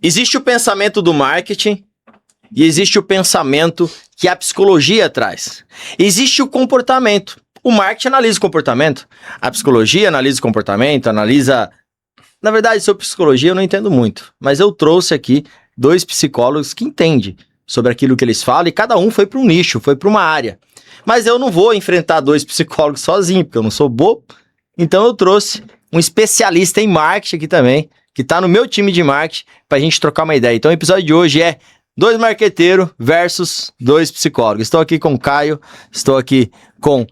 Existe o pensamento do marketing e existe o pensamento que a psicologia traz. Existe o comportamento. O marketing analisa o comportamento. A psicologia analisa o comportamento, analisa... Na verdade, sobre psicologia eu não entendo muito, mas eu trouxe aqui 2 psicólogos que entendem sobre aquilo que eles falam e cada um foi para um nicho, foi para uma área. Mas eu não vou enfrentar 2 psicólogos sozinho, porque eu não sou bobo. Então eu trouxe um especialista em marketing aqui também, que está no meu time de marketing, para a gente trocar uma ideia. Então o episódio de hoje é 2 marqueteiros versus 2 psicólogos. Estou aqui com o Caio, estou aqui com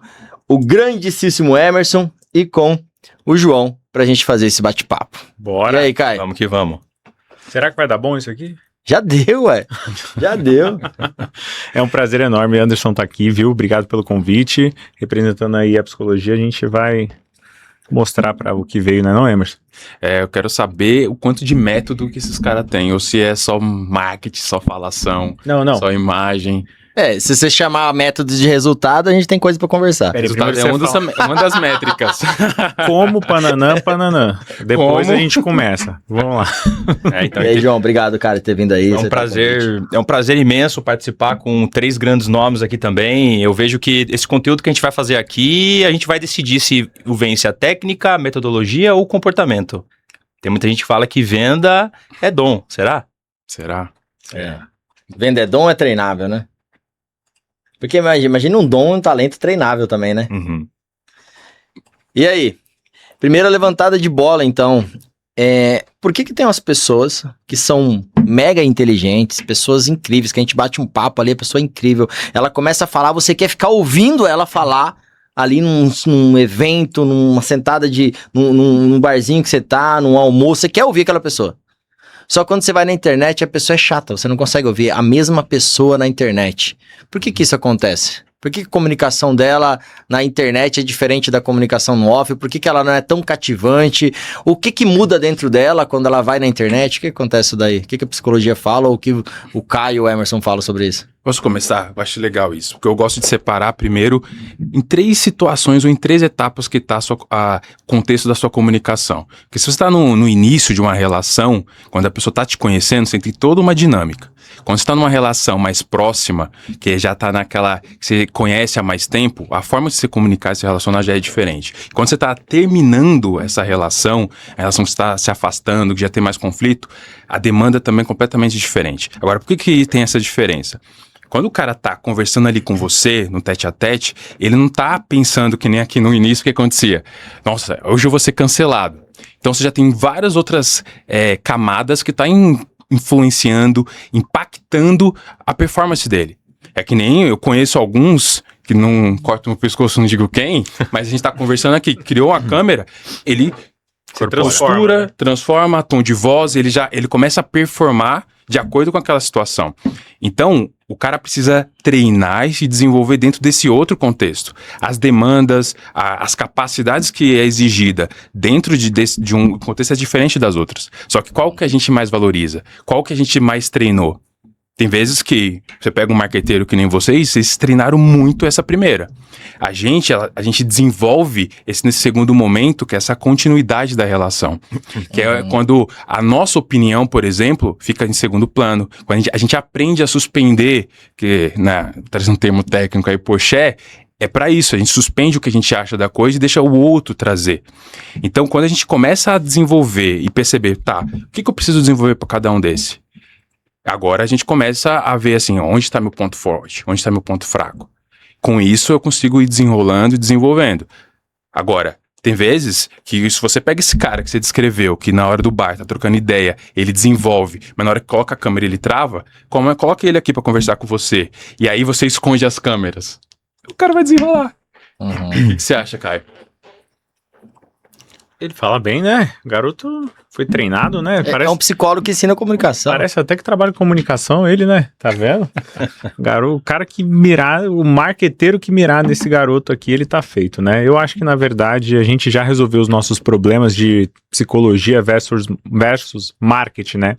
o grandíssimo Emerson e com o João, pra gente fazer esse bate-papo. Bora. E aí, Caio? Vamos que vamos. Será que vai dar bom isso aqui? Já deu, ué. Já deu. É um prazer enorme, Anderson tá aqui, viu? Obrigado pelo convite. Representando aí a psicologia, a gente vai mostrar para o que veio, né, não, Emerson? Eu quero saber o quanto de método que esses caras têm, ou se é só marketing, só falação, Não. só imagem. Se você chamar métodos de resultado, a gente tem coisa pra conversar. Peraí, Resultado é uma das métricas. Como pananã. Depois a gente começa. Vamos lá. Então, E aí, João, obrigado, cara, por ter vindo aí. É um prazer imenso participar com 3 grandes nomes aqui também. Eu vejo que esse conteúdo que a gente vai fazer aqui, a gente vai decidir se vence a técnica, a metodologia ou o comportamento. Tem muita gente que fala que venda é dom, será? Será? Venda é dom, é treinável, né? Porque imagina um dom e um talento treinável também, né? Uhum. E aí? Primeira levantada de bola, então. Por que tem umas pessoas que são mega inteligentes, pessoas incríveis, que a gente bate um papo ali, a pessoa é incrível, ela começa a falar, você quer ficar ouvindo ela falar ali num evento, numa sentada num barzinho que você tá, num almoço, você quer ouvir aquela pessoa. Só quando você vai na internet, a pessoa é chata, você não consegue ouvir a mesma pessoa na internet. Por que isso acontece? Por que a comunicação dela na internet é diferente da comunicação no off? Por que ela não é tão cativante? O que muda dentro dela quando ela vai na internet? O que acontece daí? O que a psicologia fala ou o que o Caio e o Emerson falam sobre isso? Posso começar? Eu acho legal isso, porque eu gosto de separar primeiro em 3 situações ou em 3 etapas que está o contexto da sua comunicação. Porque se você está no início de uma relação, quando a pessoa está te conhecendo, você tem toda uma dinâmica. Quando você está numa relação mais próxima, que já está naquela que você conhece há mais tempo, a forma de se comunicar e se relacionar já é diferente. Quando você está terminando essa relação, a relação que está se afastando, que já tem mais conflito, a demanda também é completamente diferente. Agora, por que tem essa diferença? Quando o cara tá conversando ali com você, no tete-a-tete, ele não tá pensando que nem aqui no início o que acontecia. Nossa, hoje eu vou ser cancelado. Então você já tem várias outras camadas que tá influenciando, impactando a performance dele. É que nem eu conheço alguns que não cortam o pescoço, não digo quem, mas a gente tá conversando aqui, criou a câmera, ele transforma tom de voz, ele começa a performar de acordo com aquela situação. Então, o cara precisa treinar e se desenvolver dentro desse outro contexto. As demandas, as capacidades que é exigida dentro de um contexto é diferente das outras. Só que qual que a gente mais valoriza? Qual que a gente mais treinou? Tem vezes que você pega um marqueteiro que nem vocês treinaram muito essa primeira. A gente desenvolve nesse segundo momento, que é essa continuidade da relação. Que é quando a nossa opinião, por exemplo, fica em segundo plano. Quando a gente aprende a suspender, que, traz um termo técnico aí, poché, é para isso, a gente suspende o que a gente acha da coisa e deixa o outro trazer. Então, quando a gente começa a desenvolver e perceber, o que eu preciso desenvolver para cada um desse? Agora a gente começa a ver assim, onde está meu ponto forte, onde está meu ponto fraco. Com isso eu consigo ir desenrolando e desenvolvendo. Agora, tem vezes que se você pega esse cara que você descreveu, que na hora do bar tá trocando ideia, ele desenvolve, mas na hora que coloca a câmera ele trava, coloca ele aqui para conversar com você, e aí você esconde as câmeras. O cara vai desenrolar. O que você acha, Caio? Ele fala bem, né? O garoto foi treinado, né? É um psicólogo que ensina comunicação. Parece até que trabalha com comunicação ele, né? Tá vendo? O cara que mirar, o marqueteiro que mirar nesse garoto aqui, ele tá feito, né? Eu acho que, na verdade, a gente já resolveu os nossos problemas de psicologia versus marketing, né?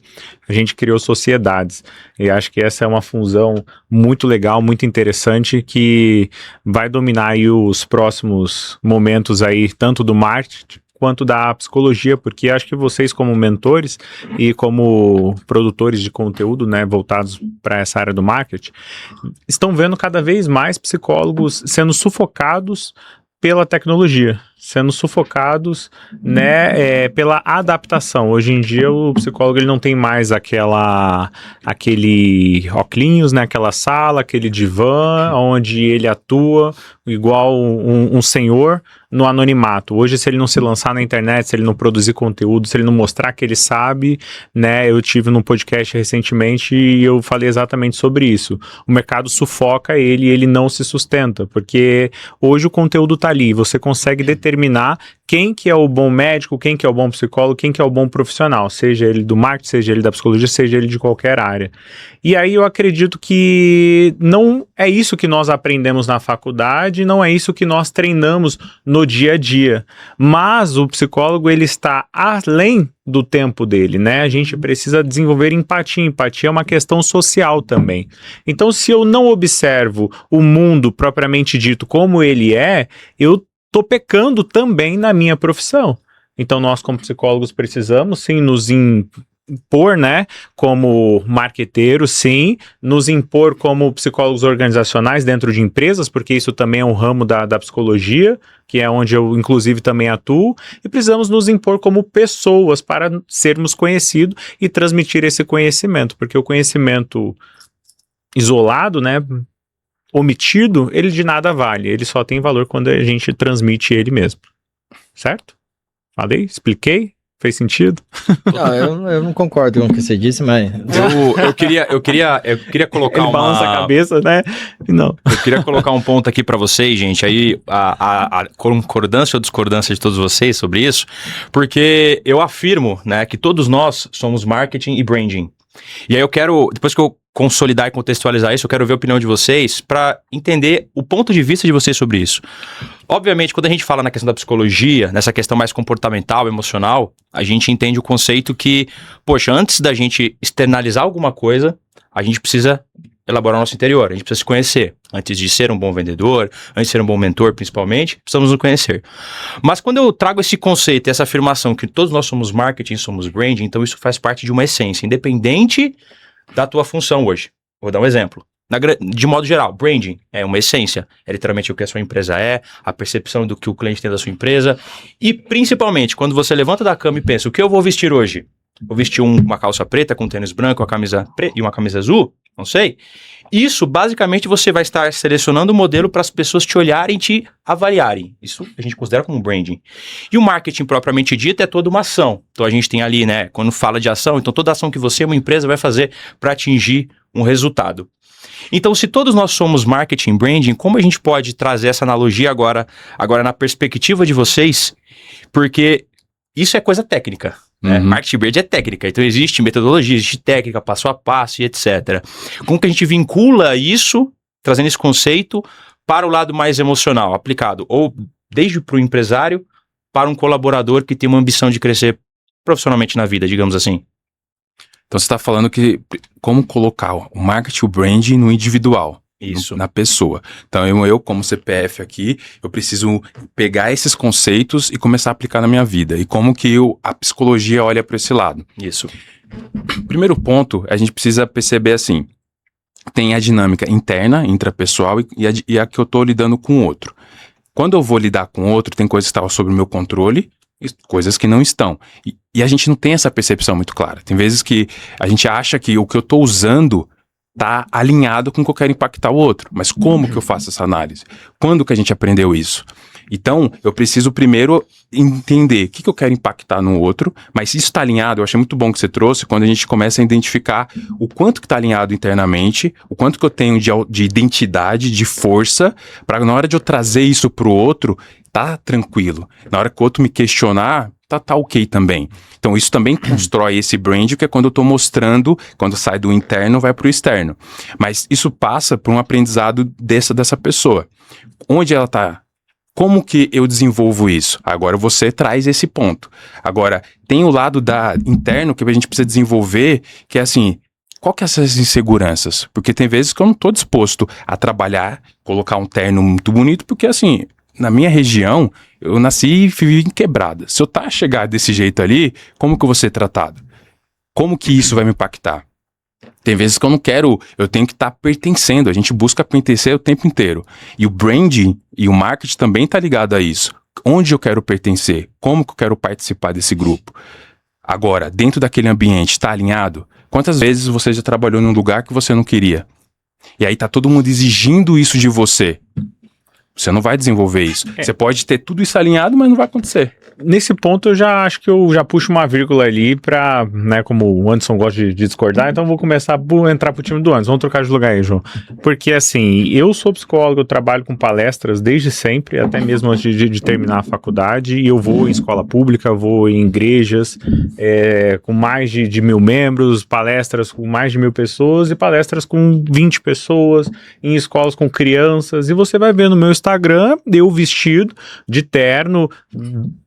A gente criou sociedades. E acho que essa é uma fusão muito legal, muito interessante, que vai dominar aí os próximos momentos aí, tanto do marketing quanto da psicologia, porque acho que vocês como mentores e como produtores de conteúdo, né, voltados para essa área do marketing, estão vendo cada vez mais psicólogos sendo sufocados pela tecnologia, sendo sufocados, né, pela adaptação. Hoje em dia o psicólogo ele não tem mais aquele óculos, né, aquela sala, aquele divã onde ele atua igual um senhor no anonimato. Hoje, se ele não se lançar na internet, se ele não produzir conteúdo, se ele não mostrar que ele sabe, né, eu tive num podcast recentemente e eu falei exatamente sobre isso. O mercado sufoca ele e ele não se sustenta, porque hoje o conteúdo tá ali, você consegue determinar quem que é o bom médico, quem que é o bom psicólogo, quem que é o bom profissional, seja ele do marketing, seja ele da psicologia, seja ele de qualquer área. E aí eu acredito que não é isso que nós aprendemos na faculdade, não é isso que nós treinamos no dia a dia, mas o psicólogo ele está além do tempo dele, né? A gente precisa desenvolver empatia. Empatia é uma questão social também. Então, se eu não observo o mundo propriamente dito como ele é, eu tô pecando também na minha profissão. Então, nós como psicólogos precisamos sim nos impor, né, como marqueteiros, sim, nos impor como psicólogos organizacionais dentro de empresas, porque isso também é um ramo da psicologia, que é onde eu, inclusive, também atuo, e precisamos nos impor como pessoas para sermos conhecidos e transmitir esse conhecimento, porque o conhecimento isolado, né, omitido, ele de nada vale, ele só tem valor quando a gente transmite ele mesmo, certo? Falei? Expliquei? Fez sentido? Não, eu não concordo com o que você disse, mas... Eu queria colocar Ele balança a cabeça, né? Não. Eu queria colocar um ponto aqui para vocês, gente, aí a concordância ou discordância de todos vocês sobre isso, porque eu afirmo, né, que todos nós somos marketing e branding. E aí eu quero, depois que eu consolidar e contextualizar isso, eu quero ver a opinião de vocês para entender o ponto de vista de vocês sobre isso. Obviamente, quando a gente fala na questão da psicologia, nessa questão mais comportamental, emocional, a gente entende o conceito que, poxa, antes da gente externalizar alguma coisa, a gente precisa elaborar o nosso interior, a gente precisa se conhecer. Antes de ser um bom vendedor, antes de ser um bom mentor, principalmente, precisamos nos conhecer. Mas quando eu trago esse conceito, essa afirmação que todos nós somos marketing, somos branding, então isso faz parte de uma essência, independente da tua função hoje. Vou dar um exemplo. De modo geral, branding é uma essência. É literalmente o que a sua empresa é, a percepção do que o cliente tem da sua empresa. E principalmente, quando você levanta da cama e pensa, o que eu vou vestir hoje? Vou vestir uma calça preta com tênis branco, uma camisa preta e uma camisa azul? Não sei. Isso, basicamente, você vai estar selecionando o modelo para as pessoas te olharem e te avaliarem. Isso a gente considera como branding. E o marketing propriamente dito é toda uma ação. Então a gente tem ali, né, quando fala de ação, então toda ação que você, uma empresa, vai fazer para atingir um resultado. Então, se todos nós somos marketing branding, como a gente pode trazer essa analogia agora na perspectiva de vocês? Porque isso é coisa técnica. Né? Marketing branding é técnica, então existe metodologia, existe técnica, passo a passo e etc. Como que a gente vincula isso, trazendo esse conceito para o lado mais emocional, aplicado ou desde para o empresário, para um colaborador que tem uma ambição de crescer profissionalmente na vida, digamos assim? Então você está falando que como colocar o marketing, o branding no individual. Isso. Na pessoa. Então eu como CPF aqui, eu preciso pegar esses conceitos e começar a aplicar na minha vida. E como que a psicologia olha para esse lado. Isso. Primeiro ponto, a gente precisa perceber assim, tem a dinâmica interna, intrapessoal e a que eu estou lidando com o outro. Quando eu vou lidar com o outro, tem coisas que estão sob o meu controle e coisas que não estão. E a gente não tem essa percepção muito clara. Tem vezes que a gente acha que o que eu estou usando tá alinhado com o que eu quero impactar o outro. Mas como que eu faço essa análise? Quando que a gente aprendeu isso? Então, eu preciso primeiro entender o que eu quero impactar no outro, mas se isso está alinhado, eu achei muito bom que você trouxe, quando a gente começa a identificar o quanto que está alinhado internamente, o quanto que eu tenho de identidade, de força, para na hora de eu trazer isso pro outro, tá tranquilo. Na hora que o outro me questionar, tá ok também. Então isso também constrói esse brand, que é quando eu tô mostrando, quando sai do interno, vai pro externo. Mas isso passa por um aprendizado dessa pessoa. Onde ela tá? Como que eu desenvolvo isso? Agora você traz esse ponto. Agora, tem o lado interno que a gente precisa desenvolver, que é assim, qual que é essas inseguranças? Porque tem vezes que eu não tô disposto a trabalhar, colocar um terno muito bonito, porque assim, na minha região, eu nasci e vivi em quebrada. Se eu chegar desse jeito ali, como que eu vou ser tratado? Como que isso vai me impactar? Tem vezes que eu não quero, eu tenho que estar pertencendo. A gente busca pertencer o tempo inteiro. E o branding e o marketing também tá ligado a isso. Onde eu quero pertencer? Como que eu quero participar desse grupo? Agora, dentro daquele ambiente, tá alinhado? Quantas vezes você já trabalhou num lugar que você não queria? E aí tá todo mundo exigindo isso de você. Você não vai desenvolver isso. Você pode ter tudo isso alinhado, mas não vai acontecer. Nesse ponto eu já acho que eu já puxo uma vírgula ali pra, né, como o Anderson gosta de discordar, então eu vou começar a entrar pro time do Anderson. Vamos trocar de lugar aí, João. Porque assim, eu sou psicólogo, eu trabalho com palestras desde sempre, até mesmo antes de terminar a faculdade, e eu vou em escola pública, vou em igrejas com mais de 1.000 membros, palestras com mais de 1.000 pessoas e palestras com 20 pessoas, em escolas com crianças, e você vai ver no meu Instagram, eu vestido de terno,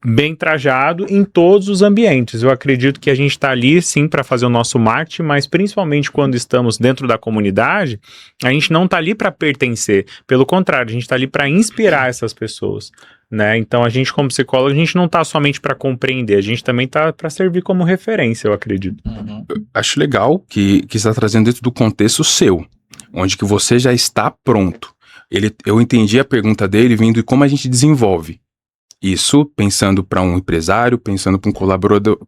bem trajado em todos os ambientes. Eu acredito que a gente está ali sim para fazer o nosso marketing, mas principalmente quando estamos dentro da comunidade, a gente não está ali para pertencer. Pelo contrário, a gente está ali para inspirar essas pessoas, né? Então a gente como psicólogo, a gente não está somente para compreender, a gente também está para servir como referência, eu acredito. Acho legal que você está trazendo dentro do contexto seu, onde que você já está pronto. Eu entendi a pergunta dele vindo de como a gente desenvolve. Isso pensando para um empresário, pensando para um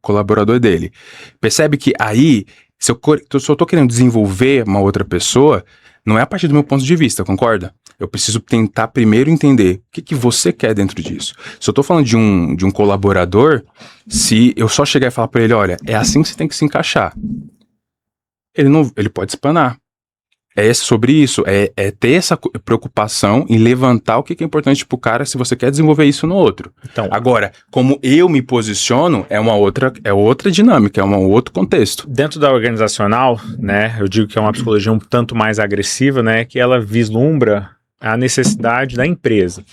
colaborador dele. Percebe que aí, se eu estou querendo desenvolver uma outra pessoa, não é a partir do meu ponto de vista, concorda? Eu preciso tentar primeiro entender o que você quer dentro disso. Se eu estou falando de um colaborador, se eu só chegar e falar para ele, olha, é assim que você tem que se encaixar, ele pode espanar. É sobre isso, é ter essa preocupação em levantar o que é importante pro cara se você quer desenvolver isso no outro. Então, agora, como eu me posiciono, é outra dinâmica, é um outro contexto. dentro da organizacional, né, eu digo que é uma psicologia um tanto mais agressiva, né, que ela vislumbra a necessidade da empresa.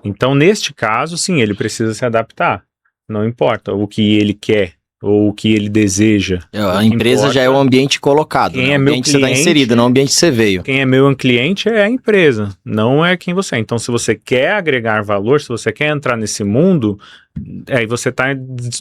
Então, neste caso, sim, ele precisa se adaptar. Não importa o que ele quer ou o que ele deseja. A empresa já é o ambiente colocado, Quem né? é O meu ambiente que você está cliente, inserido, não o ambiente que você veio. Quem é meu cliente é a empresa, não é quem você é. Então, se você quer agregar valor, se você quer entrar nesse mundo, aí você está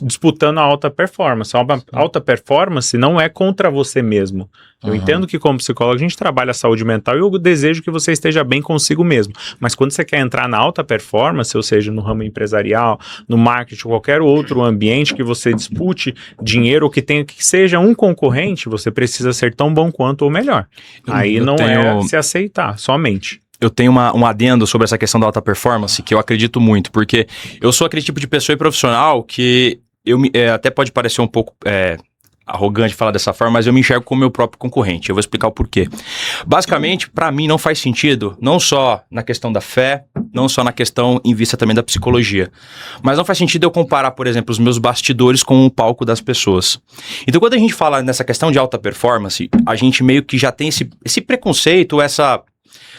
disputando a alta performance. A alta performance não é contra você mesmo. Eu entendo que como psicólogo a gente trabalha a saúde mental e eu desejo que você esteja bem consigo mesmo. Mas quando você quer entrar na alta performance, ou seja, no ramo empresarial, no marketing, qualquer outro ambiente que você dispute dinheiro ou que seja um concorrente, você precisa ser tão bom quanto ou melhor. Aí não é se aceitar, somente. Eu tenho um adendo sobre essa questão da alta performance, que eu acredito muito, porque eu sou aquele tipo de pessoa e profissional que até pode parecer um pouco arrogante falar dessa forma, mas eu me enxergo como meu próprio concorrente. Eu vou explicar o porquê. Basicamente, para mim não faz sentido, não só na questão da fé, não só na questão em vista também da psicologia, mas não faz sentido eu comparar, por exemplo, os meus bastidores com o palco das pessoas. Então, quando a gente fala nessa questão de alta performance, a gente meio que já tem esse preconceito, essa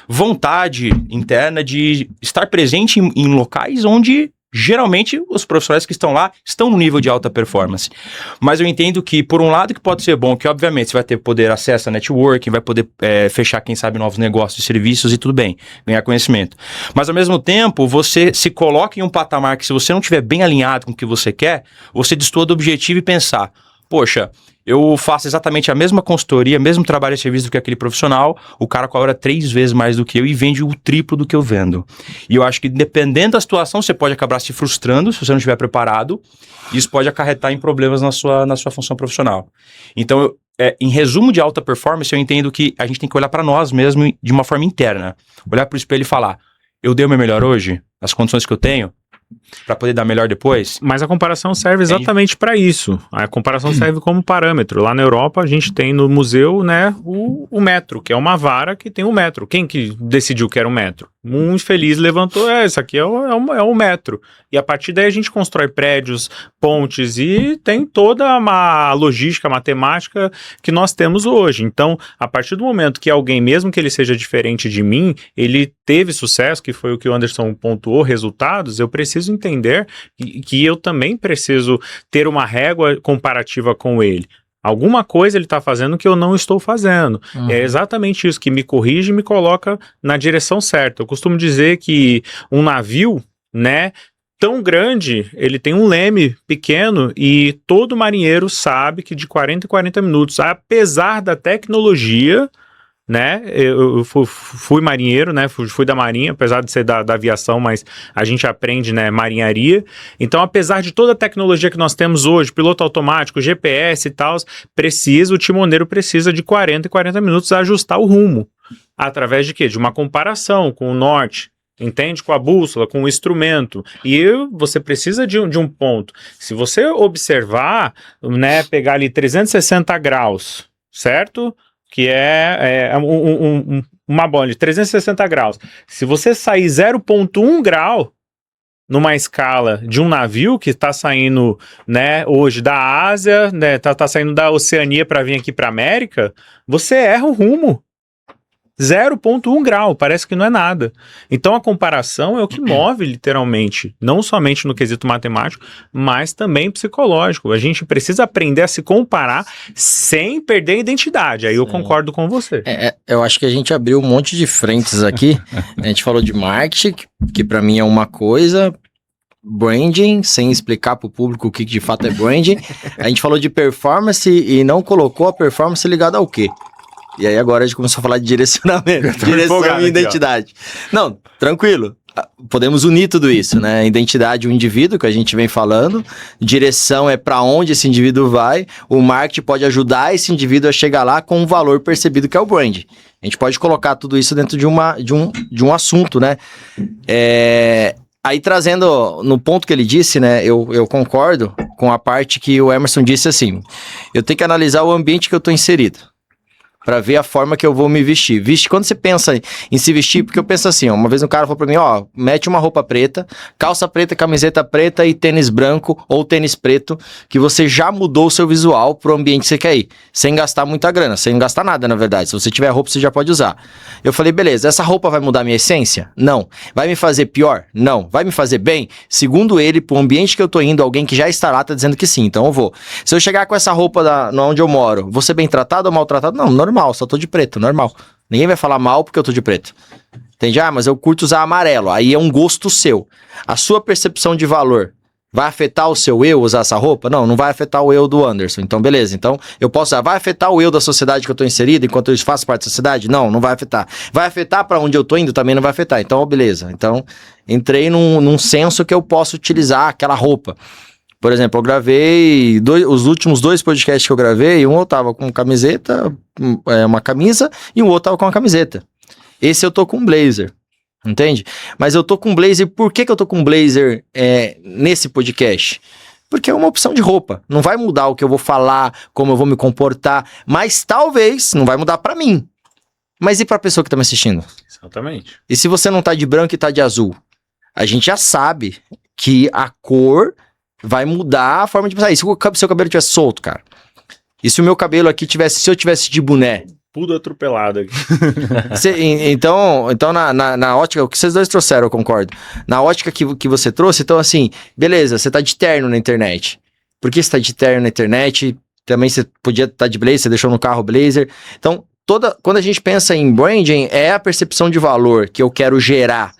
vontade interna de estar presente em locais onde geralmente os profissionais que estão lá estão no nível de alta performance. Mas eu entendo que, por um lado, que pode ser bom, que obviamente você vai ter poder acesso a networking, vai poder fechar, quem sabe, novos negócios e serviços e tudo bem, ganhar conhecimento. Mas, ao mesmo tempo, você se coloca em um patamar que, se você não estiver bem alinhado com o que você quer, você destoa do objetivo e pensar, poxa, eu faço exatamente a mesma consultoria, mesmo trabalho e serviço do que aquele profissional, o cara cobra 3 vezes mais do que eu e vende o triplo do que eu vendo. E eu acho que, dependendo da situação, você pode acabar se frustrando se você não estiver preparado, e isso pode acarretar em problemas na sua função profissional. Então, em resumo de alta performance, eu entendo que a gente tem que olhar para nós mesmos de uma forma interna. Olhar para o espelho e falar, eu dei o meu melhor hoje, as condições que eu tenho, para poder dar melhor depois. Mas a comparação serve exatamente para isso. A comparação serve como parâmetro. Lá na Europa a gente tem no museu, né, o metro, que é uma vara que tem um metro. Quem que decidiu que era um metro? Um infeliz levantou, isso aqui é um metro. E a partir daí a gente constrói prédios, pontes e tem toda uma logística, matemática que nós temos hoje. Então, a partir do momento que alguém, mesmo que ele seja diferente de mim, ele teve sucesso, que foi o que o Anderson pontuou, resultados, eu preciso entender que eu também preciso ter uma régua comparativa com ele. Alguma coisa ele está fazendo que eu não estou fazendo. É exatamente isso que me corrige e me coloca na direção certa. Eu costumo dizer que um navio, né, tão grande, ele tem um leme pequeno e todo marinheiro sabe que de 40 em 40 minutos, apesar da tecnologia, né, eu fui marinheiro, né, fui da marinha, apesar de ser da aviação, mas a gente aprende, né, marinharia. Então, apesar de toda a tecnologia que nós temos hoje, piloto automático, GPS e tal, o timoneiro precisa de 40 e 40 minutos a ajustar o rumo. Através de quê? De uma comparação com o norte, entende? Com a bússola, com o instrumento. E você precisa de um ponto. Se você observar, né, pegar ali 360 graus, certo? Que é uma bola de 360 graus. Se você sair 0,1 grau numa escala de um navio que está saindo, né, hoje da Ásia, né, tá saindo da Oceania para vir aqui para América, você erra o rumo. 0,1 grau, parece que não é nada. Então a comparação é o que move literalmente, não somente no quesito matemático, mas também psicológico. A gente precisa aprender a se comparar sem perder a identidade. Aí eu concordo com você. Eu acho que a gente abriu um monte de frentes aqui. A gente falou de marketing, que para mim é uma coisa, branding, sem explicar para o público o que de fato é branding. A gente falou de performance e não colocou a performance ligada ao quê? E aí agora a gente começou a falar de direcionamento, direção e identidade. Não, tranquilo. Podemos unir tudo isso, né? Identidade, o indivíduo, que a gente vem falando. Direção é para onde esse indivíduo vai. O marketing pode ajudar esse indivíduo a chegar lá com um valor percebido que é o brand. A gente pode colocar tudo isso dentro de um assunto, né? Aí trazendo no ponto que ele disse, né? Eu concordo com a parte que o Emerson disse assim. Eu tenho que analisar o ambiente que eu estou inserido. Pra ver a forma que eu vou me vestir. Quando você pensa em se vestir, porque eu penso assim, ó, uma vez um cara falou pra mim, ó, mete uma roupa preta, calça preta, camiseta preta e tênis branco ou tênis preto, que você já mudou o seu visual pro ambiente que você quer ir. Sem gastar muita grana, sem gastar nada, na verdade. Se você tiver roupa, você já pode usar. Eu falei, beleza, essa roupa vai mudar a minha essência? Não. Vai me fazer pior? Não. Vai me fazer bem? Segundo ele, pro ambiente que eu tô indo, alguém que já está lá tá dizendo que sim, então eu vou. Se eu chegar com essa roupa onde eu moro, vou ser bem tratado ou maltratado? Não, normal, só tô de preto, normal. Ninguém vai falar mal porque eu tô de preto. Entende? Ah, mas eu curto usar amarelo. Aí é um gosto seu. A sua percepção de valor vai afetar o seu eu usar essa roupa? Não, não vai afetar o eu do Anderson. Então, beleza. Então, eu posso usar. Vai afetar o eu da sociedade que eu tô inserido enquanto eu faço parte da sociedade? Não, não vai afetar. Vai afetar pra onde eu tô indo? Também não vai afetar. Então, beleza. Então, entrei num senso que eu posso utilizar aquela roupa. Por exemplo, eu gravei os últimos 2 podcasts que eu gravei, um eu tava com camiseta, uma camisa, e o outro tava com uma camiseta. Esse eu tô com blazer, entende? Mas eu tô com blazer, por que eu tô com blazer nesse podcast? Porque é uma opção de roupa, não vai mudar o que eu vou falar, como eu vou me comportar, mas talvez, não vai mudar pra mim. Mas e pra pessoa que tá me assistindo? Exatamente. E se você não tá de branco e tá de azul? A gente já sabe que a cor vai mudar a forma de pensar. E se o seu cabelo tivesse solto, cara? E se o meu cabelo aqui se eu tivesse de boné? Tudo atropelado aqui. Então na ótica, o que vocês dois trouxeram, eu concordo. Na ótica que você trouxe, então assim, beleza, você tá de terno na internet. Por que você tá de terno na internet? Também você podia estar de blazer, você deixou no carro blazer. Então, quando a gente pensa em branding, é a percepção de valor que eu quero gerar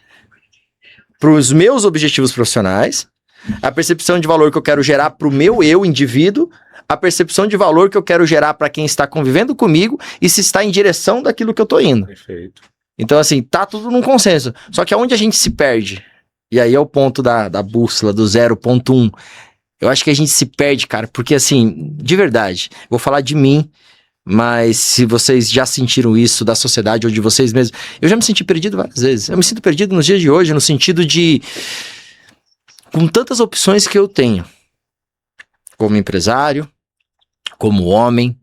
para os meus objetivos profissionais, a percepção de valor que eu quero gerar para o meu eu, indivíduo, a percepção de valor que eu quero gerar para quem está convivendo comigo e se está em direção daquilo que eu tô indo. Perfeito. Então, assim, tá tudo num consenso. Só que aonde a gente se perde, e aí é o ponto da bússola, do 0,1, eu acho que a gente se perde, cara, porque assim, de verdade, vou falar de mim, mas se vocês já sentiram isso da sociedade ou de vocês mesmos, eu já me senti perdido várias vezes. Eu me sinto perdido nos dias de hoje, no sentido de... com tantas opções que eu tenho, como empresário, como homem,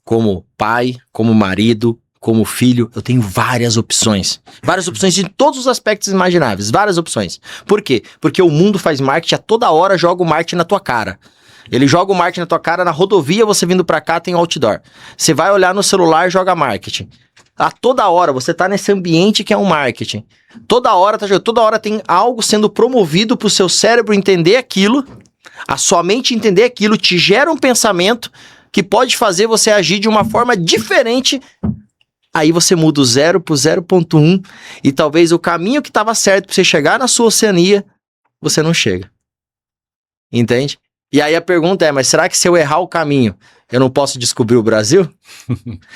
como pai, como marido, como filho, eu tenho várias opções. Várias opções de todos os aspectos imagináveis, várias opções. Por quê? Porque o mundo faz marketing, a toda hora joga o marketing na tua cara. Ele joga o marketing na tua cara, na rodovia, você vindo pra cá, tem outdoor. Você vai olhar no celular, joga marketing. A toda hora, você tá nesse ambiente que é um marketing. Toda hora tem algo sendo promovido pro seu cérebro entender aquilo, a sua mente entender aquilo, te gera um pensamento que pode fazer você agir de uma forma diferente. Aí você muda o 0 pro 0,1 e talvez o caminho que estava certo pra você chegar na sua Oceania você não chega. Entende? E aí a pergunta é, mas será que se eu errar o caminho, eu não posso descobrir o Brasil?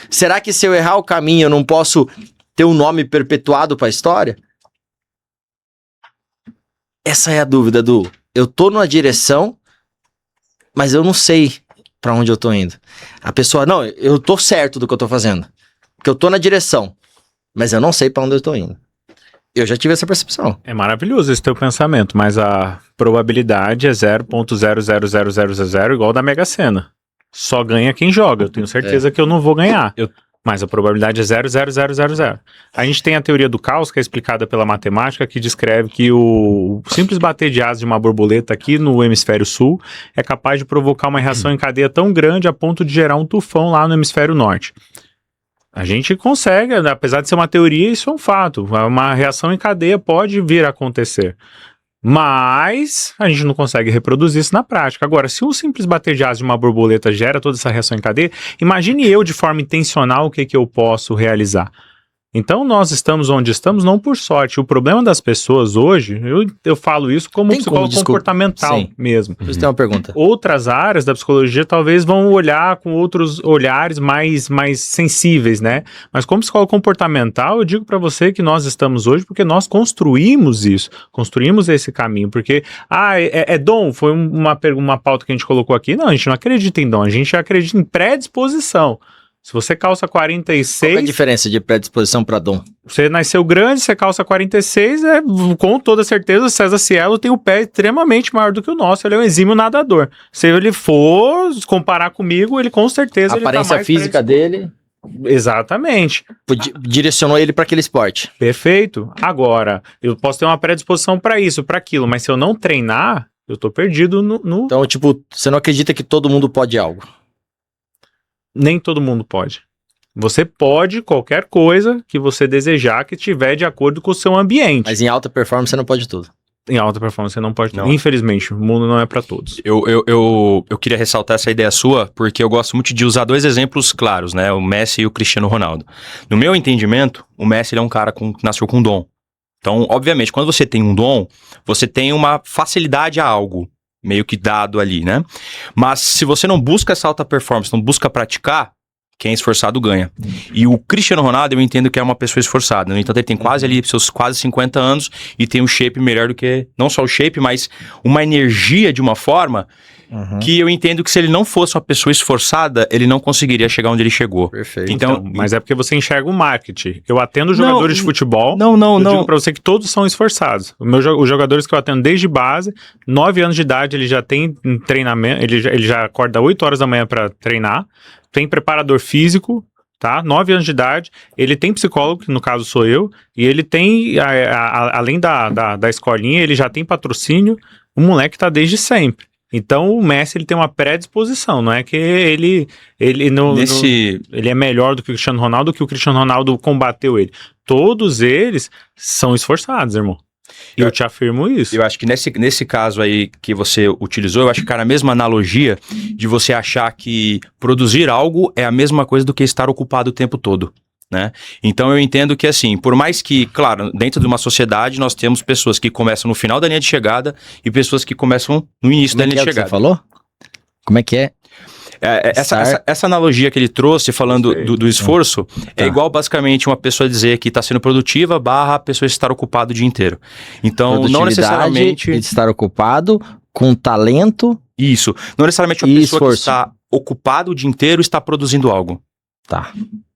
Será que se eu errar o caminho, eu não posso ter um nome perpetuado para a história? Essa é a dúvida, Du. Eu tô numa direção, mas eu não sei para onde eu tô indo. A pessoa, não, eu tô certo do que eu tô fazendo. Porque eu tô na direção, mas eu não sei para onde eu tô indo. Eu já tive essa percepção. É maravilhoso esse teu pensamento, mas a probabilidade é 0,00000 igual da Mega Sena. Só ganha quem joga. Eu tenho certeza que eu não vou ganhar. Mas a probabilidade é 0,0000. A gente tem a teoria do caos, que é explicada pela matemática, que descreve que o simples bater de asas de uma borboleta aqui no hemisfério sul é capaz de provocar uma reação em cadeia tão grande a ponto de gerar um tufão lá no hemisfério norte. A gente consegue, apesar de ser uma teoria, isso é um fato. Uma reação em cadeia pode vir a acontecer. Mas a gente não consegue reproduzir isso na prática. Agora, se um simples bater de asas de uma borboleta gera toda essa reação em cadeia, imagine eu, de forma intencional, o que eu posso realizar. Então, nós estamos onde estamos não por sorte. O problema das pessoas hoje, eu falo isso como psicólogo comportamental mesmo. Você tem uma pergunta. Outras áreas da psicologia talvez vão olhar com outros olhares mais sensíveis, né? Mas como psicólogo comportamental, eu digo para você que nós estamos hoje porque nós construímos isso, construímos esse caminho. Porque, é dom? Foi uma pauta que a gente colocou aqui. Não, a gente não acredita em dom, a gente acredita em predisposição. Se você calça 46... Qual é a diferença de predisposição para dom? Você nasceu grande, você calça 46, com toda certeza o César Cielo tem o pé extremamente maior do que o nosso, ele é um exímio nadador. Se ele for comparar comigo, ele com certeza... A aparência física dele... Exatamente. Direcionou ele para aquele esporte. Perfeito. Agora, eu posso ter uma predisposição para isso, para aquilo, mas se eu não treinar, eu tô perdido no... Então, tipo, você não acredita que todo mundo pode algo? Nem todo mundo pode. Você pode qualquer coisa que você desejar que estiver de acordo com o seu ambiente. Mas em alta performance você não pode tudo. Em alta performance você não pode tudo. Não. Infelizmente, o mundo não é para todos. Eu queria ressaltar essa ideia sua, porque eu gosto muito de usar dois exemplos claros, né? O Messi e o Cristiano Ronaldo. No meu entendimento, o Messi ele é um cara que nasceu com dom. Então, obviamente, quando você tem um dom, você tem uma facilidade a algo. Meio que dado ali, né? Mas se você não busca essa alta performance, não busca praticar, quem é esforçado ganha. E o Cristiano Ronaldo, eu entendo que é uma pessoa esforçada. No entanto, ele tem seus quase 50 anos e tem um shape melhor do que... Não só o shape, mas uma energia de uma forma que eu entendo que se ele não fosse uma pessoa esforçada, ele não conseguiria chegar onde ele chegou. Perfeito. Então, mas é porque você enxerga o marketing. Eu atendo jogadores de futebol. Não. Digo pra você que todos são esforçados. Os jogadores que eu atendo desde base, 9 anos de idade, ele já tem treinamento, ele já acorda 8 horas da manhã para treinar, tem preparador físico, tá? 9 anos de idade, ele tem psicólogo, que no caso sou eu, e ele tem, além da escolinha, ele já tem patrocínio, o moleque tá desde sempre. Então o Messi ele tem uma predisposição, não é que ele é melhor do que o Cristiano Ronaldo, que o Cristiano Ronaldo combateu ele. Todos eles são esforçados, irmão. E eu te afirmo isso. Eu acho que nesse caso aí que você utilizou, eu acho que, cara, a mesma analogia de você achar que produzir algo é a mesma coisa do que estar ocupado o tempo todo. Né? Então eu entendo que assim, por mais que, claro, dentro de uma sociedade nós temos pessoas que começam no final da linha de chegada e pessoas que começam no início da linha de chegada. Você falou? Como é que é? Essa analogia que ele trouxe falando do esforço é igual basicamente uma pessoa dizer que está sendo produtiva / a pessoa estar ocupada o dia inteiro. Então não necessariamente estar ocupado com talento. Isso, não necessariamente uma pessoa que está ocupada o dia inteiro está produzindo algo. Tá.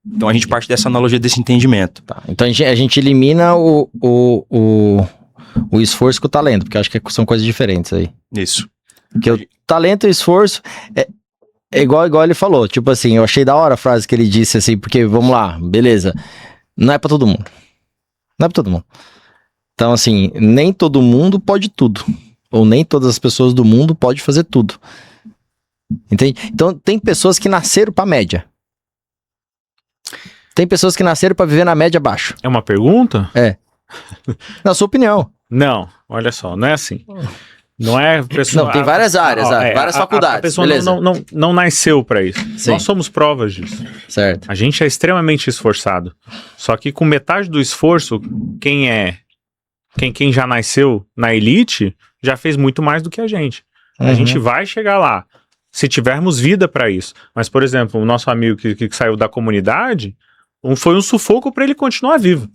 Então a gente parte dessa analogia, desse entendimento. Tá. Então a gente elimina o esforço com o talento, porque eu acho que são coisas diferentes aí. Isso. Porque o talento e o esforço é igual ele falou. Tipo assim, eu achei da hora a frase que ele disse assim, porque vamos lá, beleza. Não é pra todo mundo. Não é pra todo mundo. Então assim, nem todo mundo pode tudo. Ou nem todas as pessoas do mundo podem fazer tudo. Entende? Então tem pessoas que nasceram pra média. Tem pessoas que nasceram pra viver na média abaixo. É uma pergunta? É. Na sua opinião. Não, olha só, não é assim. Não é pessoa. Não, tem várias áreas, várias faculdades. A pessoa beleza. não nasceu pra isso. Sim. Nós somos provas disso. Certo. A gente é extremamente esforçado. Só que com metade do esforço, quem é quem já nasceu na elite, já fez muito mais do que a gente. A gente vai chegar lá, se tivermos vida para isso. Mas, por exemplo, o nosso amigo que saiu da comunidade, foi um sufoco para ele continuar vivo.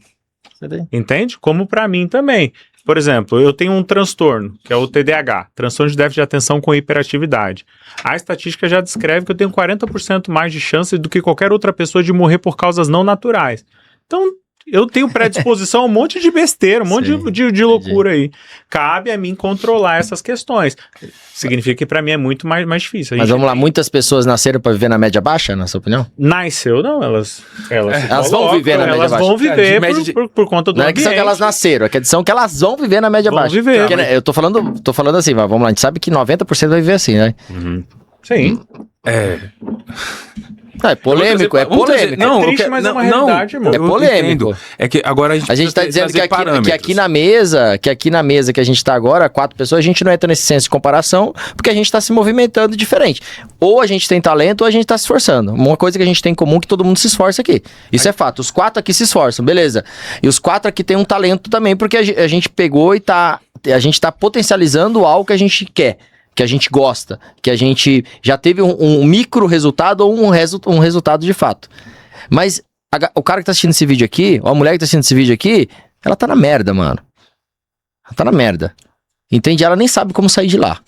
Entende? Como para mim também. Por exemplo, eu tenho um transtorno, que é o TDAH, transtorno de déficit de atenção com hiperatividade. A estatística já descreve que eu tenho 40% mais de chance do que qualquer outra pessoa de morrer por causas não naturais. Então, eu tenho predisposição a um monte de besteira, um monte de loucura aí. Cabe a mim controlar essas questões. Significa que pra mim é muito mais difícil. Mas vamos lá, muitas pessoas nasceram pra viver na média baixa, na sua opinião? Nasceu, não, elas vão viver na média baixa. Elas vão viver por conta do Não é que são que elas nasceram, é que são que elas vão viver na média baixa. Viver. Porque, né, eu tô falando assim, vamos lá, a gente sabe que 90% vai viver assim, né? Sim. É polêmico, é polêmico. Não, é triste, mas é uma realidade, irmão. É polêmico. É que agora a gente tá dizendo que aqui na mesa que a gente tá agora, 4 pessoas, a gente não entra nesse senso de comparação, porque a gente tá se movimentando diferente. Ou a gente tem talento ou a gente tá se esforçando. Uma coisa que a gente tem em comum é que todo mundo se esforça aqui. Isso é fato. Os 4 aqui se esforçam, beleza. E os 4 aqui tem um talento também, porque a gente pegou e a gente tá potencializando algo que a gente quer, que a gente gosta, que a gente já teve um micro resultado ou um resultado de fato. Mas o cara que tá assistindo esse vídeo aqui, ou a mulher que tá assistindo esse vídeo aqui, ela tá na merda, mano. Ela tá na merda. Entende? Ela nem sabe como sair de lá.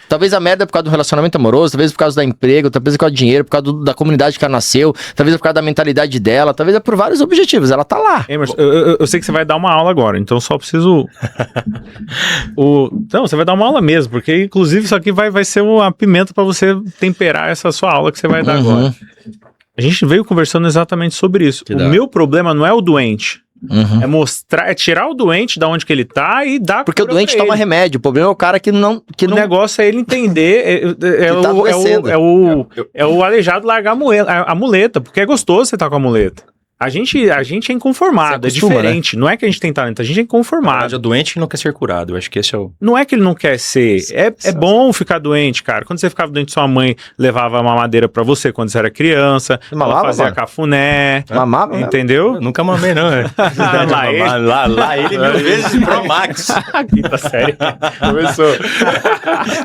Talvez a merda é por causa do relacionamento amoroso, talvez por causa do emprego, talvez por causa do dinheiro, por causa da comunidade que ela nasceu, talvez por causa da mentalidade dela, talvez é por vários objetivos. Ela tá lá. Emerson, eu sei que você vai dar uma aula agora, então só preciso... Não, você vai dar uma aula mesmo, porque inclusive isso aqui vai ser uma pimenta pra você temperar essa sua aula que você vai dar agora. A gente veio conversando exatamente sobre isso. O meu problema não é o doente. É tirar o doente da onde que ele tá e dar. Porque o doente toma remédio. O problema é o cara que não. O negócio é ele entender. É o aleijado largar a muleta, porque é gostoso você estar com a muleta. A gente é inconformado, é diferente. Né? Não é que a gente tem talento, a gente é inconformado. É o doente que não quer ser curado. Eu acho que esse é o. Não é que ele não quer ser. É bom ficar doente, cara. Quando você ficava doente, sua mãe levava uma mamadeira pra você quando você era criança. Ela fazia cafuné. Mamava? Entendeu? Eu nunca mamei, não. Lá ele 1000 vezes Pro Max. Quinta série. Começou.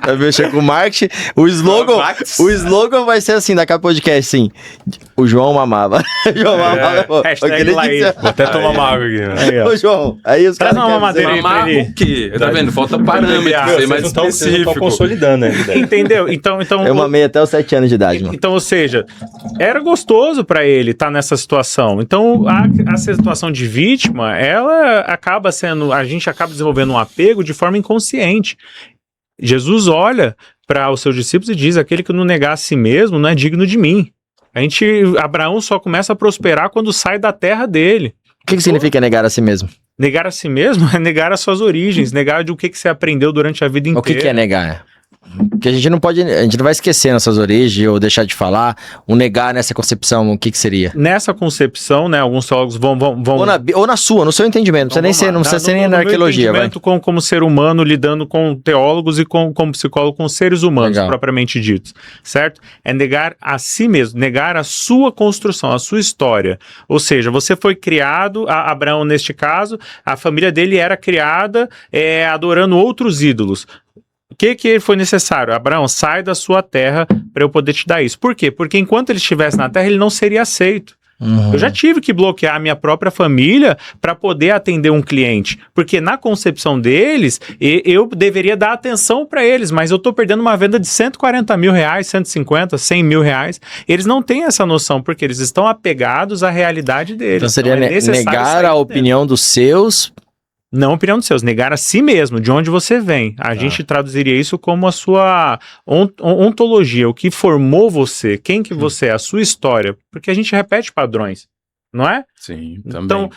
Vai mexer com o marketing. O slogan vai ser assim, daqui a podcast, assim. O João mamava. O João mamava. Hashtag lá ele. Vou até tomar uma água aqui. Ô, João, aí os caras. Traz uma madeira aí pra ele. O quê? Tá vendo? Falta parâmetro, ser mais específico. Estão consolidando ainda. Entendeu? Então, eu mamei até os 7 anos de idade, mano. Então, ou seja, era gostoso pra ele estar nessa situação. Então, a situação de vítima, ela acaba sendo. A gente acaba desenvolvendo um apego de forma inconsciente. Jesus olha para os seus discípulos e diz: aquele que não negar a si mesmo não é digno de mim. Abraão só começa a prosperar quando sai da terra dele. O que significa negar a si mesmo? Negar a si mesmo é negar as suas origens, negar de o que você aprendeu durante a vida inteira. O que é negar? Porque a gente não vai esquecer nossas origens ou deixar de falar. O negar nessa concepção, o que seria? Nessa concepção, né, alguns teólogos vão... Ou na sua, no seu entendimento, não precisa ser nem na arqueologia. Como ser humano lidando com teólogos e como psicólogo com seres humanos, propriamente ditos, certo? É negar a si mesmo, negar a sua construção, a sua história. Ou seja, você foi criado, Abraão neste caso, a família dele era criada adorando outros ídolos. O que foi necessário? Abraão, sai da sua terra para eu poder te dar isso. Por quê? Porque enquanto ele estivesse na terra, ele não seria aceito. Eu já tive que bloquear a minha própria família para poder atender um cliente. Porque na concepção deles, eu deveria dar atenção para eles, mas eu estou perdendo uma venda de 140 mil reais, 150, 100 mil reais. Eles não têm essa noção, porque eles estão apegados à realidade deles. Então seria negar a opinião dos seus... Não a opinião dos seus, negar a si mesmo, de onde você vem. A gente traduziria isso como a sua ontologia, o que formou você, quem que você é, a sua história. Porque a gente repete padrões, não é? Sim, também. Então,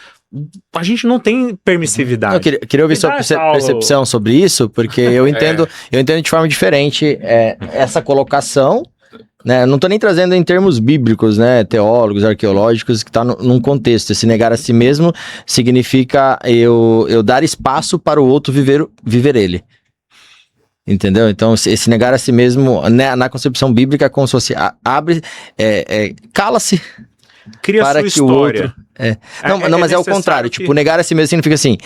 a gente não tem permissividade. Eu queria ouvir sua percepção sobre isso, porque eu entendo de forma diferente essa colocação. Né? Não estou nem trazendo em termos bíblicos, né? Teólogos, arqueológicos, que está num contexto. Esse negar a si mesmo significa eu dar espaço para o outro viver ele. Entendeu? Então, esse negar a si mesmo, né, na concepção bíblica, é como se fosse abre, cala-se. Cria para sua que história. O outro... Não, mas é o contrário. Tipo, negar a si mesmo significa assim...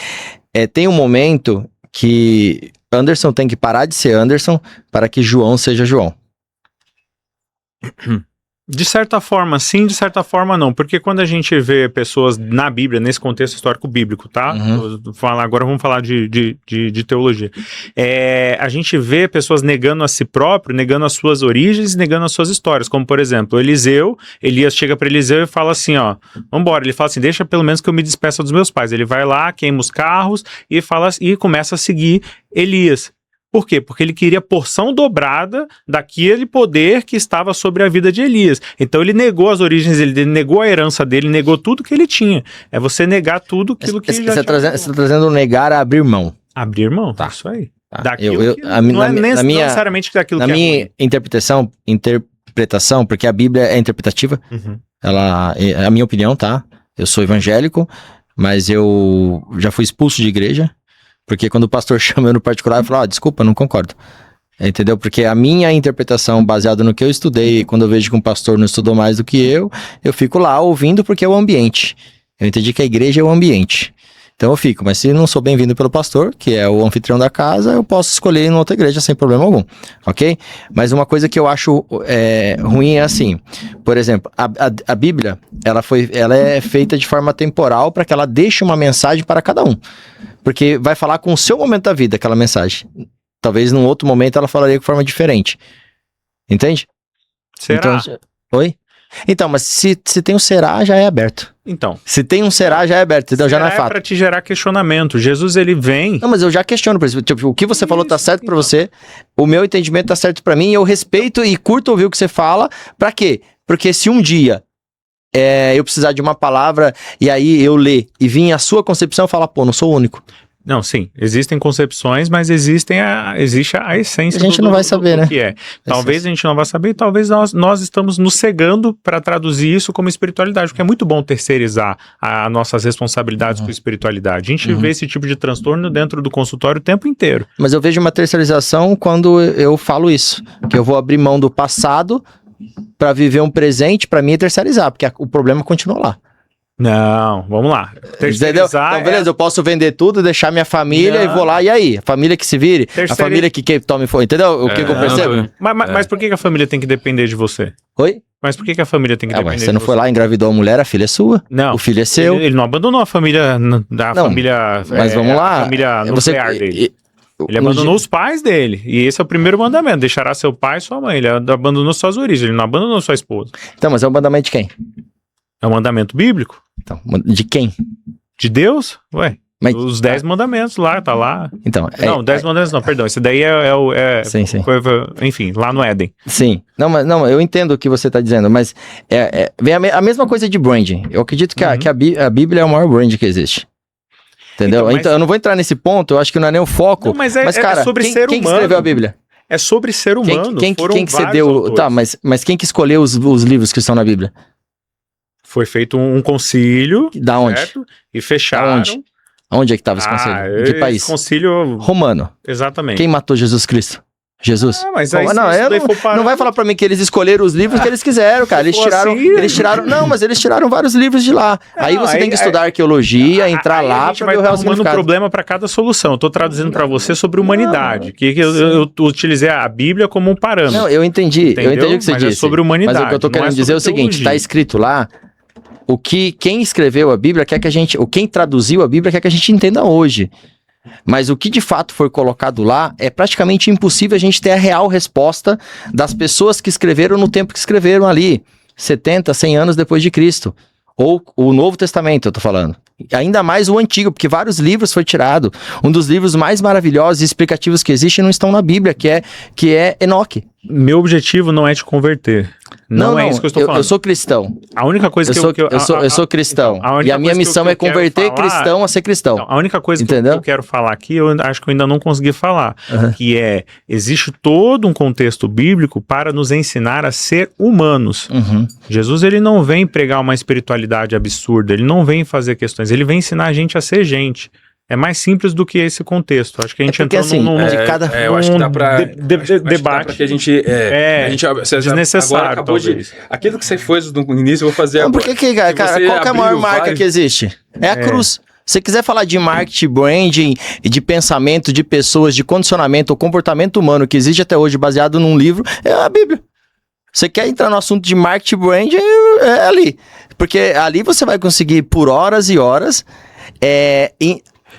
tem um momento que Anderson tem que parar de ser Anderson para que João seja João. De certa forma, sim, de certa forma, não. Porque quando a gente vê pessoas na Bíblia, nesse contexto histórico bíblico, tá? Agora vamos falar de teologia. A gente vê pessoas negando a si próprio, negando as suas origens, negando as suas histórias. Como, por exemplo, Elias chega para Eliseu e fala assim, ó, vambora. Ele fala assim, deixa pelo menos que eu me despeça dos meus pais. Ele vai lá, queima os carros e começa a seguir Elias. Por quê? Porque ele queria porção dobrada daquele poder que estava sobre a vida de Elias. Então ele negou as origens dele, ele negou a herança dele, negou tudo que ele tinha. É você negar tudo aquilo que já Você está trazendo negar a abrir mão. Abrir mão, Tá. Isso aí. Tá. Daquilo que não é necessariamente daquilo que é minha interpretação, porque a Bíblia é interpretativa, ruim. é a minha opinião, tá? Eu sou evangélico, mas eu já fui expulso de igreja. Porque quando o pastor chama eu no particular, eu falo, desculpa, não concordo. Entendeu? Porque a minha interpretação, baseada no que eu estudei, quando eu vejo que um pastor não estudou mais do que eu fico lá ouvindo porque é o ambiente. Eu entendi que a igreja é o ambiente. Então eu fico, mas se não sou bem-vindo pelo pastor, que é o anfitrião da casa, eu posso escolher ir em outra igreja sem problema algum, ok? Mas uma coisa que eu acho ruim é assim, por exemplo, a Bíblia, ela é feita de forma temporal para que ela deixe uma mensagem para cada um. Porque vai falar com o seu momento da vida, aquela mensagem. Talvez num outro momento ela falaria de forma diferente. Entende? Será? Então, oi? Então, mas se tem um será, já é aberto. Então. Se tem um será, já é aberto. Então já não é fato. Para te gerar questionamento. Jesus, ele vem... Não, mas eu já questiono, por exemplo, tipo, o que você falou tá certo pra você, o meu entendimento tá certo pra mim, eu respeito e curto ouvir o que você fala. Pra quê? Porque se um dia eu precisar de uma palavra e aí eu ler e vir a sua concepção, eu falar, pô, não sou o único. Não, sim, existem concepções, mas existe a essência A gente não vai saber, do né? que é. Talvez a gente não vai saber e talvez nós estamos nos cegando para traduzir isso como espiritualidade, porque é muito bom terceirizar as nossas responsabilidades com espiritualidade. A gente vê esse tipo de transtorno dentro do consultório o tempo inteiro. Mas eu vejo uma terceirização quando eu falo isso, que eu vou abrir mão do passado para viver um presente, para mim é terceirizar, porque o problema continua lá. Não, vamos lá. Entendeu? Então, beleza, eu posso vender tudo, deixar minha família e vou lá, e aí? A família que se vire, a família que tome foi, entendeu? O que eu percebo? Mas por que a família tem que depender de você? Oi? Mas por que a família tem que depender de você? Você não foi lá, engravidou a mulher, a filha é sua. Não. O filho é seu. Ele não abandonou a família família... Mas vamos lá. A família nuclear dele. Ele abandonou os pais dele. E esse é o primeiro mandamento. Deixará seu pai e sua mãe. Ele abandonou suas origens. Ele não abandonou sua esposa. Então, mas é o mandamento de quem? É um mandamento bíblico? Então, de quem? De Deus? Ué. Mas, Os 10 mandamentos lá, tá lá. Então, Não, 10 mandamentos não, perdão. Esse daí Sim. Enfim, lá no Éden. Sim. Não, eu entendo o que você está dizendo, mas vem a mesma coisa de branding. Eu acredito que, que a Bíblia é o maior brand que existe. Entendeu? Então, eu não vou entrar nesse ponto, eu acho que não é nem o foco. Não, mas cara, sobre ser quem humano. que escreveu a Bíblia? É sobre ser humano. Quem que vários cedeu? autores. Tá, mas quem que escolheu os livros que estão na Bíblia? Foi feito um concílio. Da onde? Certo? E fecharam. Aonde? Onde é que estava esse concílio? Que país? Concílio... Romano. Exatamente. Quem matou Jesus Cristo? Jesus. Mas aí não vai falar pra mim que eles escolheram os livros que eles quiseram, cara. Eles tiraram. Não, mas eles tiraram vários livros de lá. Aí você tem que estudar arqueologia, entrar lá pra ver o real significado. Um problema para cada solução. Eu tô traduzindo para você sobre humanidade. Que eu utilizei a Bíblia como um parâmetro. Não, eu entendi. Entendeu? Eu entendi o que você mas disse. É sobre humanidade. Mas o que eu tô querendo dizer é o seguinte: tá escrito lá. Quem escreveu a Bíblia quer que a gente, ou quem traduziu a Bíblia quer que a gente entenda hoje. Mas o que de fato foi colocado lá é praticamente impossível a gente ter a real resposta das pessoas que escreveram no tempo que escreveram ali, 70, 100 anos depois de Cristo. Ou o Novo Testamento, eu tô falando. Ainda mais o Antigo, porque vários livros foi tirado. Um dos livros mais maravilhosos e explicativos que existem não estão na Bíblia, que é Enoque. Meu objetivo não é te converter. Não é isso que eu estou falando. Eu sou cristão. A única coisa eu sou cristão. E a minha missão é converter cristão a ser cristão. Então, a única coisa que eu quero falar aqui, eu acho que eu ainda não consegui falar, que existe todo um contexto bíblico para nos ensinar a ser humanos. Jesus, ele não vem pregar uma espiritualidade absurda, ele não vem fazer questões, ele vem ensinar a gente a ser gente. É mais simples do que esse contexto. Acho que a gente entrou eu acho que dá pra... debate. Porque a gente... desnecessário, agora acabou aquilo que você fez no início, eu vou fazer agora. Por que, cara, qual que é a maior marca que existe? É a cruz. Se você quiser falar de marketing, branding, de pensamento de pessoas, de condicionamento ou comportamento humano que existe até hoje baseado num livro, é a Bíblia. Você quer entrar no assunto de marketing, branding, é ali. Porque ali você vai conseguir por horas e horas.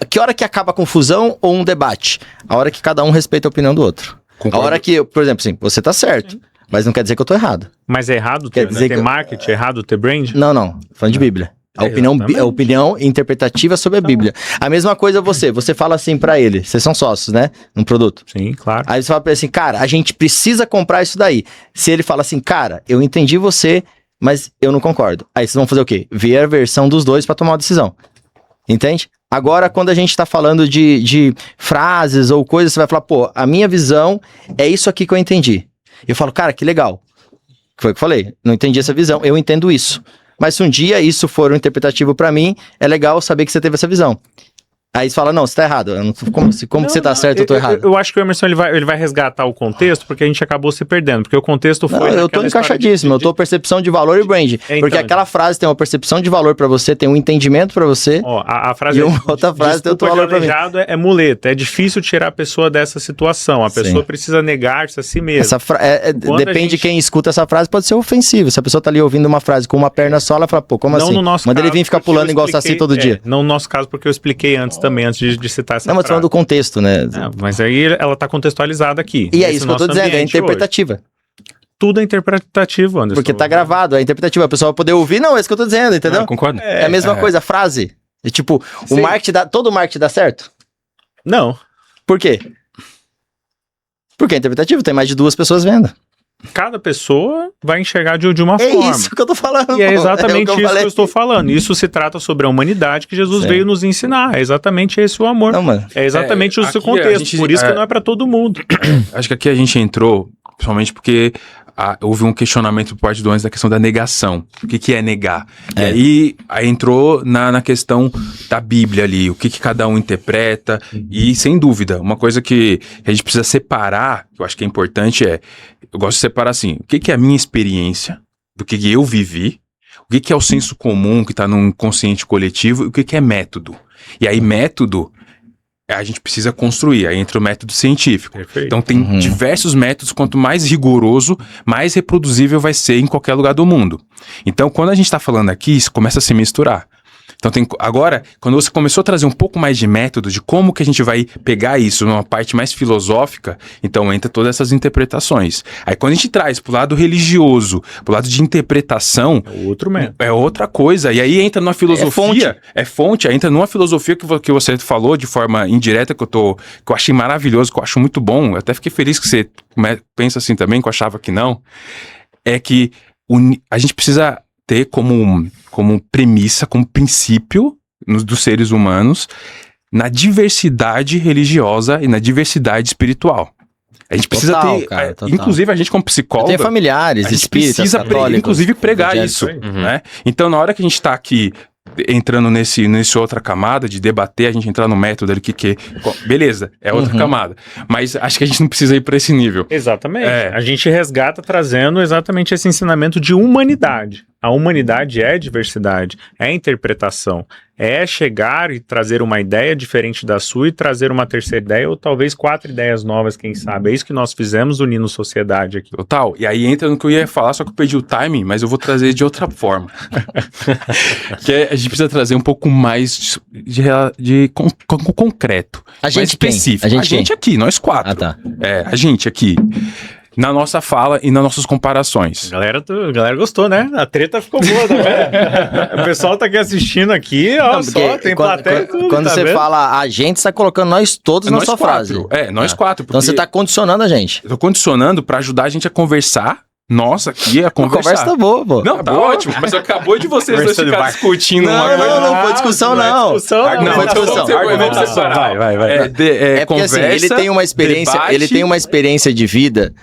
Que hora que acaba a confusão ou um debate? A hora que cada um respeita a opinião do outro. Concordo. A hora que, por exemplo, assim, você tá certo, mas não quer dizer que eu tô errado. Mas é errado Quer dizer ter que- marketing, é errado ter brand? Não, falando de Bíblia. A Exatamente. opinião interpretativa sobre a Bíblia. A mesma coisa você fala assim pra ele, vocês são sócios, né? Num produto. Sim, claro. Aí você fala pra ele assim, cara, a gente precisa comprar isso daí. Se ele fala assim, cara, eu entendi você, mas eu não concordo. Aí vocês vão fazer o quê? Ver a versão dos dois pra tomar uma decisão. Entende? Agora, quando a gente tá falando de frases ou coisas, você vai falar, pô, a minha visão é isso aqui que eu entendi. Eu falo, cara, que legal. Foi o que eu falei, não entendi essa visão, eu entendo isso. Mas se um dia isso for um interpretativo pra mim, é legal saber que você teve essa visão. Aí você fala, não, você tá errado. Eu não, como que você tá certo, eu tô errado? Eu acho que o Emerson ele vai resgatar o contexto, porque a gente acabou se perdendo. Porque o contexto foi. Não, eu tô naquela história encaixadíssimo, eu tô percepção de valor e brand. Então, Porque aquela frase tem uma percepção de valor pra você, tem um entendimento pra você. Ó, a frase E uma outra frase tem outro desculpa de valor pra mim. aleijado é muleta. É difícil tirar a pessoa dessa situação. A Sim. pessoa precisa negar-se a si mesma. Depende a gente- de quem escuta essa frase, pode ser ofensivo. Se a pessoa tá ali ouvindo uma frase com uma perna só, ela fala, pô, como Não assim? no nosso Manda ele caso, vir ficar porque eu pulando igual expliquei- saci todo dia. Não no nosso caso, porque eu expliquei antes também, antes de citar essa Não, mas tô falando do contexto, né? Mas aí ela tá contextualizada aqui. E é nesse isso que eu tô nosso dizendo, é ambiente interpretativa. hoje. Tudo é interpretativo, Anderson. Porque tá gravado, é interpretativa. A pessoa vai poder ouvir, não, é isso que eu tô dizendo, entendeu? Não, concordo. É a mesma coisa, a frase. É tipo, Sim. todo marketing dá certo? Não. Por quê? Porque é interpretativo, tem mais de 2 pessoas vendo. Cada pessoa vai enxergar de uma É forma. isso que eu tô falando. E é pô. exatamente o isso que falei. eu estou falando. Isso se trata sobre a humanidade que Jesus Sim. veio nos ensinar. É exatamente esse o amor. Não, mano. É exatamente o seu aqui a contexto. gente- Por isso que não é pra todo mundo. Acho que aqui a gente entrou, principalmente porque houve um questionamento por parte do Anderson da questão da negação. O que é negar? É. E aí entrou na questão da Bíblia ali, o que cada um interpreta. E, sem dúvida, uma coisa que a gente precisa separar, que eu acho que é importante, eu gosto de separar assim, o que é a minha experiência, do que eu vivi, o que é o senso comum que está no inconsciente coletivo e o que é método. E aí, método, a gente precisa construir, aí entra o método científico. Perfeito. Então tem Uhum. diversos métodos, quanto mais rigoroso, mais reproduzível vai ser em qualquer lugar do mundo. Então quando a gente está falando aqui, isso começa a se misturar. Então agora, quando você começou a trazer um pouco mais de método, de como que a gente vai pegar isso numa parte mais filosófica, então entra todas essas interpretações. Aí quando a gente traz pro lado religioso, pro lado de interpretação, É outro método. é outra coisa. E aí entra numa filosofia. É fonte, aí entra numa filosofia que você falou de forma indireta, que eu achei maravilhoso, que eu acho muito bom. Eu até fiquei feliz que você pensa assim também, que eu achava que não. É que a gente precisa ter como premissa, como princípio dos seres humanos, na diversidade religiosa e na diversidade espiritual. A gente precisa Total, ter, cara, total. inclusive a gente como Eu psicólogo, tenho familiares, a gente espíritas, precisa, católicos, inclusive, pregar evangélicos. isso, né? Então, na hora que a gente tá aqui entrando nesse outra camada de debater, a gente entrar no método ali beleza, é outra camada. Mas acho que a gente não precisa ir para esse nível. Exatamente. É. A gente resgata trazendo exatamente esse ensinamento de humanidade. A humanidade é diversidade, é interpretação, é chegar e trazer uma ideia diferente da sua e trazer uma terceira ideia ou talvez 4 ideias novas, quem sabe. É isso que nós fizemos unindo sociedade aqui. Total. E aí entra no que eu ia falar, só que eu perdi o timing, mas eu vou trazer de outra forma. A gente precisa trazer um pouco mais de concreto. A gente mais quem? específico. A gente quem? aqui, nós 4. Ah, tá. A gente aqui. Na nossa fala e nas nossas comparações. A galera gostou, né? A treta ficou boa, tá vendo? O pessoal tá aqui assistindo aqui, ó, Não, só, porque tem plateia e tudo, quando tá você vendo? fala a gente, você tá colocando nós todos na Nós sua 4. frase. Nós 4. Então você tá condicionando a gente. Eu tô condicionando pra ajudar a gente a conversar. Nossa, aqui a A conversar. conversa tá boa, pô. Não, tá ótimo, mas acabou de vocês dois Conversa de ficarem bar. discutindo uma Não, coisa. não foi discussão, não. discussão, Ah, não foi então discussão. vamos separar. Vai. É porque assim, ele tem uma experiência, debate. ele tem uma experiência de vida,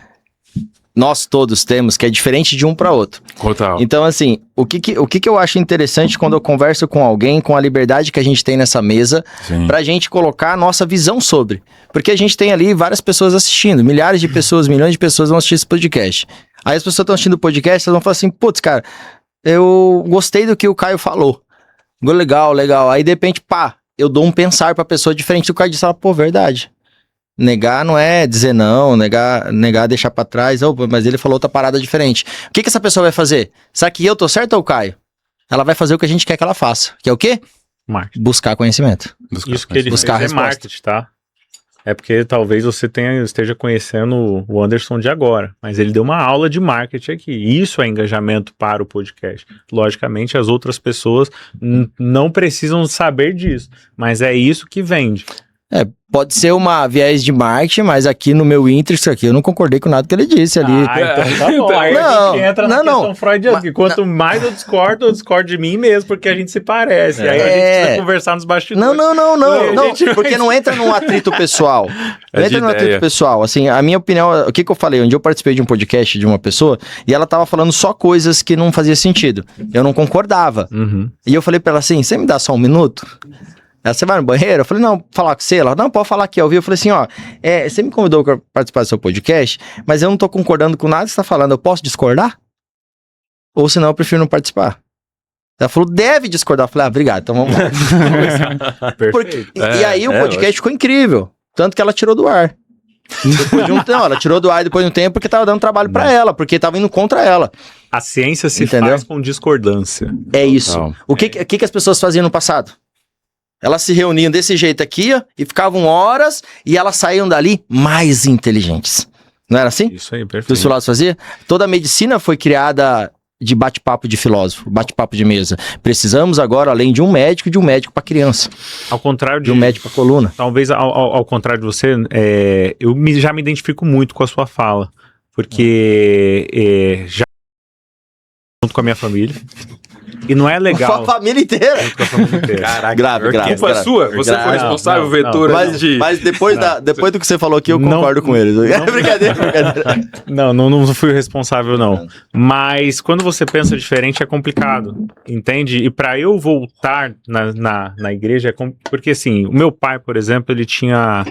nós todos temos, que é diferente de um para outro. Total. Então, assim, o que eu acho interessante quando eu converso com alguém, com a liberdade que a gente tem nessa mesa, Sim. pra gente colocar a nossa visão sobre. Porque a gente tem ali várias pessoas assistindo, milhares de pessoas, milhões de pessoas vão assistir esse podcast. Aí as pessoas estão assistindo o podcast, elas vão falar assim, putz, cara, eu gostei do que o Caio falou. Legal, legal. Aí, de repente, pá, eu dou um pensar pra pessoa diferente do cara disso. Ela, pô, verdade. Negar não é dizer não, negar deixar pra trás. Oh, mas ele falou outra parada diferente. O que essa pessoa vai fazer? Será que eu tô certo ou o Caio? Ela vai fazer o que a gente quer que ela faça. Que é o quê? Marketing. Buscar conhecimento. Isso que ele Buscar fez é resposta. marketing, tá? É porque talvez você esteja conhecendo o Anderson de agora, mas ele deu uma aula de marketing aqui. Isso é engajamento para o podcast. Logicamente, as outras pessoas não precisam saber disso, mas é isso que vende. Pode ser uma viés de marketing, mas aqui no meu interest aqui, eu não concordei com nada que ele disse ali. Então tá bom. Aí a Não, gente entra na não, questão não. freudiana, que quanto mais eu discordo de mim mesmo, porque a gente se parece. Aí a gente precisa conversar nos bastidores. Não, porque não entra num atrito pessoal. Não entra num atrito pessoal. Assim, a minha opinião, o que eu falei? Um dia eu participei de um podcast de uma pessoa e ela tava falando só coisas que não fazia sentido. Eu não concordava. Uhum. E eu falei pra ela assim, você me dá só um minuto? Ela, você vai no banheiro? Eu falei, não, falar com você? Ela, não, pode falar aqui ao vivo. Eu falei assim, ó, você me convidou pra participar do seu podcast, mas eu não tô concordando com nada que você tá falando, eu posso discordar? Ou senão eu prefiro não participar. Ela falou, deve discordar. Eu falei, obrigado, então vamos lá. Perfeito. E aí o podcast ficou incrível, tanto que ela tirou do ar. Depois de ela tirou do ar depois de um tempo porque tava dando trabalho pra ela, porque tava indo contra ela. A ciência se Entendeu? faz com discordância. É isso. Não. O que as pessoas faziam no passado? Elas se reuniam desse jeito aqui, ó, e ficavam horas, e elas saíam dali mais inteligentes. Não era assim? Isso aí, Que os perfeito. filósofos faziam? Toda a medicina foi criada de bate-papo de filósofo, bate-papo de mesa. Precisamos agora, além de um médico para criança, Ao contrário de um médico para coluna. Talvez ao contrário de você, eu já me identifico muito com a sua fala, porque já junto com a minha família, e não é legal. A família inteira. Junto com a família inteira. Caraca, Grave. culpa sua. Você foi Grave. responsável, Não, vetor não. Mas depois, depois do que você falou aqui, eu Não- concordo com eles. Brincadeira. Não fui o responsável, não. Mas quando você pensa diferente é complicado, entende? E para eu voltar na igreja, porque assim, o meu pai, por exemplo, ele tinha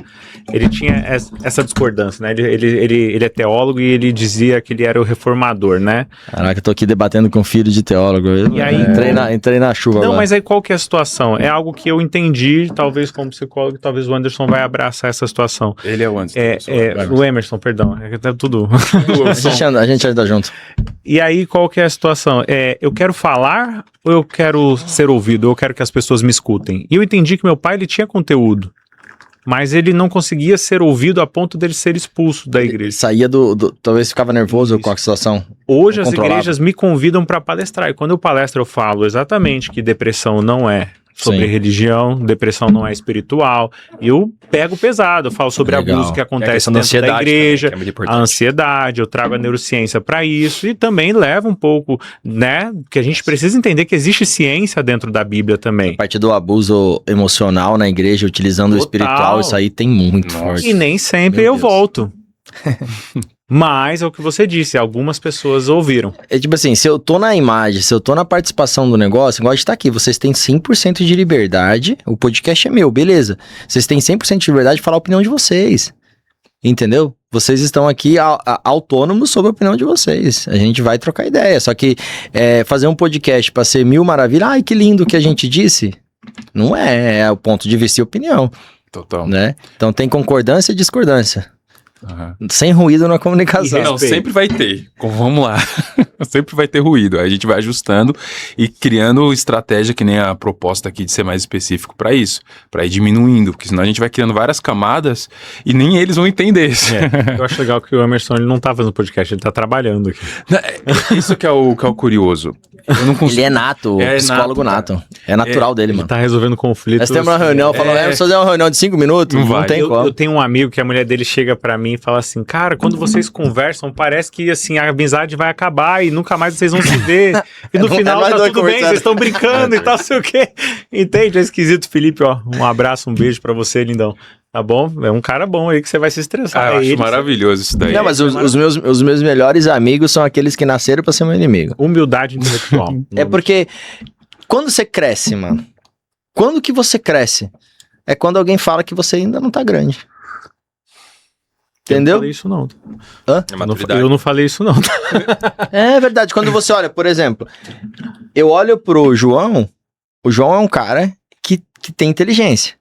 essa discordância, né? Ele é teólogo e ele dizia que ele era o reformador, né? Caraca, eu tô aqui debatendo com filho de teólogo. E aí- Entrei na chuva Não, agora. mas aí qual que é a situação? É algo que eu entendi, talvez como psicólogo, talvez o Anderson vai abraçar essa situação. Ele é o Anderson. O Emerson, perdão. Tá tudo. A gente anda junto. E aí, qual que é a situação? Eu quero falar ou eu quero ser ouvido? Ou eu quero que as pessoas me escutem? E eu entendi que meu pai, ele tinha conteúdo, mas ele não conseguia ser ouvido a ponto dele ser expulso da Ele igreja. saía talvez ficava nervoso com a situação. Hoje não as controlava. igrejas me convidam para palestrar. E quando eu palestro, eu falo exatamente que depressão não é sobre Sim. religião, depressão não é espiritual. E eu pego pesado, eu falo sobre Legal. abuso que E a acontece questão da dentro da ansiedade igreja, também, que é muito a importante. ansiedade, eu trago a neurociência para isso e também levo um pouco, né, que a gente precisa entender que existe ciência dentro da Bíblia também. A partir do abuso emocional na igreja, utilizando o Total. espiritual, isso aí tem muito forte. E nem sempre Meu eu Deus. volto. Mas é o que você disse, algumas pessoas ouviram. É tipo assim, se eu tô na imagem, se eu tô na participação do negócio, igual a gente tá aqui, vocês têm 100% de liberdade, o podcast é meu, beleza. Vocês têm 100% de liberdade de falar a opinião de vocês. Entendeu? Vocês estão aqui autônomos sobre a opinião de vocês. A gente vai trocar ideia. Só que fazer um podcast pra ser mil maravilhas, ai que lindo que a gente disse, não é o ponto de vista e opinião, Total. né? Então tem concordância e discordância. Aham. Sem ruído na comunicação. Não, sempre vai ter. Vamos lá. Sempre vai ter ruído. Aí a gente vai ajustando e criando estratégia, que nem a proposta aqui de ser mais específico para isso, para ir diminuindo, porque senão a gente vai criando várias camadas e nem eles vão entender. Eu acho legal que o Emerson ele não tá fazendo podcast, ele tá trabalhando aqui. Isso que é o curioso. Eu não consigo. Ele é nato, É psicólogo nato, nato. É natural dele, Ele mano. tá resolvendo conflitos. Nós temos uma reunião, falando, vamos fazer uma reunião de 5 minutos? Não Não, vai. tem Eu como. tenho um amigo que a mulher dele chega pra mim e fala assim, cara, quando vocês conversam, parece que assim, a amizade vai acabar e nunca mais vocês vão se ver. E no É final nós tá dois tudo bem, conversando. vocês estão brincando e tal, sei o quê. Entende? É esquisito, Felipe, ó. Um abraço, um beijo pra você, lindão. Tá bom? É um cara bom aí que você vai se estressar. Ah, eu É acho ele. maravilhoso isso daí. Não, mas os meus melhores amigos são aqueles que nasceram pra ser meu inimigo. Humildade intelectual. É porque quando você cresce, mano, quando que você cresce? É quando alguém fala que você ainda não tá grande. Eu não Entendeu? falei isso não. Hã? É maturidade. Eu não falei isso não. É verdade. Quando você olha, por exemplo, eu olho pro João O João é um cara que tem inteligência.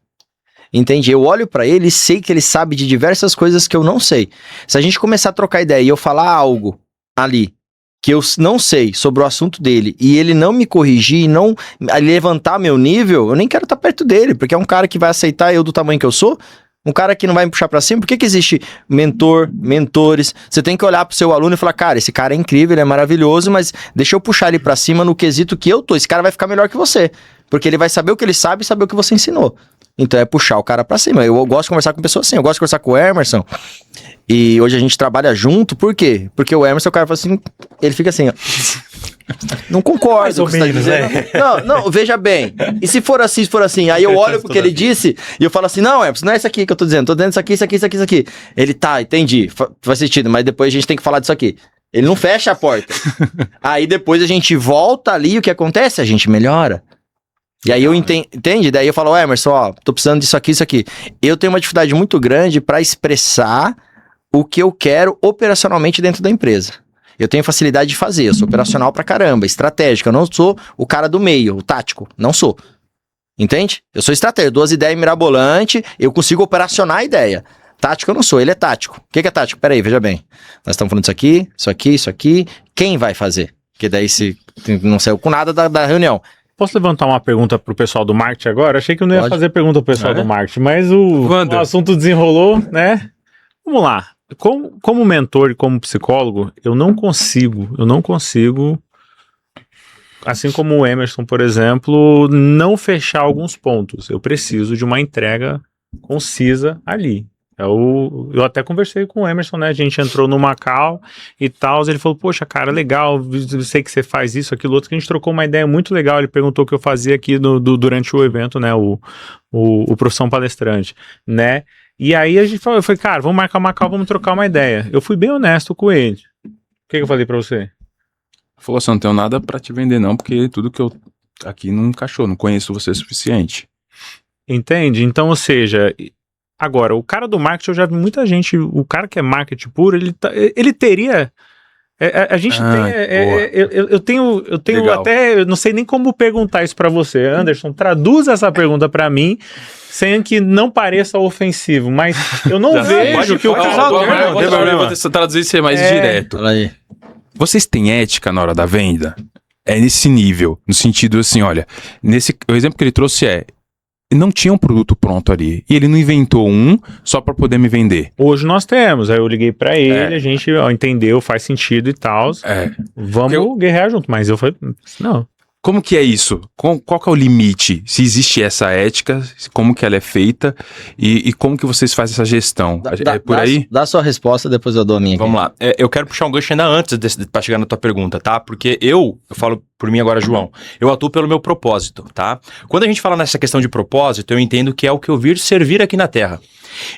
Entende? Eu olho pra ele e sei que ele sabe de diversas coisas que eu não sei. Se a gente começar a trocar ideia e eu falar algo ali que eu não sei sobre o assunto dele e ele não me corrigir e não levantar meu nível, eu nem quero estar perto dele, porque é um cara que vai aceitar eu do tamanho que eu sou, um cara que não vai me puxar pra cima. Por que existe mentor, mentores? Você tem que olhar pro seu aluno e falar, cara, esse cara é incrível, ele é maravilhoso, mas deixa eu puxar ele pra cima no quesito que eu tô. Esse cara vai ficar melhor que você, porque ele vai saber o que ele sabe e saber o que você ensinou. Então é puxar o cara pra cima. Eu gosto de conversar com pessoas assim, eu gosto de conversar com o Emerson. E hoje a gente trabalha junto, por quê? Porque o Emerson, o cara fala assim, ele fica assim, ó. Não concordo Mais ou com o que você tá menos, dizendo. Não, veja bem. E se for assim, aí eu olho pro que ele disse e eu falo assim, não, Emerson, não é isso aqui que eu tô dizendo isso aqui, isso aqui. Ele, tá, entendi, faz sentido, mas depois a gente tem que falar disso aqui. Ele não fecha a porta. Aí depois a gente volta ali, e o que acontece? A gente melhora. E aí eu entende? Daí eu falo, Emerson, ó, tô precisando disso aqui, isso aqui. Eu tenho uma dificuldade muito grande pra expressar o que eu quero operacionalmente dentro da empresa. Eu tenho facilidade de fazer, eu sou operacional pra caramba, estratégico. Eu não sou o cara do meio, o tático, não sou. Entende? Eu sou estratégico, dou as ideias mirabolantes, eu consigo operacionar a ideia. Tático eu não sou, ele é tático. O que é tático? Peraí, veja bem. Nós estamos falando isso aqui. Quem vai fazer? Porque daí se não saiu com nada da reunião. Posso levantar uma pergunta pro pessoal do marketing agora? Achei que eu não ia Pode. Fazer pergunta pro pessoal do marketing, mas o assunto desenrolou, né? Vamos lá. Como mentor e como psicólogo, eu não consigo, assim como o Emerson, por exemplo, não fechar alguns pontos. Eu preciso de uma entrega concisa ali. Eu até conversei com o Emerson, né? A gente entrou no Macau e tal. Ele falou, poxa, cara, legal, eu sei que você faz isso, aquilo, outro, que a gente trocou uma ideia muito legal. Ele perguntou o que eu fazia aqui durante o evento, né? O Profissão Palestrante, né? E aí a gente falou, eu falei, cara, vamos marcar o Macau, vamos trocar uma ideia. Eu fui bem honesto com ele. O que eu falei pra você? Falou assim, não tenho nada pra te vender não, porque tudo que eu aqui não encaixou, não conheço você o suficiente. Entende? Então, ou seja... Agora, o cara do marketing, eu já vi muita gente, o cara que é marketing puro, ele teria... a gente tem... Eu tenho Legal. até... Eu não sei nem como perguntar isso pra você. Anderson, traduz essa pergunta pra mim, sem que não pareça ofensivo. Mas eu não vejo que o cara... Eu vou traduzir isso mais direto. Fala aí. Vocês têm ética na hora da venda? É nesse nível, no sentido assim, olha, o exemplo que ele trouxe não tinha um produto pronto ali. E ele não inventou um só para poder me vender. Hoje nós temos. Aí eu liguei pra ele, a gente entendeu, faz sentido e tal. Vamos guerrear junto. Mas eu falei, não. Como que é isso? Qual que é o limite? Se existe essa ética, como que ela é feita e como que vocês fazem essa gestão? É por aí? Dá a sua resposta, depois eu dou a minha aqui. Vamos lá. Eu quero puxar um gancho ainda antes pra chegar na tua pergunta, tá? Porque eu falo por mim agora, João, eu atuo pelo meu propósito, tá? Quando a gente fala nessa questão de propósito, eu entendo que é o que eu vir servir aqui na Terra.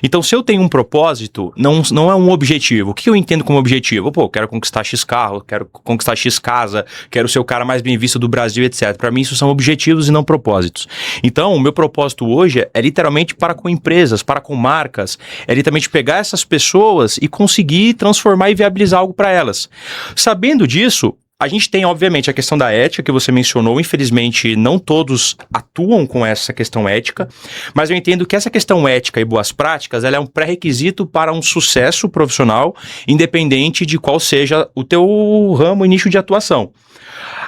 Então, se eu tenho um propósito, não é um objetivo. O que eu entendo como objetivo? Pô, eu quero conquistar X carro, quero conquistar X casa, quero ser o cara mais bem visto do Brasil, etc. Para mim, isso são objetivos e não propósitos. Então, o meu propósito hoje é literalmente para com empresas, para com marcas, é literalmente pegar essas pessoas e conseguir transformar e viabilizar algo para elas. Sabendo disso, a gente tem, obviamente, a questão da ética que você mencionou. Infelizmente, não todos atuam com essa questão ética, mas eu entendo que essa questão ética e boas práticas, ela é um pré-requisito para um sucesso profissional, independente de qual seja o teu ramo e nicho de atuação.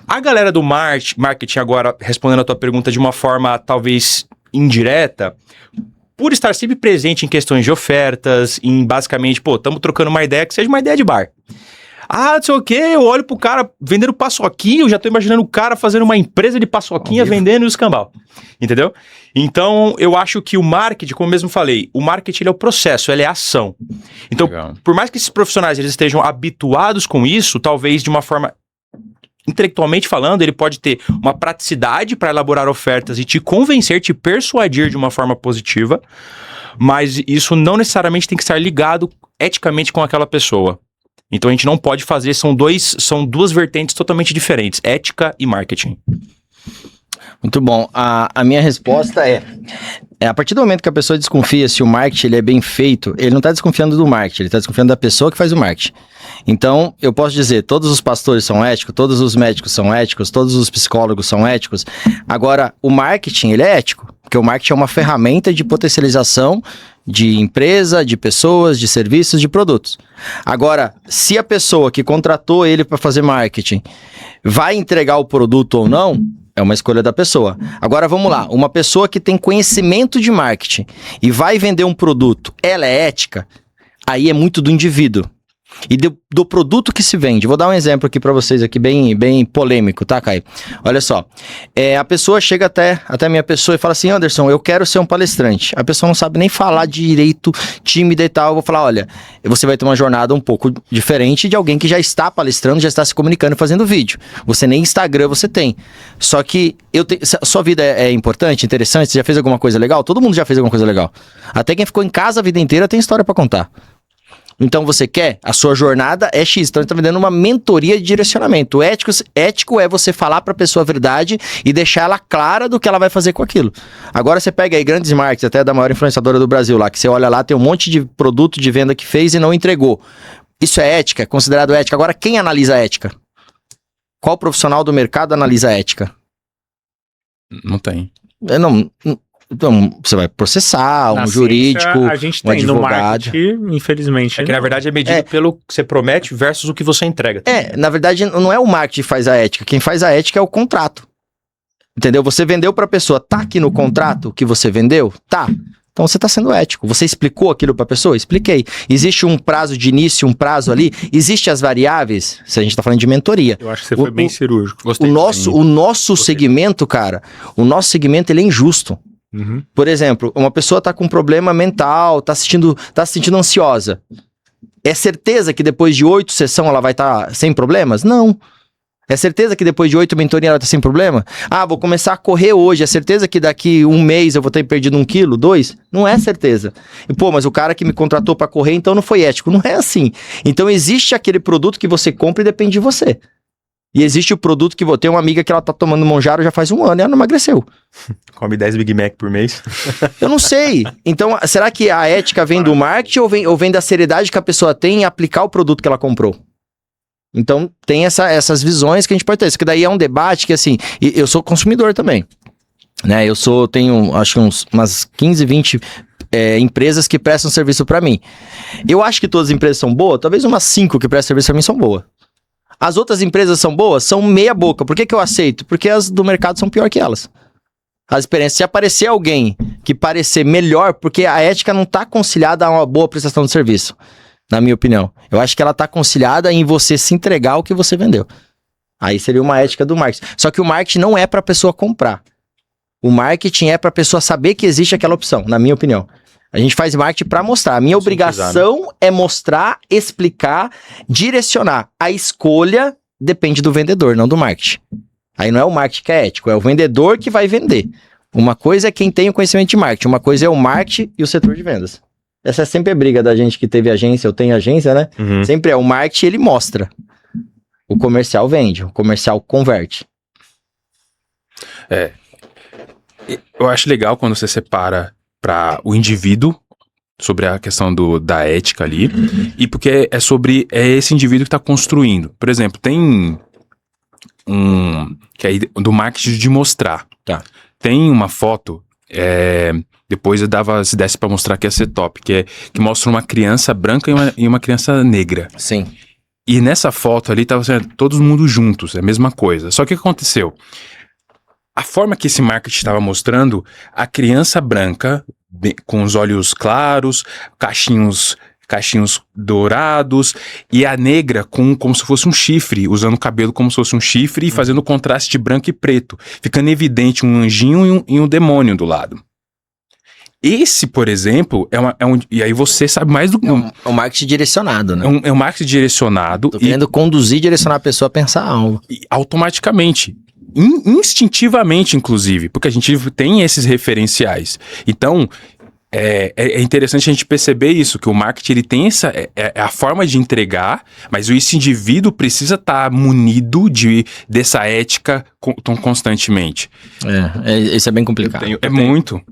A galera do marketing, agora, respondendo a tua pergunta de uma forma talvez indireta, por estar sempre presente em questões de ofertas, em basicamente, estamos trocando uma ideia que seja uma ideia de bar. Não sei o que, eu olho pro cara vendendo paçoquinha, eu já tô imaginando o cara fazendo uma empresa de paçoquinha vendendo o escambau, entendeu? Então, eu acho que o marketing, como eu mesmo falei, o marketing ele é o processo, ele é a ação. Então, Legal. por mais que esses profissionais eles estejam habituados com isso, talvez de uma forma... intelectualmente falando, ele pode ter uma praticidade para elaborar ofertas e te convencer, te persuadir de uma forma positiva, mas isso não necessariamente tem que estar ligado eticamente com aquela pessoa. Então a gente não pode fazer, são duas vertentes totalmente diferentes, ética e marketing. Muito bom. A minha resposta A partir do momento que a pessoa desconfia se o marketing ele é bem feito, ele não está desconfiando do marketing, ele está desconfiando da pessoa que faz o marketing. Então, eu posso dizer, todos os pastores são éticos, todos os médicos são éticos, todos os psicólogos são éticos. Agora, o marketing, ele é ético, porque o marketing é uma ferramenta de potencialização de empresa, de pessoas, de serviços, de produtos. Agora, se a pessoa que contratou ele para fazer marketing vai entregar o produto ou não, é uma escolha da pessoa. Agora, vamos lá. Uma pessoa que tem conhecimento de marketing e vai vender um produto, ela é ética? Aí é muito do indivíduo. E do produto que se vende. Vou dar um exemplo aqui para vocês, aqui bem polêmico, tá, Caio? Olha só. A pessoa chega até a minha pessoa e fala assim, Anderson, eu quero ser um palestrante. A pessoa não sabe nem falar direito, tímida e tal. Eu vou falar, olha, você vai ter uma jornada um pouco diferente de alguém que já está palestrando, já está se comunicando e fazendo vídeo. Você nem Instagram você tem. Só que sua vida é importante, interessante, você já fez alguma coisa legal? Todo mundo já fez alguma coisa legal. Até quem ficou em casa a vida inteira tem história para contar. Então você quer, a sua jornada é X, então você está vendendo uma mentoria de direcionamento. O ético é você falar para a pessoa a verdade e deixar ela clara do que ela vai fazer com aquilo. Agora você pega aí grandes marcas, até da maior influenciadora do Brasil lá, que você olha lá, tem um monte de produto de venda que fez e não entregou. Isso é ética, é considerado ética. Agora quem analisa a ética? Qual profissional do mercado analisa a ética? Não tem. Então, você vai processar, Na um ciência, jurídico, a gente um tem no advogado. marketing, infelizmente. É que na verdade é medido pelo que você promete versus o que você entrega. Na verdade, não é o marketing que faz a ética. Quem faz a ética é o contrato. Entendeu? Você vendeu para a pessoa, tá aqui no contrato que você vendeu? Tá. Então você está sendo ético. Você explicou aquilo para a pessoa? Expliquei. Existe um prazo de início, um prazo ali? Existem as variáveis? Se a gente está falando de mentoria. Eu acho que você foi bem cirúrgico. O nosso segmento, cara, o nosso segmento ele é injusto. Uhum. Por exemplo, uma pessoa tá com um problema mental, tá se sentindo ansiosa. É certeza que depois de 8 sessões ela vai estar sem problemas? Não. É certeza que depois de 8 mentorias ela tá sem problema? Vou começar a correr hoje. É certeza que daqui um mês eu vou ter perdido 1 quilo, 2? Não é certeza. E, mas o cara que me contratou para correr, então não foi ético. Não é assim. Então existe aquele produto que você compra e depende de você. E existe o produto que tem uma amiga que ela tá tomando Monjaro já faz 1 ano e ela não emagreceu. Come 10 Big Mac por mês. Eu não sei. Então, será que a ética vem do marketing ou vem da seriedade que a pessoa tem em aplicar o produto que ela comprou? Então, tem essas visões que a gente pode ter. Isso que daí é um debate que, assim, eu sou consumidor também. Né? Tenho, acho que umas 15, 20 empresas que prestam serviço para mim. Eu acho que todas as empresas são boas, talvez umas 5 que prestam serviço para mim são boas. As outras empresas são boas? São meia boca. Por que eu aceito? Porque as do mercado são pior que elas. As experiências. Se aparecer alguém que parecer melhor, porque a ética não está conciliada a uma boa prestação de serviço, na minha opinião. Eu acho que ela está conciliada em você se entregar o que você vendeu. Aí seria uma ética do marketing. Só que o marketing não é para a pessoa comprar. O marketing é para a pessoa saber que existe aquela opção, na minha opinião. A gente faz marketing para mostrar. A minha obrigação é mostrar, explicar, direcionar. A escolha depende do vendedor, não do marketing. Aí não é o marketing que é ético, é o vendedor que vai vender. Uma coisa é quem tem o conhecimento de marketing, uma coisa é o marketing e o setor de vendas. Essa é sempre a briga da gente que teve agência, eu tenho agência, né? Uhum. Sempre é o marketing, ele mostra. O comercial vende, o comercial converte. Eu acho legal quando você separa para o indivíduo sobre a questão da ética ali, e porque é esse indivíduo que está construindo. Por exemplo, tem que é do marketing de mostrar. Tá. Tem uma foto, depois se desse para mostrar que ia ser top, que mostra uma criança branca e uma criança negra. Sim. E nessa foto ali tava todo mundo juntos, é a mesma coisa. Só que o que aconteceu? A forma que esse marketing estava mostrando, a criança branca, com os olhos claros, cachinhos dourados, e a negra como se fosse um chifre, usando o cabelo como se fosse um chifre e fazendo o contraste de branco e preto, ficando evidente um anjinho e um demônio do lado. Esse, por exemplo, e aí você sabe mais do que... É um marketing direcionado, né? É um marketing direcionado. Tô querendo conduzir, direcionar a pessoa a pensar algo. E automaticamente, instintivamente, inclusive, porque a gente tem esses referenciais. Então, é interessante a gente perceber isso, que o marketing ele tem a forma de entregar, mas esse indivíduo precisa estar munido dessa ética tão constantemente. Isso é bem complicado.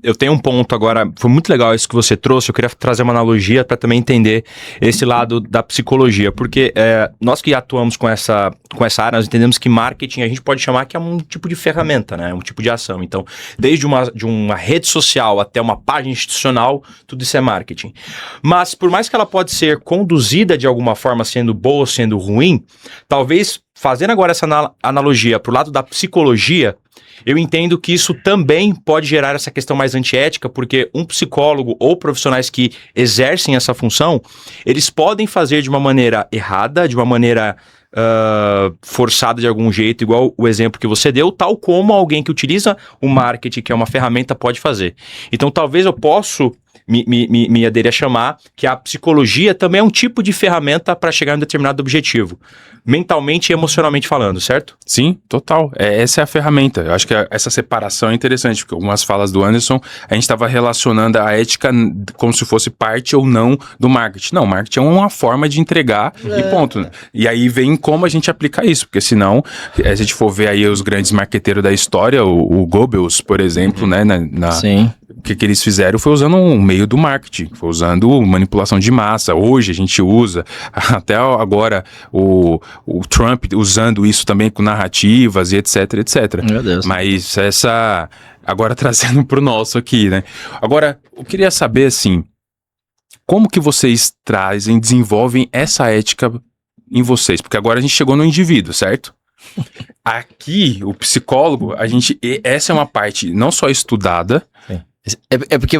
Eu tenho um ponto agora, foi muito legal isso que você trouxe, eu queria trazer uma analogia para também entender esse lado da psicologia, porque nós que atuamos com essa área, nós entendemos que marketing a gente pode chamar que é um tipo de ferramenta, né? Um tipo de ação. Então, desde uma rede social até uma página institucional, tudo isso é marketing. Mas, por mais que ela pode ser conduzida de alguma forma, sendo boa ou sendo ruim, talvez, fazendo agora essa analogia para o lado da psicologia, eu entendo que isso também pode gerar essa questão mais antiética, porque um psicólogo ou profissionais que exercem essa função, eles podem fazer de uma maneira errada, de uma maneira forçada de algum jeito, igual o exemplo que você deu, tal como alguém que utiliza o marketing, que é uma ferramenta, pode fazer. Então, talvez eu possa me aderir a chamar que a psicologia também é um tipo de ferramenta para chegar a um determinado objetivo, mentalmente e emocionalmente falando, certo? Sim, total. Essa é a ferramenta. Eu acho que essa separação é interessante, porque algumas falas do Anderson, a gente estava relacionando a ética como se fosse parte ou não do marketing. Não, marketing é uma forma de entregar e ponto. Né? E aí vem como a gente aplica isso, porque senão, se a gente for ver aí os grandes marqueteiros da história, o Goebbels, por exemplo, né, Sim. O que eles fizeram foi usando um meio do marketing, foi usando manipulação de massa. Hoje a gente usa, até agora o Trump usando isso também com narrativas e etc, etc. Meu Deus. Mas agora trazendo pro nosso aqui, né? Agora, eu queria saber, assim, como que vocês desenvolvem essa ética em vocês? Porque agora a gente chegou no indivíduo, certo? Aqui, o psicólogo, essa é uma parte não só estudada... É porque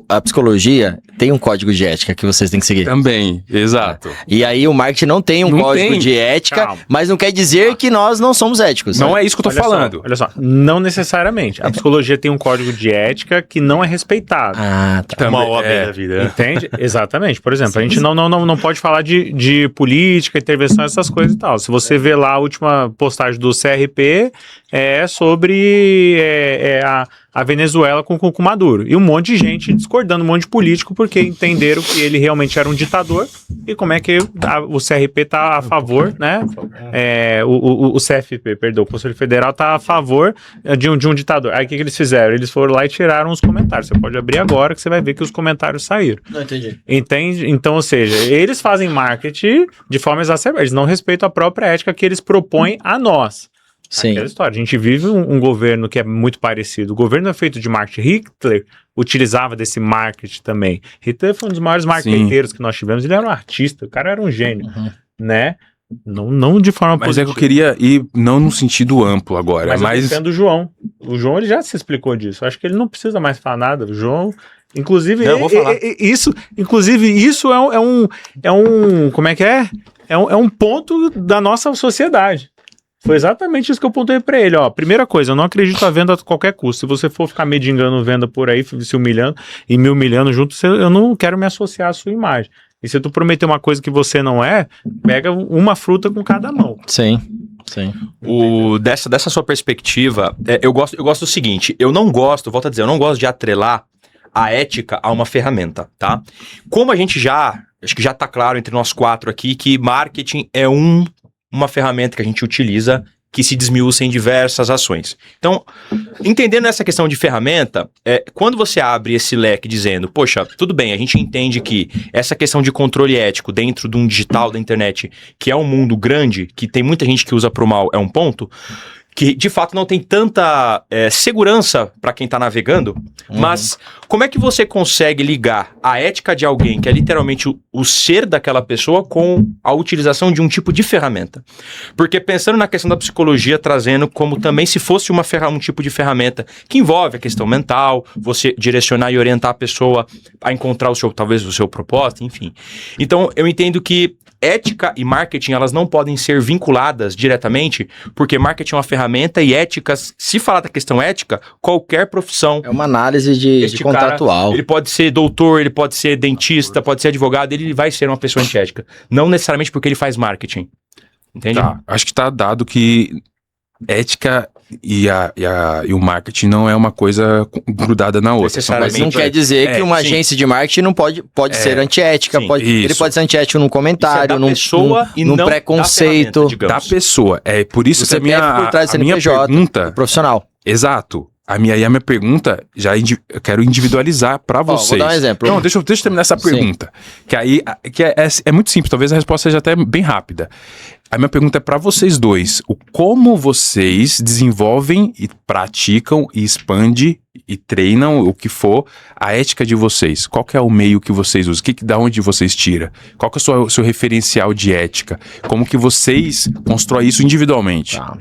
a psicologia tem um código de ética que vocês têm que seguir. Também, exato. E aí o marketing não tem um código de ética, Calma. mas não quer dizer que nós não somos éticos. Não é isso que eu tô falando. Olha só, não necessariamente. A psicologia tem um código de ética que não é respeitado. Ah, tá. Também, Uma ordem da vida. Entende? Exatamente. Por exemplo, a gente não pode falar de política, intervenção, essas coisas e tal. Se você vê lá a última postagem do CRP, é sobre a Venezuela com Maduro. E um monte de gente discordando, um monte de político, porque entenderam que ele realmente era um ditador e como é que o CRP está a favor, né? O CFP, perdão, o Conselho Federal está a favor de um ditador. Aí o que eles fizeram? Eles foram lá e tiraram os comentários. Você pode abrir agora que você vai ver que os comentários saíram. Não entendi. Entende? Então, ou seja, eles fazem marketing de forma exacerbada. Eles não respeitam a própria ética que eles propõem a nós. Sim. Aquela história. A gente vive um governo que é muito parecido. O governo é feito de marketing. Hitler utilizava desse marketing também. Hitler foi um dos maiores marqueteiros que nós tivemos. Ele era um artista, o cara era um gênio, né? Não de forma Mas positiva. é que eu queria ir não no sentido amplo agora, Mas eu defendo o João. O João, ele já se explicou disso. Eu acho que ele não precisa mais falar nada. O João... Inclusive, Não, eu vou falar. isso é um como é que é? É um ponto da nossa sociedade. Foi exatamente isso que eu apontei pra ele, ó. Primeira coisa, eu não acredito a venda a qualquer custo. Se você for ficar mendigando venda por aí, se humilhando e me humilhando junto, eu não quero me associar à sua imagem. E se tu prometer uma coisa que você não pega uma fruta com cada mão. Sim. Dessa sua perspectiva, eu gosto do seguinte, volto a dizer, eu não gosto de atrelar a ética a uma ferramenta, tá? Como a gente acho que já tá claro entre nós quatro aqui, que marketing é uma ferramenta que a gente utiliza que se desmiuça em diversas ações. Então, entendendo essa questão de ferramenta, quando você abre esse leque dizendo, poxa, tudo bem, a gente entende que essa questão de controle ético dentro de um digital da internet, que é um mundo grande, que tem muita gente que usa pro mal, é um ponto, que de fato não tem tanta segurança para quem está navegando, mas como é que você consegue ligar a ética de alguém, que é literalmente o ser daquela pessoa, com a utilização de um tipo de ferramenta? Porque pensando na questão da psicologia, trazendo como também se fosse um tipo de ferramenta que envolve a questão mental, você direcionar e orientar a pessoa a encontrar talvez o seu propósito, enfim. Então, eu entendo que ética e marketing, elas não podem ser vinculadas diretamente, porque marketing é uma ferramenta e ética, se falar da questão ética, qualquer profissão... É uma análise de contratual. Ele pode ser doutor, ele pode ser dentista, pode ser advogado, ele vai ser uma pessoa antiética. Não necessariamente porque ele faz marketing. Entende? Tá, acho que tá dado que ética e o marketing não é uma coisa grudada na outra. Mas Necessariamente. não quer dizer que uma sim. agência de marketing não pode ser antiética. sim, Ele isso. pode ser antiético num Isso é comentário, da pessoa e num não preconceito da ferramenta, digamos. Da pessoa. É por isso Você que por trás do a minha CNPJ, pergunta... profissional. Exato. A minha pergunta, eu quero individualizar para Vou vocês. dar um exemplo. Não, deixa eu terminar essa Sim. pergunta. Que aí é muito simples, talvez a resposta seja até bem rápida. A minha pergunta é para vocês dois. Como vocês desenvolvem e praticam e expandem e treinam o que for a ética de vocês? Qual que é o meio que vocês usam? Da onde vocês tiram? Qual que é o seu referencial de ética? Como que vocês constroem isso individualmente? Tá.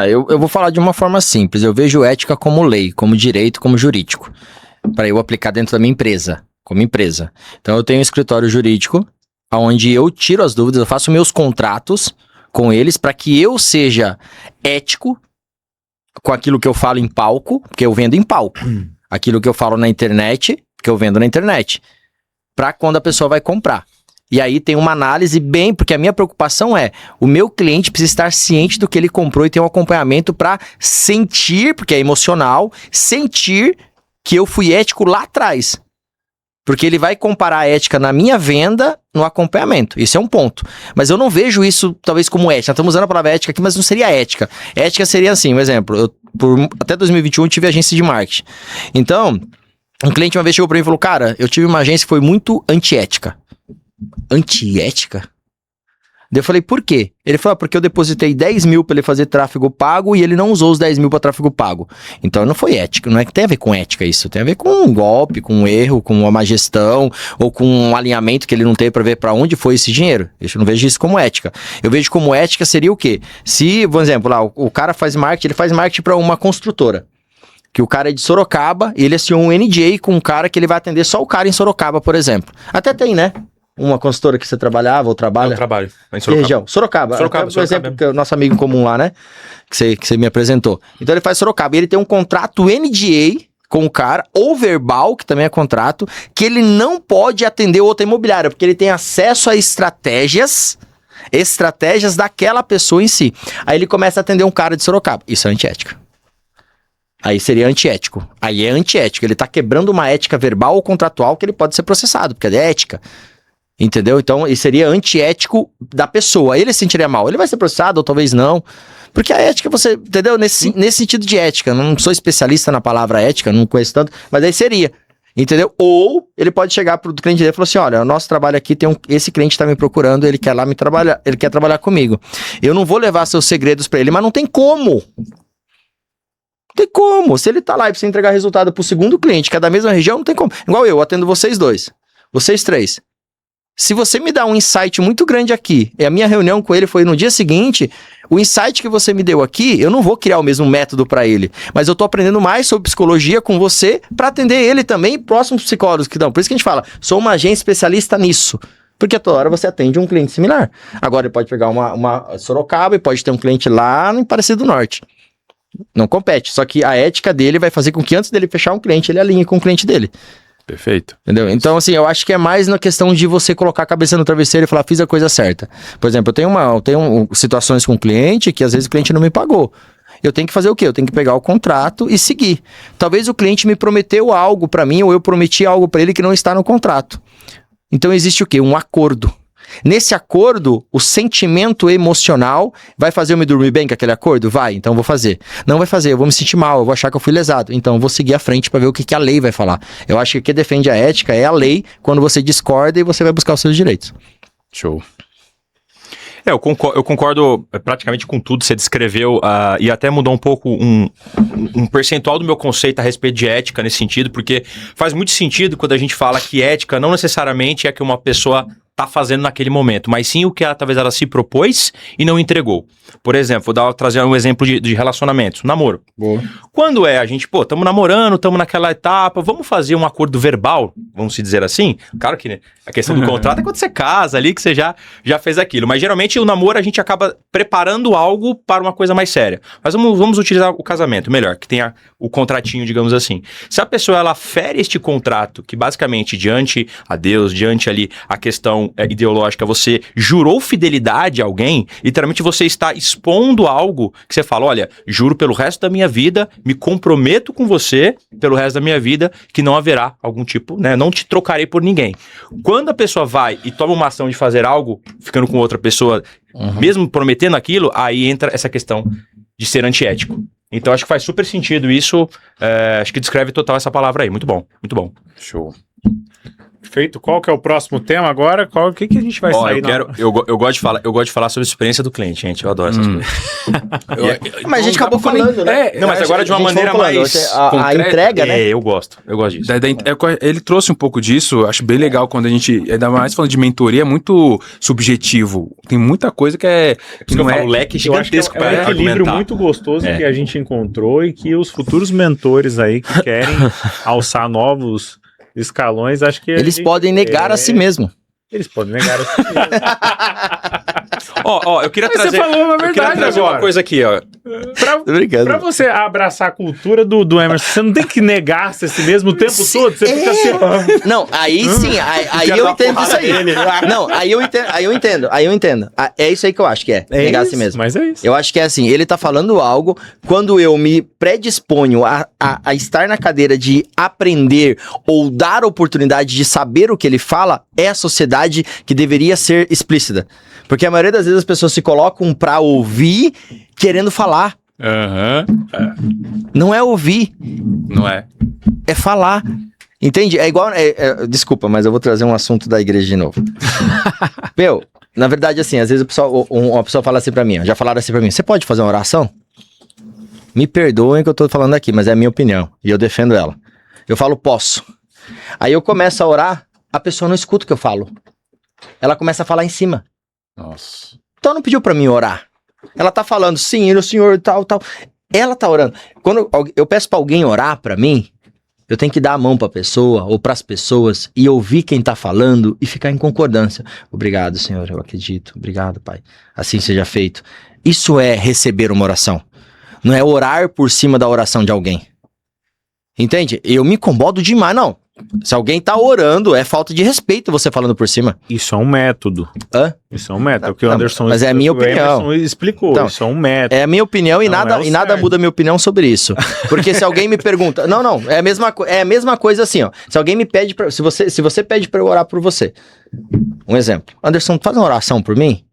Eu vou falar de uma forma simples. Eu vejo ética como lei, como direito, como jurídico. Para eu aplicar dentro da minha empresa, como empresa. Então eu tenho um escritório jurídico, onde eu tiro as dúvidas, eu faço meus contratos com eles para que eu seja ético com aquilo que eu falo em palco, porque eu vendo em palco. Aquilo que eu falo na internet, que eu vendo na internet. Para quando a pessoa vai comprar. E aí tem uma análise porque a minha preocupação é, o meu cliente precisa estar ciente do que ele comprou e ter um acompanhamento para sentir, porque é emocional, sentir que eu fui ético lá atrás. Porque ele vai comparar a ética na minha venda, no acompanhamento. Isso é um ponto. Mas eu não vejo isso, talvez, como ética. Nós estamos usando a palavra ética aqui, mas não seria ética. Ética seria assim, um exemplo. Até 2021 eu tive agência de marketing. Então, um cliente uma vez chegou para mim e falou, cara, eu tive uma agência que foi muito antiética. Antiética? Daí eu falei, por quê? Ele falou, porque eu depositei 10 mil pra ele fazer tráfego pago e ele não usou os 10 mil pra tráfego pago. Então não foi ética, não é que tem a ver com ética isso, tem a ver com um golpe, com um erro, com uma má gestão ou com um alinhamento que ele não teve pra ver pra onde foi esse dinheiro. Eu não vejo isso como ética. Eu vejo como ética seria o quê? Se, por exemplo, lá, o cara faz marketing, ele faz marketing pra uma construtora. Que o cara é de Sorocaba e ele assinou um NDA com um cara que ele vai atender só o cara em Sorocaba, por exemplo. Até tem, né? Uma consultora que você trabalhava ou trabalha? Eu trabalho. Em Que Sorocaba. região? Sorocaba. Sorocaba, Por Sorocaba exemplo, mesmo. que é o nosso amigo em comum lá, né? Que você me apresentou. Então ele faz Sorocaba. E ele tem um contrato NDA com o cara, ou verbal, que também é contrato, que ele não pode atender outra imobiliária, porque ele tem acesso a estratégias daquela pessoa em si. Aí ele começa a atender um cara de Sorocaba. Isso é antiética. Aí seria antiético. Aí é antiético. Ele tá quebrando uma ética verbal ou contratual que ele pode ser processado, porque é ética. Entendeu? Então, isso seria antiético da pessoa. Ele se sentiria mal. Ele vai ser processado ou talvez não. Porque a ética, você... Entendeu? Nesse sentido de ética. Não sou especialista na palavra ética, não conheço tanto. Mas aí seria. Entendeu? Ou ele pode chegar pro cliente dele e falar assim, olha, o nosso trabalho aqui esse cliente tá me procurando, ele quer lá me trabalhar, ele quer trabalhar comigo. Eu não vou levar seus segredos pra ele, mas não tem como. Não tem como. Se ele tá lá e precisa entregar resultado pro segundo cliente, que é da mesma região, não tem como. Igual eu atendo vocês dois. Vocês três. Se você me dá um insight muito grande aqui, e a minha reunião com ele foi no dia seguinte, o insight que você me deu aqui, eu não vou criar o mesmo método para ele, mas eu tô aprendendo mais sobre psicologia com você para atender ele também e próximos psicólogos que dão. Por isso que a gente fala, sou uma agência especialista nisso. Porque toda hora você atende um cliente similar. Agora ele pode pegar uma Sorocaba e pode ter um cliente lá no Aparecido do Norte. Não compete, só que a ética dele vai fazer com que antes dele fechar um cliente, ele alinhe com o cliente dele. Perfeito. Entendeu? Então, assim, eu acho que é mais na questão de você colocar a cabeça no travesseiro e falar, fiz a coisa certa. Por exemplo, eu tenho situações com o cliente que às vezes o cliente não me pagou. Eu tenho que fazer o quê? Eu tenho que pegar o contrato e seguir. Talvez o cliente me prometeu algo pra mim ou eu prometi algo pra ele que não está no contrato. Então existe o quê? Um acordo. Nesse acordo, o sentimento emocional vai fazer eu me dormir bem com aquele acordo? Vai, então eu vou fazer. Não vai fazer, eu vou me sentir mal, eu vou achar que eu fui lesado. Então eu vou seguir à frente para ver o que a lei vai falar. Eu acho que o que defende a ética é a lei quando você discorda e você vai buscar os seus direitos. Show. Eu concordo praticamente com tudo que você descreveu e até mudou um pouco um percentual do meu conceito a respeito de ética nesse sentido, porque faz muito sentido quando a gente fala que ética não necessariamente é que uma pessoa tá fazendo naquele momento, mas sim o que talvez ela se propôs e não entregou. Por exemplo, trazer um exemplo de relacionamento, namoro. Boa. Quando a gente, estamos namorando, estamos naquela etapa, vamos fazer um acordo verbal, vamos se dizer assim? Claro que a questão do contrato é quando você casa ali, que você já fez aquilo, mas geralmente o namoro a gente acaba preparando algo para uma coisa mais séria. Mas vamos utilizar o casamento, melhor, que tenha o contratinho, digamos assim. Se a pessoa, ela fere este contrato, que basicamente diante a Deus, diante ali a questão questão ideológica, você jurou fidelidade a alguém, literalmente você está expondo algo que você fala, olha, juro pelo resto da minha vida, me comprometo com você pelo resto da minha vida, que não haverá algum tipo, né, não te trocarei por ninguém. Quando a pessoa vai e toma uma ação de fazer algo, ficando com outra pessoa, mesmo prometendo aquilo, aí entra essa questão de ser antiético. Então acho que faz super sentido isso, acho que descreve total essa palavra aí, muito bom, muito bom. Show. Perfeito. Qual que é o próximo tema agora? O que a gente vai sair? Eu gosto de falar sobre a experiência do cliente, gente, eu adoro essas coisas. Mas a gente acabou falando, né? Não, mas agora de uma maneira mais a concreta, entrega, né? eu gosto disso. Ele trouxe um pouco disso, acho bem legal quando a gente, ainda mais falando de mentoria, é muito subjetivo. Tem muita coisa que é... Por isso que eu falo, o leque gigantesco é para um equilíbrio argumentar. muito gostoso que a gente encontrou e que os futuros mentores aí que querem alçar novos escalões, acho que Eles podem negar a si mesmo. Eles podem negar a si mesmo. Eu queria Mas trazer, você falou uma verdade uma agora. coisa aqui, ó. Tô brincando. Pra você abraçar a cultura do Emerson, você não tem que negar-se a si mesmo o tempo todo, você fica assim... Não, aí sim, aí eu entendo isso aí. Não, aí eu entendo. É isso aí que eu acho que é negar a si mesmo. Mas é isso. Eu acho que é assim, ele tá falando algo, quando eu me predisponho a estar na cadeira de aprender ou dar a oportunidade de saber o que ele fala, é a sociedade que deveria ser explícita. Porque a maioria das vezes as pessoas se colocam pra ouvir querendo falar. Não é ouvir, Não é? é falar. Entende? É igual... desculpa, mas eu vou trazer um assunto da igreja de novo. Meu, na verdade, assim, às vezes uma pessoa fala assim pra mim, ó, já falaram assim pra mim, você pode fazer uma oração? Me perdoem que eu tô falando aqui, mas é a minha opinião, e eu defendo ela. Eu falo, posso. Aí eu começo a orar, a pessoa não escuta o que eu falo. Ela começa a falar em cima. Nossa. Então não pediu pra mim orar. Ela tá falando, sim, o senhor, tal. Ela tá orando. Quando eu peço pra alguém orar pra mim, eu tenho que dar a mão pra pessoa ou pras pessoas e ouvir quem tá falando e ficar em concordância. Obrigado, Senhor, eu acredito. Obrigado, Pai. Assim seja feito. Isso é receber uma oração. Não é orar por cima da oração de alguém. Entende? Eu me incomodo demais, não. Se alguém tá orando, é falta de respeito você falando por cima. Isso é um método. Hã? Isso é um método. O que Não, o Anderson... mas é a minha o opinião. Emerson explicou. Então, isso é um método. É a minha opinião e Não nada, é o e nada certo. muda a minha opinião sobre isso. Porque se alguém me pergunta... Não, é a mesma coisa assim, ó. Se alguém me pede pra... Se você pede pra eu orar por você. Um exemplo. Anderson, faz uma oração por mim?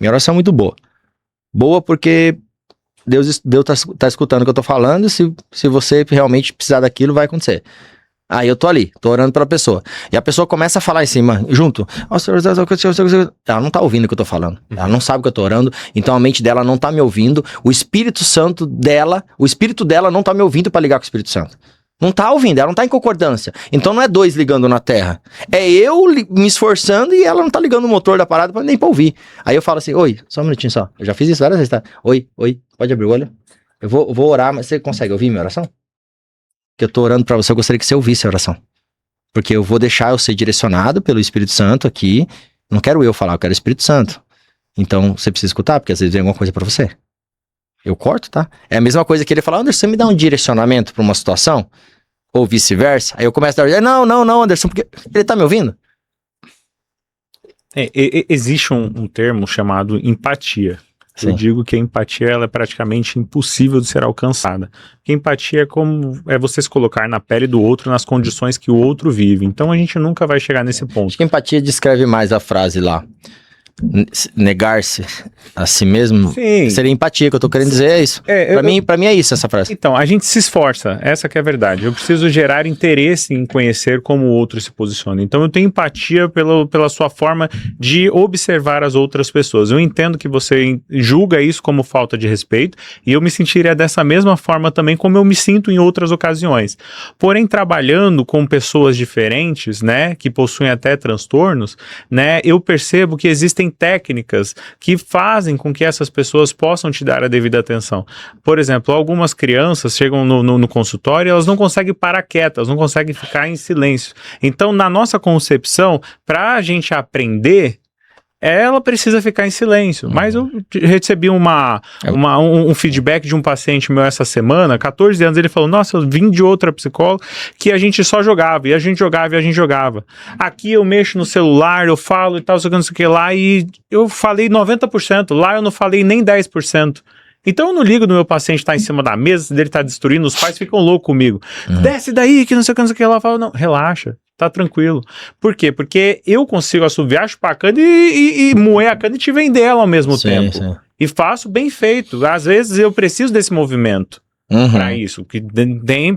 Minha oração é muito boa. Boa porque Deus tá escutando o que eu tô falando. Se você realmente precisar daquilo, vai acontecer. Aí eu tô ali, tô orando pela pessoa. E a pessoa começa a falar em cima, junto. Ela não tá ouvindo o que eu tô falando. Ela não sabe o que eu tô orando. Então a mente dela não tá me ouvindo. O Espírito Santo dela, o Espírito dela não tá me ouvindo pra ligar com o Espírito Santo. Não tá ouvindo, ela não tá em concordância. Então não é dois ligando na terra. É eu me esforçando e ela não tá ligando o motor da parada nem pra ouvir. Aí eu falo assim, oi, só um minutinho só. Eu já fiz isso várias vezes, tá? Oi, pode abrir o olho? Eu vou orar, mas você consegue ouvir minha oração? Que eu tô orando pra você, eu gostaria que você ouvisse a oração. Porque eu vou deixar eu ser direcionado pelo Espírito Santo aqui. Não quero eu falar, eu quero o Espírito Santo. Então você precisa escutar, porque às vezes vem alguma coisa pra você. Eu corto, tá? É a mesma coisa que ele fala, Anderson, você me dá um direcionamento pra uma situação? Ou vice-versa? Aí eu começo a dar, não, Anderson, porque ele tá me ouvindo? Existe um termo chamado empatia. Sim. Eu digo que a empatia ela é praticamente impossível de ser alcançada. Porque empatia é você se colocar na pele do outro, nas condições que o outro vive. Então a gente nunca vai chegar nesse ponto. Acho que empatia descreve mais a frase lá. Negar-se a si mesmo. Sim. Seria empatia, que eu tô querendo dizer é isso. Pra mim é isso essa frase. Então, a gente se esforça, essa que é a verdade. Eu preciso gerar interesse em conhecer como o outro se posiciona. Então, eu tenho empatia pela sua forma de observar as outras pessoas. Eu entendo que você julga isso como falta de respeito e eu me sentiria dessa mesma forma também como eu me sinto em outras ocasiões. Porém, trabalhando com pessoas diferentes, né, que possuem até transtornos, né, eu percebo que existem técnicas que fazem com que essas pessoas possam te dar a devida atenção. Por exemplo, algumas crianças chegam no consultório e elas não conseguem parar quietas, não conseguem ficar em silêncio. Então, na nossa concepção, para a gente aprender, ela precisa ficar em silêncio. Mas eu recebi um feedback de um paciente meu essa semana, 14 anos, ele falou, nossa, eu vim de outra psicóloga que a gente só jogava, e a gente jogava. Aqui eu mexo no celular, eu falo e tal, não sei o que lá, e eu falei 90%, lá eu não falei nem 10%. Então eu não ligo do meu paciente estar em cima da mesa, dele estar destruindo, os pais ficam loucos comigo. Desce daí, que não sei o que lá. Eu falo, não, relaxa, tá tranquilo. Por quê? Porque eu consigo assoviar, chupar a cana e moer a cana e te vender ela ao mesmo tempo. Sim. E faço bem feito. Às vezes eu preciso desse movimento para isso, que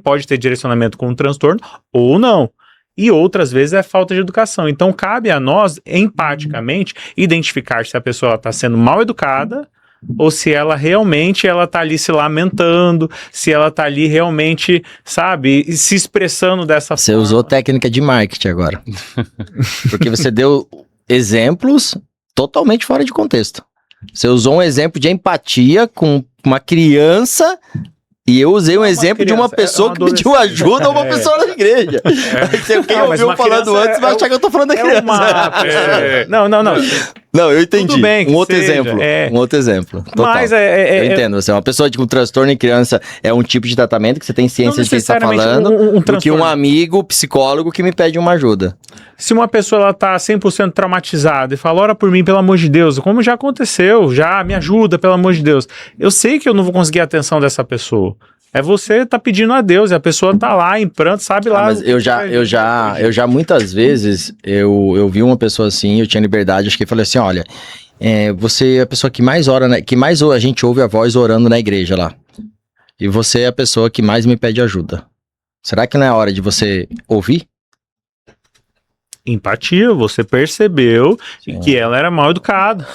pode ter direcionamento com um transtorno ou não. E outras vezes é falta de educação. Então cabe a nós, empaticamente, identificar se a pessoa está sendo mal educada ou se ela realmente tá ali se lamentando, se ela tá ali realmente, sabe, se expressando dessa forma. Você usou técnica de marketing agora. Porque você deu exemplos totalmente fora de contexto. Você usou um exemplo de empatia com uma criança e eu usei um exemplo de uma pessoa que pediu ajuda a uma pessoa na igreja. Quem ouviu falando antes vai achar que eu tô falando da criança. Não. Não, eu entendi. Tudo bem, um outro exemplo. Total. Mas eu entendo. Você é uma pessoa com transtorno em criança, é um tipo de tratamento que você tem ciência de que está falando, do que um amigo psicólogo que me pede uma ajuda. Se uma pessoa ela tá 100% traumatizada e fala, ora por mim, pelo amor de Deus, como já aconteceu, me ajuda, pelo amor de Deus. Eu sei que eu não vou conseguir a atenção dessa pessoa. É você tá pedindo a Deus e a pessoa tá lá em pranto, sabe lá. Mas eu já muitas vezes, eu vi uma pessoa assim, eu tinha liberdade, acho que falei assim, olha, você é a pessoa que mais ora, né, que mais a gente ouve a voz orando na igreja lá. E você é a pessoa que mais me pede ajuda. Será que não é hora de você ouvir? Empatia, você percebeu que ela era mal educada.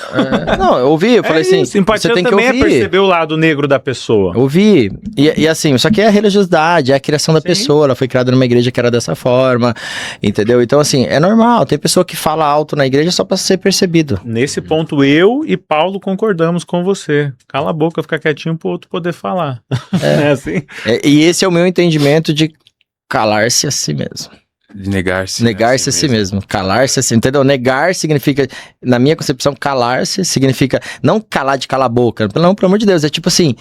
Não, eu ouvi, eu falei assim, empatia você tem também que ouvir. Perceber o lado negro da pessoa. Ouvi, e assim, isso aqui é a religiosidade, é a criação da pessoa, ela foi criada numa igreja que era dessa forma, entendeu? Então assim, é normal, tem pessoa que fala alto na igreja só pra ser percebido. Nesse ponto, eu e Paulo concordamos com você. Cala a boca, fica quietinho pro outro poder falar. É assim? E esse é o meu entendimento de calar-se a si mesmo. De negar-se. Negar-se a si mesmo. Calar-se a si, entendeu? Negar significa, na minha concepção, calar-se significa não calar de calar a boca. Não, pelo amor de Deus, é tipo assim...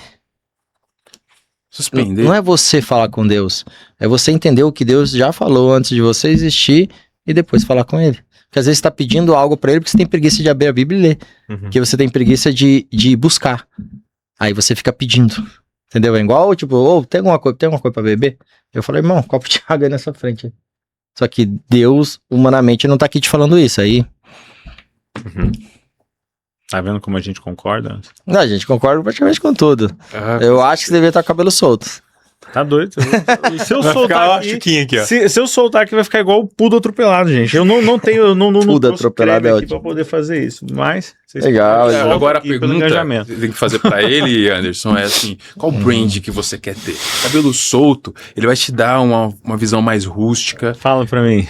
Suspender. Não é você falar com Deus, é você entender o que Deus já falou antes de você existir e depois falar com Ele. Porque às vezes você tá pedindo algo pra Ele porque você tem preguiça de abrir a Bíblia e ler. Porque você tem preguiça de buscar. Aí você fica pedindo. Entendeu? É igual, tipo, tem alguma coisa pra beber? Eu falei, irmão, copo de água aí nessa frente. Só que Deus, humanamente, não tá aqui te falando isso. Aí... Tá vendo como a gente concorda? Não, a gente concorda praticamente com tudo. Eu acho que você deveria estar com o cabelo solto. Tá doido. Se eu soltar aqui, se eu soltar aqui vai ficar igual o pudo atropelado, gente. Eu não tenho... Pudo atropelado é ótimo. Pra poder fazer isso, mas... Legal. Agora a pergunta que tem que fazer pra ele, Anderson, é assim, qual brand que você quer ter? Cabelo solto, ele vai te dar uma visão mais rústica. Fala pra mim.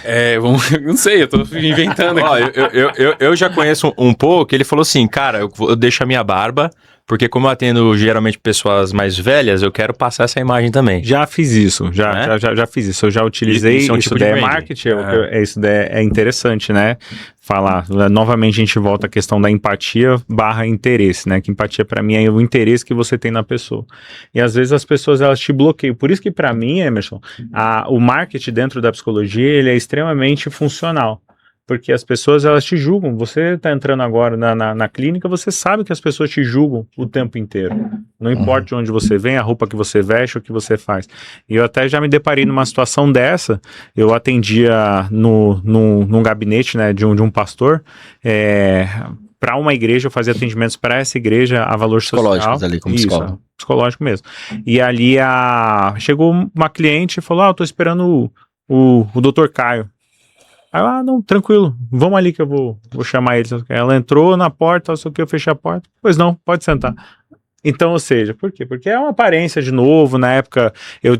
Não sei, eu tô inventando aqui. Ó, eu já conheço um pouco, ele falou assim, cara, eu deixo a minha barba, porque como eu atendo geralmente pessoas mais velhas, eu quero passar essa imagem também. Já fiz isso, já fiz isso. Eu já utilizei isso. Isso daí é marketing, isso daí é interessante, né? Falar. Novamente a gente volta à questão da empatia / interesse, né? Que empatia pra mim é o interesse que você tem na pessoa. E às vezes as pessoas elas te bloqueiam. Por isso que pra mim, Emerson, o marketing dentro da psicologia ele é extremamente funcional. Porque as pessoas, elas te julgam. Você tá entrando agora na clínica, você sabe que as pessoas te julgam o tempo inteiro. Não importa de onde você vem, a roupa que você veste, o que você faz. E eu até já me deparei numa situação dessa. Eu atendia num gabinete, né, de um pastor, para uma igreja, eu fazia atendimentos para essa igreja a valor social. Psicológicos ali, como psicólogo. Psicológico mesmo. E ali chegou uma cliente e falou, eu tô esperando o Dr. Caio. Aí eu, não, tranquilo, vamos ali que eu vou chamar ele. Ela entrou na porta, só que eu fechei a porta. Pois não, pode sentar. Então, ou seja, por quê? Porque é uma aparência de novo, na época eu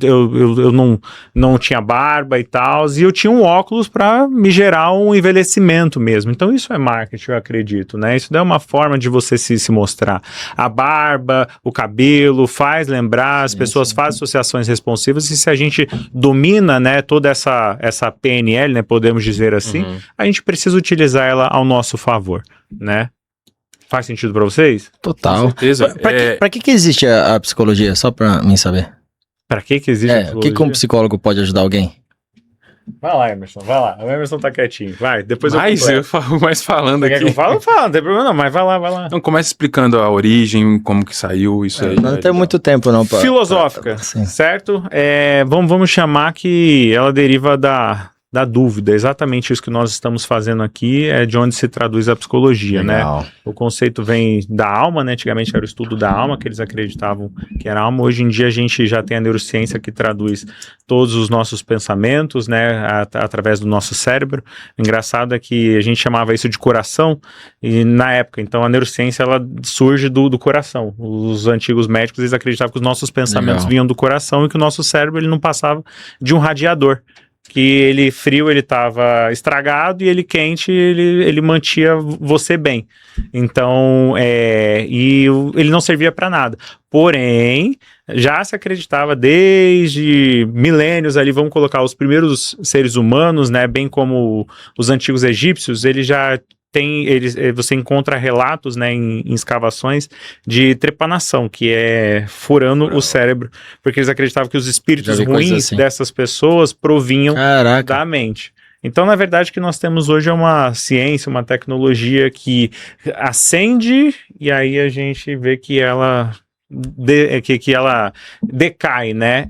não tinha barba e tal, e eu tinha um óculos para me gerar um envelhecimento mesmo. Então isso é marketing, eu acredito, né? Isso daí é uma forma de você se mostrar. A barba, o cabelo, faz lembrar, as pessoas fazem associações responsivas, e se a gente domina, né, toda essa PNL, né, podemos dizer assim, a gente precisa utilizar ela ao nosso favor. né? Faz sentido pra vocês? Com Total. certeza. Pra que existe a psicologia? Só pra mim saber. Pra que existe a O que psicologia? um psicólogo pode ajudar alguém? Vai lá, Emerson, vai lá. O Emerson tá quietinho. Vai, depois Mas eu eu falo mais falando Você quer que aqui. eu falo? Fala, não tem problema não, mas vai lá. Então começa explicando a origem, como que saiu isso aí. Não tem muito tempo, não. Filosófica, Sim. certo? Vamos chamar que ela deriva da dúvida. Exatamente isso que nós estamos fazendo aqui é de onde se traduz a psicologia, né? Legal. O conceito vem da alma, né? Antigamente era o estudo da alma, que eles acreditavam que era alma. Hoje em dia a gente já tem a neurociência que traduz todos os nossos pensamentos, né? Através do nosso cérebro. O engraçado é que a gente chamava isso de coração e na época, então a neurociência ela surge do coração. Os antigos médicos eles acreditavam que os nossos pensamentos Legal. vinham do coração e que o nosso cérebro ele não passava de um radiador. Que ele frio ele estava estragado e ele quente ele mantinha você bem. Então, ele não servia para nada. Porém, já se acreditava desde milênios ali, vamos colocar os primeiros seres humanos, né, bem como os antigos egípcios, eles já você encontra relatos, né, em escavações de trepanação, que é furando o cérebro, porque eles acreditavam que os espíritos Já vi coisas ruins assim. dessas pessoas provinham Caraca. da mente. Então, na verdade, o que nós temos hoje é uma ciência, uma tecnologia que acende e aí a gente vê que ela que ela decai, né?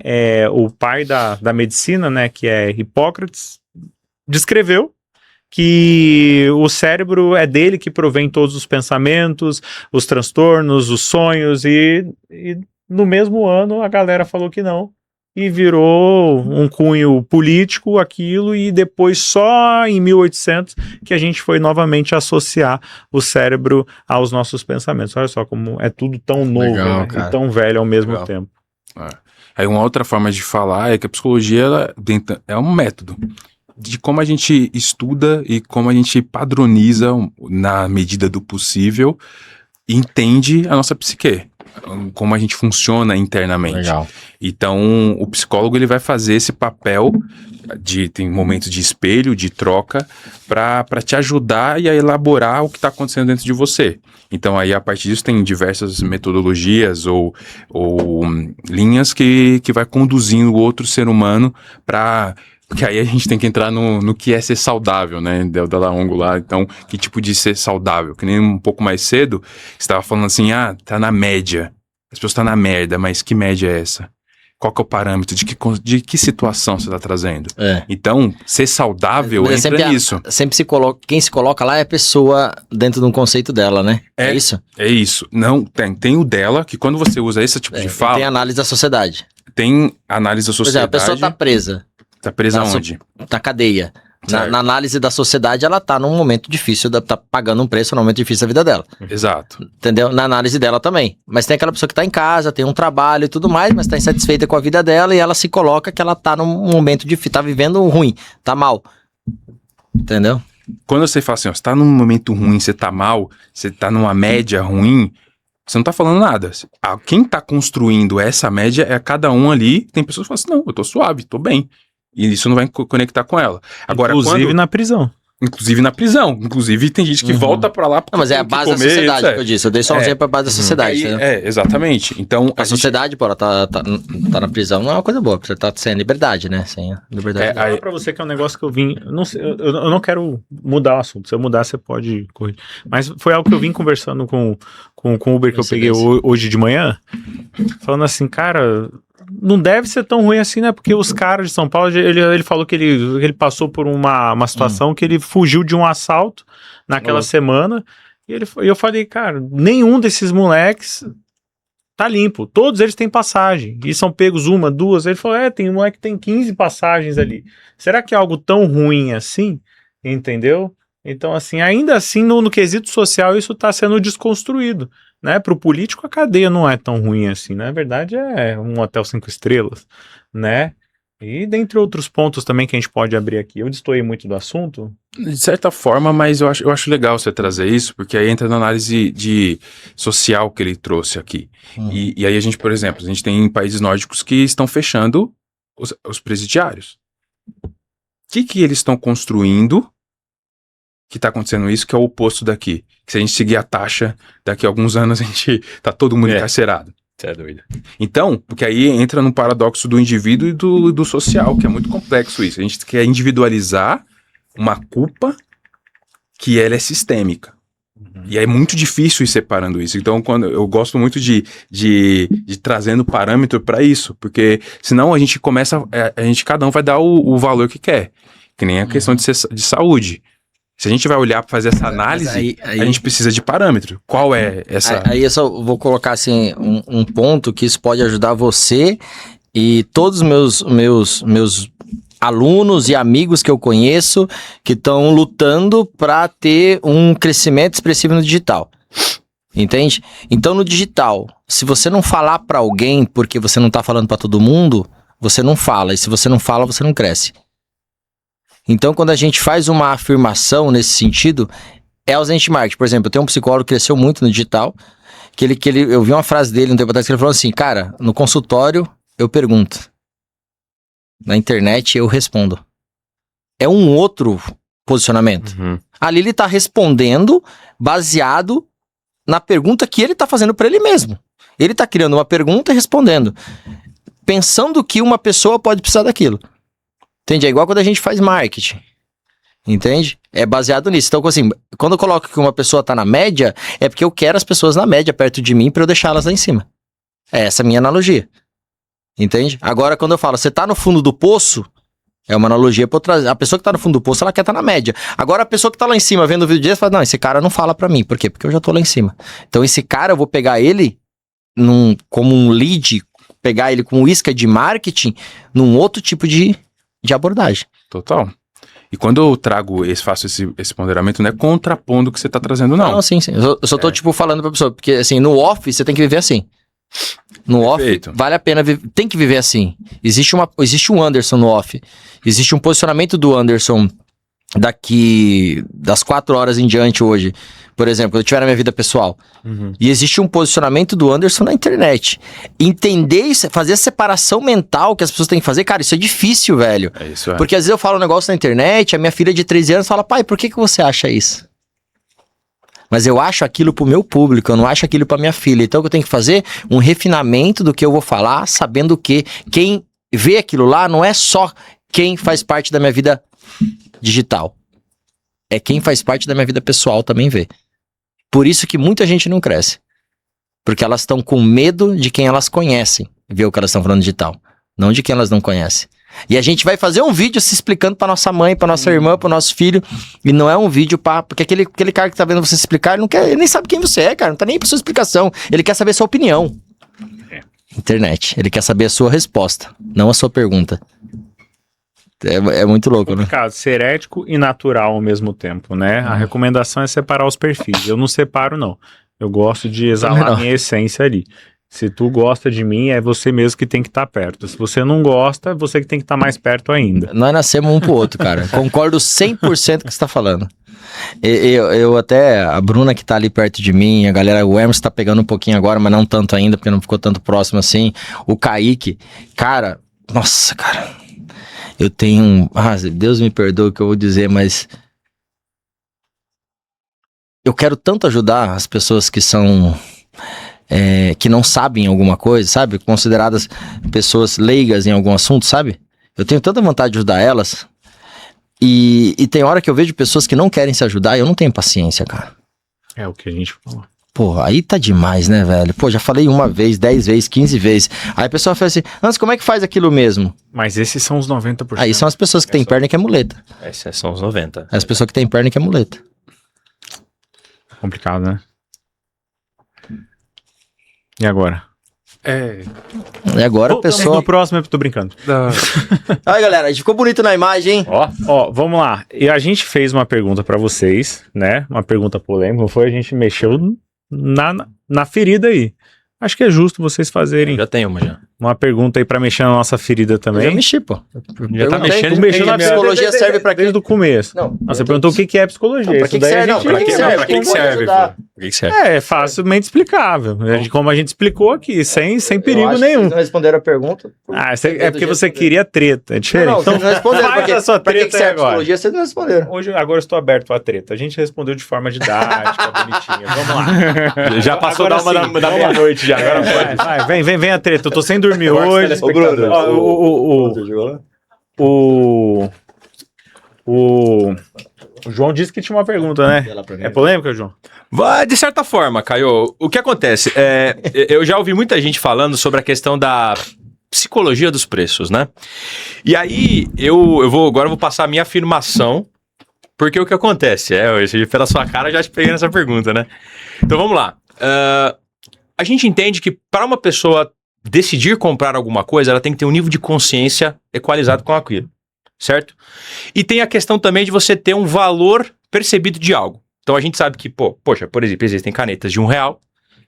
O pai da medicina, né, que é Hipócrates, descreveu que o cérebro é dele que provém todos os pensamentos, os transtornos, os sonhos, e no mesmo ano a galera falou que não, e virou um cunho político aquilo, e depois só em 1800 que a gente foi novamente associar o cérebro aos nossos pensamentos. Olha só como é tudo tão novo, Legal, né? cara. E tão velho ao mesmo Legal. tempo. Aí uma outra forma de falar é que a psicologia ela é um método de como a gente estuda e como a gente padroniza, na medida do possível, e entende a nossa psique, como a gente funciona internamente. Legal. Então, o psicólogo ele vai fazer esse papel tem momentos de espelho, de troca, para te ajudar e a elaborar o que está acontecendo dentro de você. Então, aí, a partir disso, tem diversas metodologias ou linhas que vai conduzindo o outro ser humano para... Porque aí a gente tem que entrar no que é ser saudável, né? Del Dall'Oglio lá. Então, que tipo de ser saudável? Que nem um pouco mais cedo, você estava falando assim, tá na média. As pessoas estão na merda, mas que média é essa? Qual que é o parâmetro? De que situação você está trazendo? Então, ser saudável Mas entra nisso. Sempre quem se coloca lá é a pessoa dentro de um conceito dela, né? É isso? É isso. Não, tem o dela, que quando você usa esse tipo de fala, Tem análise da sociedade. tem análise da Por exemplo, sociedade. a pessoa tá presa. Tá presa na onde? Na cadeia. Na análise da sociedade, ela tá num momento difícil, tá pagando um preço num momento difícil da vida dela. Exato. Entendeu? Na análise dela também. Mas tem aquela pessoa que tá em casa, tem um trabalho e tudo mais, mas tá insatisfeita com a vida dela e ela se coloca que ela tá num momento difícil, tá vivendo ruim, tá mal. Entendeu? Quando você fala assim, ó, você tá num momento ruim, você tá mal, você tá numa média ruim, você não tá falando nada. Quem tá construindo essa média é cada um ali. Tem pessoas que falam assim, não, eu tô suave, tô bem. E isso não vai conectar com ela. Agora, Inclusive na prisão. Inclusive na prisão. Inclusive tem gente que volta pra lá porque Não, mas é a tem que base da comer, sociedade etc. que eu disse. Eu dei só um exemplo pra base da sociedade. Aí, Entendeu? exatamente. Então, A sociedade, pô, ela tá na prisão, não é uma coisa boa, porque você tá sem a liberdade, né? Sem a liberdade. Vou falar pra você que é um negócio que eu vim. Não sei, eu não quero mudar o assunto. Se eu mudar, você pode corrigir. Mas foi algo que eu vim conversando com o Uber que eu peguei hoje de manhã, falando assim, cara, não deve ser tão ruim assim, né? Porque os caras de São Paulo, ele falou que ele passou por uma situação que ele fugiu de um assalto naquela semana. E eu falei, cara, nenhum desses moleques tá limpo. Todos eles têm passagem. E são pegos uma, duas. Ele falou, tem um moleque que tem 15 passagens ali. Será que é algo tão ruim assim? Entendeu? Então, assim, ainda assim, no quesito social, isso está sendo desconstruído, né? Para o político, a cadeia não é tão ruim assim, na verdade, é um hotel 5 estrelas, né? E dentre outros pontos também que a gente pode abrir aqui. Eu destoei muito do assunto. De certa forma, mas eu acho legal você trazer isso, porque aí entra na análise de social que ele trouxe aqui. E aí a gente, por exemplo, a gente tem países nórdicos que estão fechando os presidiários. O que eles estão construindo que tá acontecendo isso, que é o oposto daqui. Que se a gente seguir a taxa, daqui a alguns anos a gente tá todo mundo encarcerado. Você é doido. Então, porque aí entra no paradoxo do indivíduo e do social, que é muito complexo isso. A gente quer individualizar uma culpa que ela é sistêmica. E é muito difícil ir separando isso. Então, quando eu gosto muito de trazendo parâmetro para isso, porque senão a gente começa, cada um vai dar o valor que quer. Que nem a questão de saúde. Se a gente vai olhar para fazer essa análise, a gente precisa de parâmetro. Qual é essa... Aí eu só vou colocar assim um ponto que isso pode ajudar você e todos os meus alunos e amigos que eu conheço que estão lutando para ter um crescimento expressivo no digital. Entende? Então no digital, se você não falar para alguém porque você não tá falando para todo mundo, você não fala. E se você não fala, você não cresce. Então, quando a gente faz uma afirmação nesse sentido, é ausente marketing. Por exemplo, eu tenho um psicólogo que cresceu muito no digital, eu vi uma frase dele um tempo atrás que ele falou assim, cara, no consultório eu pergunto, na internet eu respondo. É um outro posicionamento. Ali ele tá respondendo baseado na pergunta que ele tá fazendo para ele mesmo. Ele tá criando uma pergunta e respondendo, pensando que uma pessoa pode precisar daquilo. Entende? É igual quando a gente faz marketing. Entende? É baseado nisso. Então, assim, quando eu coloco que uma pessoa tá na média, é porque eu quero as pessoas na média perto de mim pra eu deixá-las lá em cima. É essa a minha analogia. Entende? Agora, quando eu falo, você tá no fundo do poço, é uma analogia pra eu trazer. A pessoa que tá no fundo do poço, ela quer estar na média. Agora, a pessoa que tá lá em cima vendo o vídeo dele, fala, não, esse cara não fala pra mim. Por quê? Porque eu já tô lá em cima. Então, esse cara, eu vou pegar ele como um lead, pegar ele com isca de marketing num outro tipo de abordagem. Total. E quando eu faço esse ponderamento, não é contrapondo o que você tá trazendo, não. Não, sim. Eu só tô, falando pra pessoa, porque, assim, no off, você tem que viver assim. No Perfeito. off, vale a pena, tem que viver assim. Existe um Anderson no off. Existe um posicionamento do Anderson daqui das 4 horas em diante hoje. Por exemplo, quando eu tiver na minha vida pessoal. E existe um posicionamento do Anderson na internet. Entender isso, fazer a separação mental que as pessoas têm que fazer, cara, isso é difícil, velho. É isso, Porque às vezes eu falo um negócio na internet, a minha filha de 13 anos fala, pai, por que você acha isso? Mas eu acho aquilo pro meu público, eu não acho aquilo pra minha filha. Então o que eu tenho que fazer? Um refinamento do que eu vou falar, sabendo que quem vê aquilo lá não é só quem faz parte da minha vida digital. É quem faz parte da minha vida pessoal também vê. Por isso que muita gente não cresce. Porque elas estão com medo de quem elas conhecem, ver o que elas estão falando digital. Não de quem elas não conhecem. E a gente vai fazer um vídeo se explicando pra nossa mãe, pra nossa irmã, pro nosso filho. E não é um vídeo porque aquele cara que tá vendo você explicar, ele nem sabe quem você é, cara. Não tá nem pra sua explicação. Ele quer saber a sua opinião. Internet. Ele quer saber a sua resposta, não a sua pergunta. É muito louco, né? Complicado, ser ético e natural ao mesmo tempo, né? A recomendação é separar os perfis. Eu não separo, não. Eu gosto de exalar a minha essência ali. Se tu gosta de mim, é você mesmo que tem que estar perto. Se você não gosta, é você que tem que estar mais perto ainda. Nós nascemos um pro outro, cara. Concordo 100% com o que você tá falando. Eu até, a Bruna que tá ali perto de mim, a galera, o Emerson tá pegando um pouquinho agora, mas não tanto ainda, porque não ficou tanto próximo assim. O Kaique, cara, nossa, cara. Eu tenho Deus me perdoe o que eu vou dizer, mas eu quero tanto ajudar as pessoas que são que não sabem alguma coisa, sabe? Consideradas pessoas leigas em algum assunto, sabe? Eu tenho tanta vontade de ajudar elas. E tem hora que eu vejo pessoas que não querem se ajudar e eu não tenho paciência, cara. É o que a gente falou. Pô, aí tá demais, né, velho? Pô, já falei 1 vez, 10 vezes, 15 vezes. Aí a pessoa fala assim, Anderson, como é que faz aquilo mesmo? Mas esses são os 90%. Aí são as pessoas que têm perna que é muleta. Esses são os 90. As pessoas que têm perna que é muleta. Complicado, né? E agora? E agora a pessoa... No próximo, eu tô brincando. Aí, galera, a gente ficou bonito na imagem, hein? Ó, vamos lá. E a gente fez uma pergunta pra vocês, né? Uma pergunta polêmica, não foi? A gente mexeu na ferida aí. Acho que é justo vocês fazerem. Já tem uma já. uma pergunta aí pra mexer na nossa ferida Eu também. já mexi, pô. Já tá Perguntei, mexendo, mexeu na psicologia serve pra quê? Desde o começo. Não. Você perguntou o que é psicologia. Não, pra Isso que daí serve? a Não, gente- pra que serve? Pra que Pode serve? ajudar. Pra que serve? É facilmente explicável. Como a gente explicou aqui, sem Eu perigo acho que nenhum. vocês não responderam a pergunta. É porque você queria treta, é diferente. Não, vocês não responderam. faz a sua Pra que treta aí serve a agora. psicologia? Vocês não responderam. Agora eu estou aberto pra treta. A gente respondeu de forma didática, bonitinha. Vamos lá. Já passou da Agora sim, da vamos lá. meia-noite já. Agora pode. Vai, vem a treta. Eu tô sem dormir Agora os hoje. telespectadores. Ó, o João disse que tinha uma pergunta, né? É polêmica, João? De certa forma, Caio, o que acontece? Eu já ouvi muita gente falando sobre a questão da psicologia dos preços, né? E aí, agora eu vou passar a minha afirmação, porque o que acontece? Pela sua cara, eu já te peguei nessa pergunta, né? Então vamos lá. A gente entende que para uma pessoa decidir comprar alguma coisa, ela tem que ter um nível de consciência equalizado com aquilo, certo? E tem a questão também de você ter um valor percebido de algo. Então a gente sabe que, poxa, por exemplo, existem canetas de R$1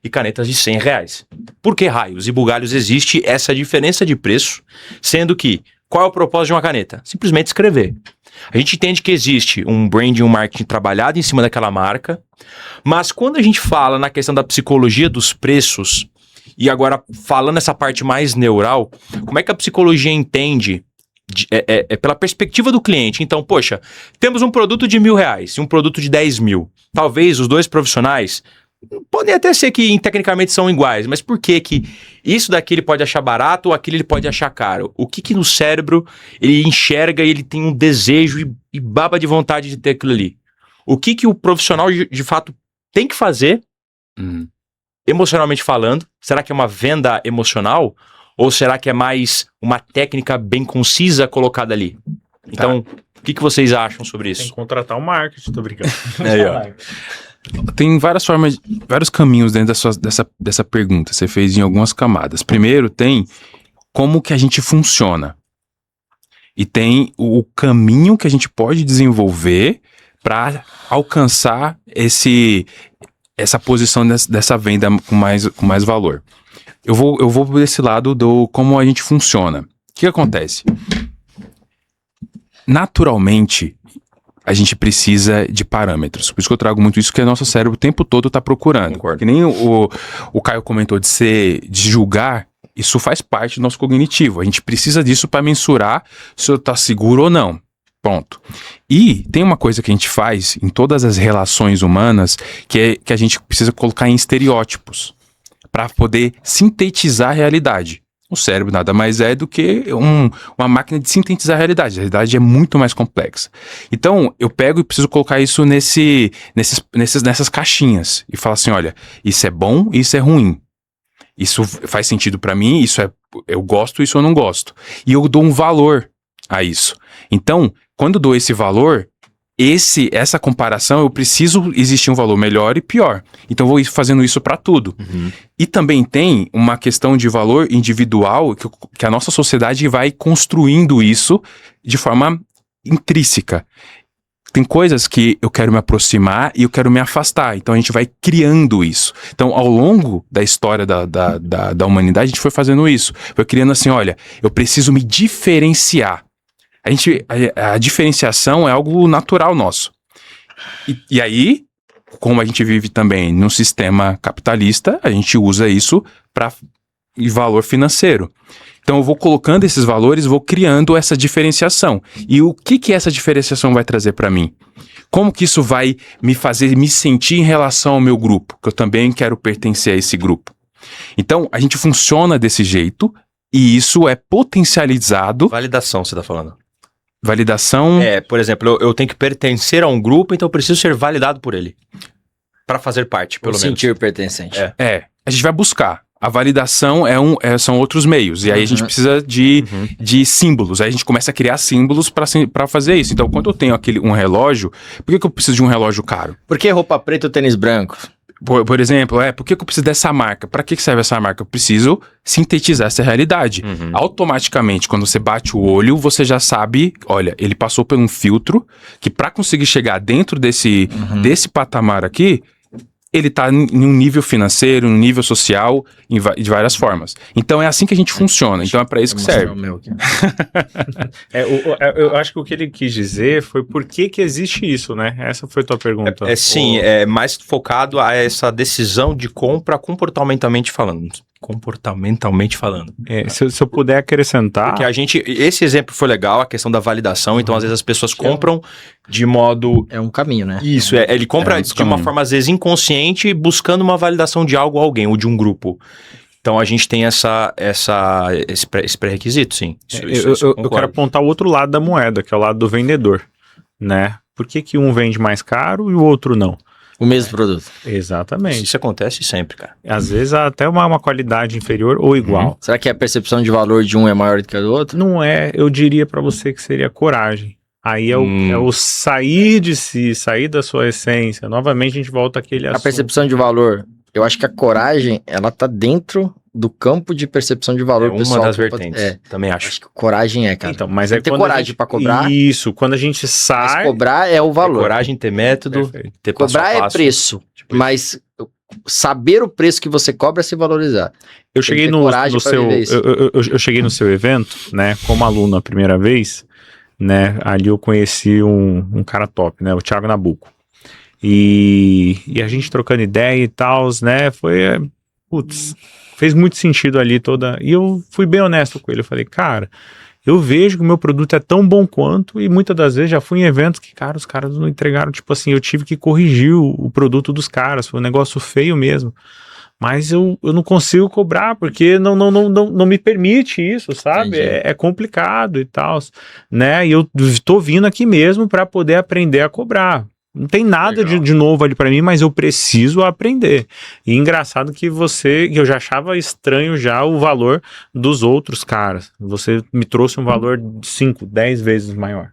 e canetas de R$100. Por que raios e bugalhos existe essa diferença de preço, sendo que, qual é o propósito de uma caneta? Simplesmente escrever. A gente entende que existe um branding, um marketing trabalhado em cima daquela marca, mas quando a gente fala na questão da psicologia dos preços, e agora falando essa parte mais neural, como é que a psicologia entende pela perspectiva do cliente? Então, poxa, temos um produto de R$1.000 e um produto de 10 mil. Talvez os dois profissionais podem até ser que tecnicamente são iguais, mas por que isso daqui ele pode achar barato ou aquele ele pode achar caro? O que no cérebro ele enxerga e ele tem um desejo e baba de vontade de ter aquilo ali? O que o profissional de fato tem que fazer, emocionalmente falando? Será que é uma venda emocional? Ou será que é mais uma técnica bem concisa colocada ali? Então, o que vocês acham sobre Tem isso? que contratar o marketing, tô brincando. Tem várias formas, vários caminhos dentro dessa pergunta. Você fez em algumas camadas. Primeiro tem como que a gente funciona. E tem o caminho que a gente pode desenvolver para alcançar essa posição dessa venda com mais valor. Eu vou por esse lado do como a gente funciona. O que acontece? Naturalmente, a gente precisa de parâmetros. Por isso que eu trago muito isso, que o nosso cérebro o tempo todo está procurando. Concordo. Que nem o Caio comentou de julgar, isso faz parte do nosso cognitivo. A gente precisa disso para mensurar se eu está seguro ou não. Ponto. E tem uma coisa que a gente faz em todas as relações humanas, que a gente precisa colocar em estereótipos para poder sintetizar a realidade. O cérebro nada mais é do que uma máquina de sintetizar a realidade. A realidade é muito mais complexa. Então, eu pego e preciso colocar isso nessas caixinhas e falar assim, olha, isso é bom, isso é ruim. Isso faz sentido para mim, eu gosto, isso eu não gosto. E eu dou um valor a isso. Então, quando eu dou esse valor, essa comparação, eu preciso existir um valor melhor e pior. Então, eu vou fazendo isso para tudo. E também tem uma questão de valor individual que a nossa sociedade vai construindo isso de forma intrínseca. Tem coisas que eu quero me aproximar e eu quero me afastar. Então, a gente vai criando isso. Então, ao longo da história da humanidade, a gente foi fazendo isso. Foi criando assim, olha, eu preciso me diferenciar. A diferenciação é algo natural nosso. E aí, como a gente vive também num sistema capitalista, a gente usa isso para valor financeiro. Então eu vou colocando esses valores, vou criando essa diferenciação. E o que essa diferenciação vai trazer para mim? Como que isso vai me fazer me sentir em relação ao meu grupo? Que eu também quero pertencer a esse grupo. Então a gente funciona desse jeito e isso é potencializado. Validação, você tá falando. Validação. Por exemplo, eu tenho que pertencer a um grupo, então eu preciso ser validado por ele. Para fazer parte, pelo menos. Sentir pertencente. A gente vai buscar. A validação são outros meios. E aí a gente precisa de símbolos. Aí a gente começa a criar símbolos para fazer isso. Então, quando eu tenho um relógio, por que eu preciso de um relógio caro? Por que roupa preta e tênis branco? Por exemplo, por que eu preciso dessa marca? Para que serve essa marca? Eu preciso sintetizar essa realidade. Automaticamente, quando você bate o olho, você já sabe, olha, ele passou por um filtro que para conseguir chegar dentro desse patamar aqui, ele está em um nível financeiro, um nível social, de várias formas. Então é assim que a gente funciona. Então é para isso que serve. Eu acho que o que ele quis dizer foi por que existe isso, né? Essa foi a tua pergunta. Sim, é mais focado a essa decisão de compra comportamentalmente falando. Se eu puder acrescentar... Porque esse exemplo foi legal, a questão da validação, então às vezes as pessoas compram de modo... É um caminho, né? Isso, ele compra de uma forma às vezes inconsciente, buscando uma validação de algo ou alguém, ou de um grupo. Então a gente tem esse pré-requisito, sim. Eu quero apontar o outro lado da moeda, que é o lado do vendedor, né? Por que um vende mais caro e o outro não? O mesmo produto. Exatamente. Isso acontece sempre, cara. Às vezes até uma qualidade inferior ou igual. Será que a percepção de valor de um é maior do que a do outro? Não é, eu diria pra você que seria coragem. Aí é o sair de si, sair da sua essência. Novamente a gente volta àquele assunto. A percepção de valor, eu acho que a coragem, ela tá dentro do campo de percepção de valor pessoal. Uma das vertentes, também acho. Acho que coragem é, cara. Então, mas tem que ter coragem pra cobrar. Isso, quando a gente sai... Mas cobrar é o valor. Ter coragem, ter método, ter passo a cobrar passo. é preço, mas saber o preço que você cobra é se valorizar. Eu cheguei eu cheguei no seu evento, né, como aluno a primeira vez, né, ali eu conheci um cara top, né, o Thiago Nabuco. E a gente trocando ideia e tal, né, fez muito sentido ali e eu fui bem honesto com ele, eu falei, cara, eu vejo que o meu produto é tão bom quanto e muitas das vezes já fui em eventos que, cara, os caras não entregaram, tipo assim, eu tive que corrigir o produto dos caras, foi um negócio feio mesmo, mas eu não consigo cobrar porque não me permite isso, sabe? É complicado e tal, né? E eu tô vindo aqui mesmo para poder aprender a cobrar. Não tem nada de novo ali pra mim, mas eu preciso aprender. E engraçado que eu já achava estranho já o valor dos outros caras. Você me trouxe um valor 5, 10 vezes maior.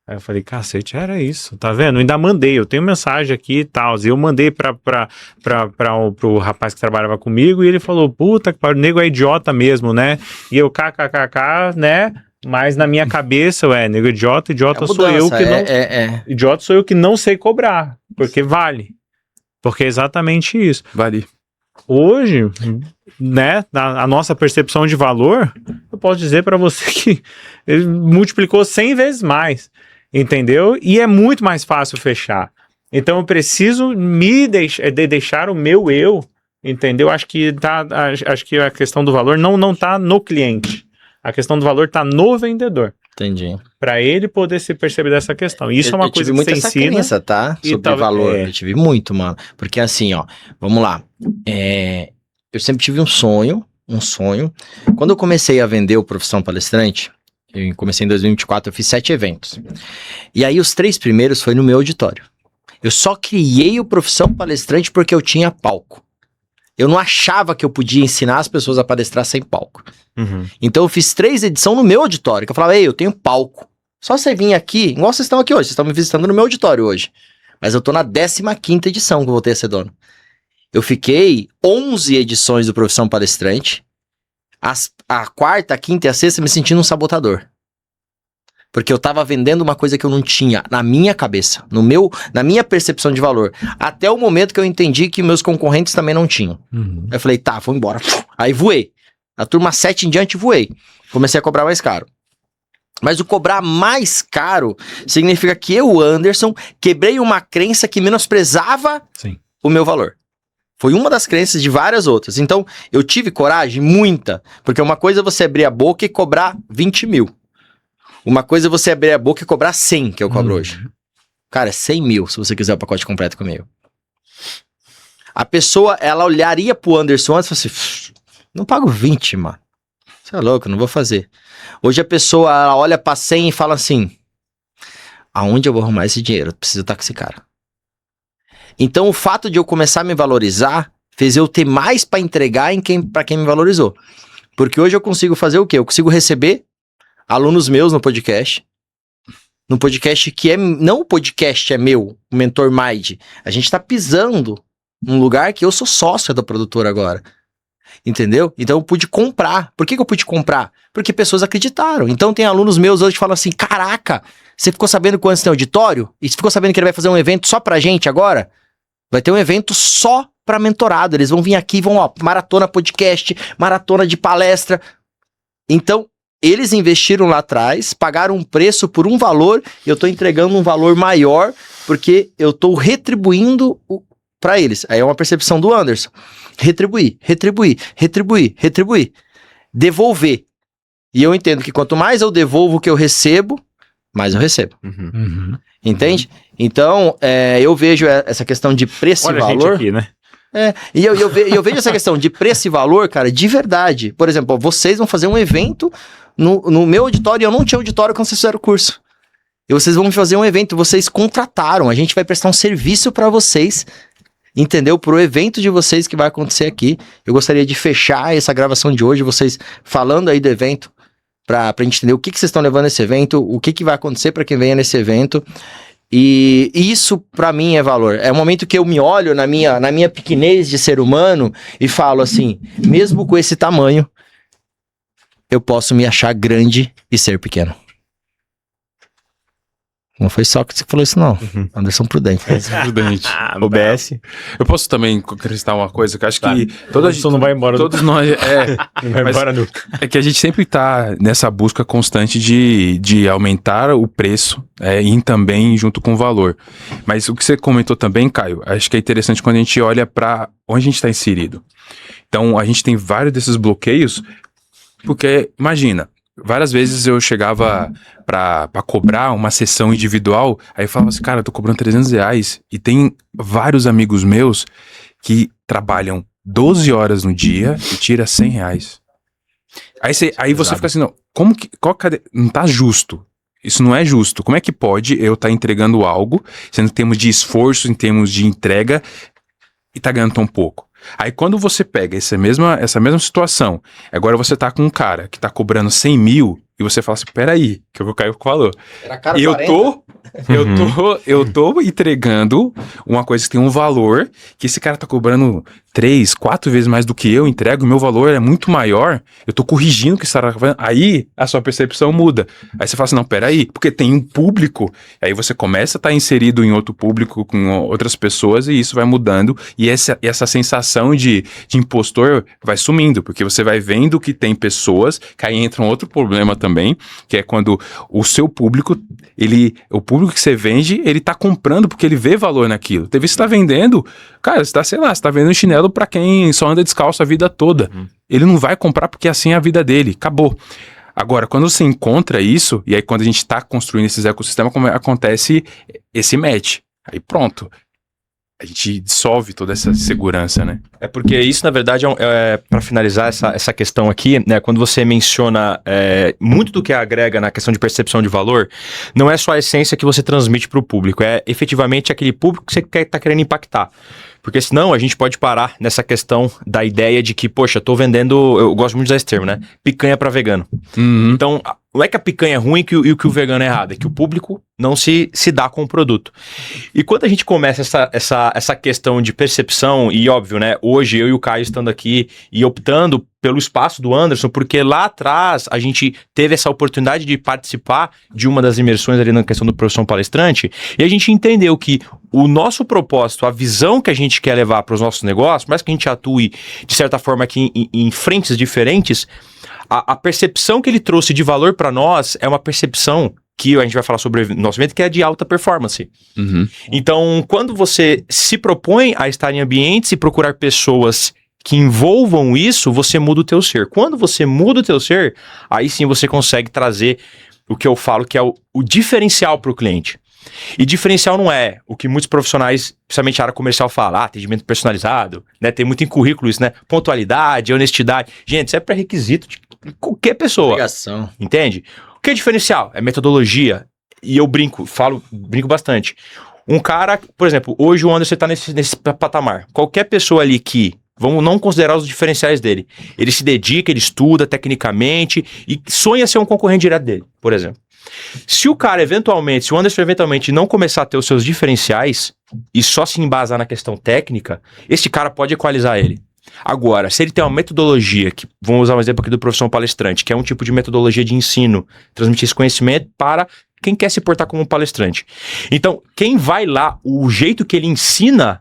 Aí eu falei, cacete, era isso, tá vendo? Eu ainda mandei, eu tenho mensagem aqui e tal. E eu mandei pro rapaz que trabalhava comigo e ele falou, puta, o nego é idiota mesmo, né? E eu, kkkk, né? Mas na minha cabeça, nego idiota sou eu que não... Idiota sou eu que não sei cobrar, porque vale. Porque é exatamente isso. Vale. Hoje, né, a nossa percepção de valor, eu posso dizer para você que ele multiplicou 100 vezes mais, entendeu? E é muito mais fácil fechar. Então eu preciso deixar o meu eu, entendeu? Acho que a questão do valor não tá no cliente. A questão do valor está no vendedor. Entendi. Para ele poder se perceber dessa questão. Isso é uma coisa que você ensina. Eu tive muita crença, tá? Sobre valor. Eu tive muito, mano. Porque assim, ó, vamos lá. Eu sempre tive um sonho. Quando eu comecei a vender o Profissão Palestrante, eu comecei em 2024, eu fiz 7 eventos. E aí os 3 primeiros foi no meu auditório. Eu só criei o Profissão Palestrante porque eu tinha palco. Eu não achava que eu podia ensinar as pessoas a palestrar sem palco. Uhum. Então eu fiz 3 edições no meu auditório, que eu falava, ei, eu tenho palco. Só você vir aqui, igual vocês estão aqui hoje, vocês estão me visitando no meu auditório hoje. Mas eu tô na 15ª edição que eu voltei a ser dono. Eu fiquei 11 edições do Profissão Palestrante, a 4ª, a 5ª e a 6ª me sentindo um sabotador. Porque eu tava vendendo uma coisa que eu não tinha na minha cabeça, na minha percepção de valor. Até o momento que eu entendi que meus concorrentes também não tinham. Uhum. Eu falei, tá, vou embora. Aí voei. Na turma 7 em diante, voei. Comecei a cobrar mais caro. Mas o cobrar mais caro significa que eu, Anderson, quebrei uma crença que menosprezava o meu valor. Foi uma das crenças de várias outras. Então, eu tive coragem, muita. Porque uma coisa é você abrir a boca e cobrar 20 mil. Uma coisa é você abrir a boca e cobrar 100, que eu cobro hoje. Cara, é 100 mil se você quiser o pacote completo comigo. A pessoa, ela olharia pro Anderson antes e falaria assim, não pago 20, mano. Você é louco, não vou fazer. Hoje a pessoa, ela olha pra 100 e fala assim, aonde eu vou arrumar esse dinheiro? Eu preciso estar com esse cara. Então o fato de eu começar a me valorizar fez eu ter mais pra entregar pra quem me valorizou. Porque hoje eu consigo fazer o quê? Eu consigo receber alunos meus no podcast que não o podcast é meu, o Mentor Mind. A gente tá pisando num lugar que eu sou sócio da produtora agora. Entendeu? Então eu pude comprar. Por que eu pude comprar? Porque pessoas acreditaram. Então tem alunos meus hoje que falam assim, caraca, você ficou sabendo quanto tem auditório? E você ficou sabendo que ele vai fazer um evento só pra gente agora? Vai ter um evento só para mentorado. Eles vão vir aqui, vão, ó, maratona podcast, maratona de palestra. Então, eles investiram lá atrás, pagaram um preço por um valor, e eu tô entregando um valor maior, porque eu tô retribuindo para eles. Aí é uma percepção do Anderson. Retribuir. Devolver. E eu entendo que quanto mais eu devolvo o que eu recebo, mais eu recebo. Entende? Então, eu vejo essa questão de preço Olha e a gente valor. aqui, né? E eu vejo essa questão de preço e valor, cara, de verdade. Por exemplo, ó, vocês vão fazer um evento no meu auditório, e eu não tinha auditório quando vocês fizeram o curso. E vocês vão fazer um evento, vocês contrataram, a gente vai prestar um serviço para vocês, entendeu? Pro evento de vocês que vai acontecer aqui. Eu gostaria de fechar essa gravação de hoje, vocês falando aí do evento, pra gente entender o que vocês estão levando nesse evento, o que vai acontecer para quem venha nesse evento. E isso, pra mim, é valor. É o momento que eu me olho na minha pequenez de ser humano e falo assim, mesmo com esse tamanho, eu posso me achar grande e ser pequeno. Não foi Sócrates que falou isso, não. Anderson Prudente. Prudente. OBS. Eu posso também acrescentar uma coisa, que eu acho Tá. que Anderson não vai embora. todos nós... Não vai mas- embora nunca. É que a gente sempre tá nessa busca constante de aumentar o preço e também junto com o valor. Mas o que você comentou também, Caio, acho que é interessante quando a gente olha para onde a gente está inserido. Então, a gente tem vários desses bloqueios, porque, imagina, várias vezes eu chegava pra cobrar uma sessão individual, aí eu falava assim, cara, eu tô cobrando R$300, e tem vários amigos meus que trabalham 12 horas no dia e tira R$100. Aí você fica assim, não, não tá justo. Isso não é justo. Como é que pode eu estar entregando algo, sendo em termos de esforço, em termos de entrega, e tá ganhando tão pouco? Aí quando você pega essa mesma situação, agora você tá com um cara que tá cobrando 100 mil, e você fala assim, peraí, que é o que o Caio falou. Eu tô entregando uma coisa que tem um valor, que esse cara tá cobrando 3, 4 vezes mais do que eu entrego, o meu valor é muito maior, eu tô corrigindo o que esse cara tá fazendo, aí a sua percepção muda. Aí você fala assim, não, peraí, porque tem um público, aí você começa a estar inserido em outro público, com outras pessoas, e isso vai mudando, e essa sensação de impostor vai sumindo, porque você vai vendo que tem pessoas, que aí entra um outro problema também, que é quando o seu público, o público que você vende, ele tá comprando porque ele vê valor naquilo. Teve você tá vendendo, cara, você tá vendendo chinelo pra quem só anda descalço a vida toda. Ele não vai comprar porque assim é a vida dele, acabou. Agora, quando você encontra isso, e aí quando a gente tá construindo esses ecossistemas, acontece esse match. Aí pronto. A gente dissolve toda essa segurança, né? É porque isso, na verdade, para finalizar essa questão aqui, né, quando você menciona muito do que agrega na questão de percepção de valor, não é só a essência que você transmite para o público, é efetivamente aquele público que você tá querendo impactar. Porque senão a gente pode parar nessa questão da ideia de que, poxa, tô vendendo, eu gosto muito de usar esse termo, né? Picanha para vegano. Então, não é que a picanha é ruim e que o vegano é errado, é que o público não se dá com o produto. E quando a gente começa essa questão de percepção, e óbvio, né, hoje eu e o Caio estando aqui e optando pelo espaço do Anderson, porque lá atrás a gente teve essa oportunidade de participar de uma das imersões ali na questão do Profissão Palestrante, e a gente entendeu que o nosso propósito, a visão que a gente quer levar para os nossos negócios, mais que a gente atue de certa forma aqui em frentes diferentes, a percepção que ele trouxe de valor para nós é uma percepção que a gente vai falar sobre o nosso evento, que é de alta performance. Então, quando você se propõe a estar em ambientes e procurar pessoas que envolvam isso, você muda o teu ser. Quando você muda o teu ser, aí sim você consegue trazer o que eu falo que é o diferencial para o cliente. E diferencial não é o que muitos profissionais, principalmente a área comercial, falam, atendimento personalizado, né? Tem muito em currículo isso, né? Pontualidade, honestidade. Gente, isso é pré-requisito de qualquer pessoa. Obrigação. Entende? O que é diferencial? É metodologia. E eu brinco bastante. Um cara, por exemplo, hoje o Anderson está nesse patamar. Qualquer pessoa ali que, vamos não considerar os diferenciais dele, ele se dedica, ele estuda tecnicamente e sonha ser um concorrente direto dele, por exemplo. Se o Anderson eventualmente não começar a ter os seus diferenciais e só se embasar na questão técnica, esse cara pode equalizar ele. Agora, se ele tem uma metodologia, que vamos usar um exemplo aqui do Profissão Palestrante, que é um tipo de metodologia de ensino, transmitir esse conhecimento para quem quer se portar como um palestrante. Então, quem vai lá, o jeito que ele ensina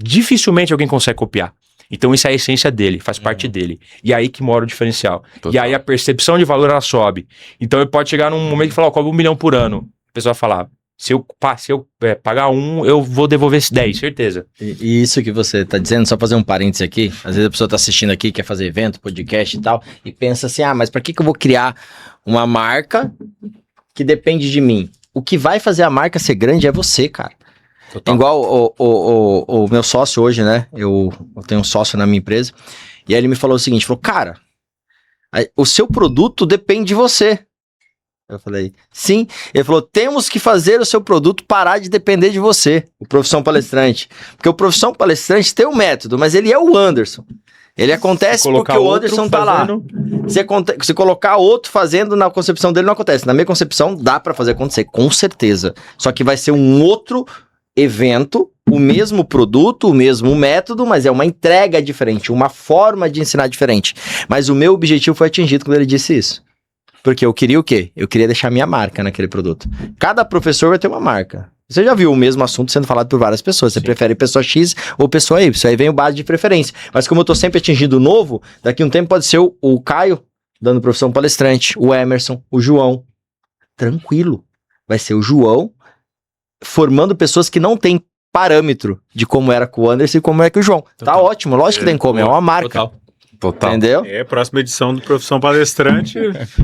dificilmente alguém consegue copiar. Então isso é a essência dele, faz parte dele. E aí que mora o diferencial. Total. E aí a percepção de valor, ela sobe. Então ele pode chegar num momento que fala, cobra 1 milhão por ano. A pessoa vai falar, se eu pagar 1, eu vou devolver 10, certeza. E isso que você tá dizendo, só fazer um parênteses aqui, às vezes a pessoa tá assistindo aqui, quer fazer evento, podcast e tal, e pensa assim, mas pra que eu vou criar uma marca que depende de mim? O que vai fazer a marca ser grande é você, cara. Total. Igual o meu sócio hoje, né? Eu tenho um sócio na minha empresa. E aí ele me falou o seguinte, falou, cara, o seu produto depende de você. Eu falei, sim. Ele falou, temos que fazer o seu produto parar de depender de você, o Profissão Palestrante. Porque o Profissão Palestrante tem um método, mas ele é o Anderson. Ele acontece porque o Anderson tá lá. Se colocar outro fazendo na concepção dele, não acontece. Na minha concepção, dá pra fazer acontecer, com certeza. Só que vai ser um outro evento, o mesmo produto, o mesmo método, mas é uma entrega diferente, uma forma de ensinar diferente. Mas o meu objetivo foi atingido quando ele disse isso. Porque eu queria o quê? Eu queria deixar minha marca naquele produto. Cada professor vai ter uma marca. Você já viu o mesmo assunto sendo falado por várias pessoas. Você prefere pessoa X ou pessoa Y. Aí vem o base de preferência. Mas como eu tô sempre atingindo o novo, daqui a um tempo pode ser o Caio dando Profissão Palestrante, o Emerson, o João. Tranquilo. Vai ser o João formando pessoas que não têm parâmetro de como era com o Anderson e como é com o João. Total. Tá ótimo, lógico que tem como, é uma marca. Total. Entendeu? Próxima edição do Profissão Palestrante,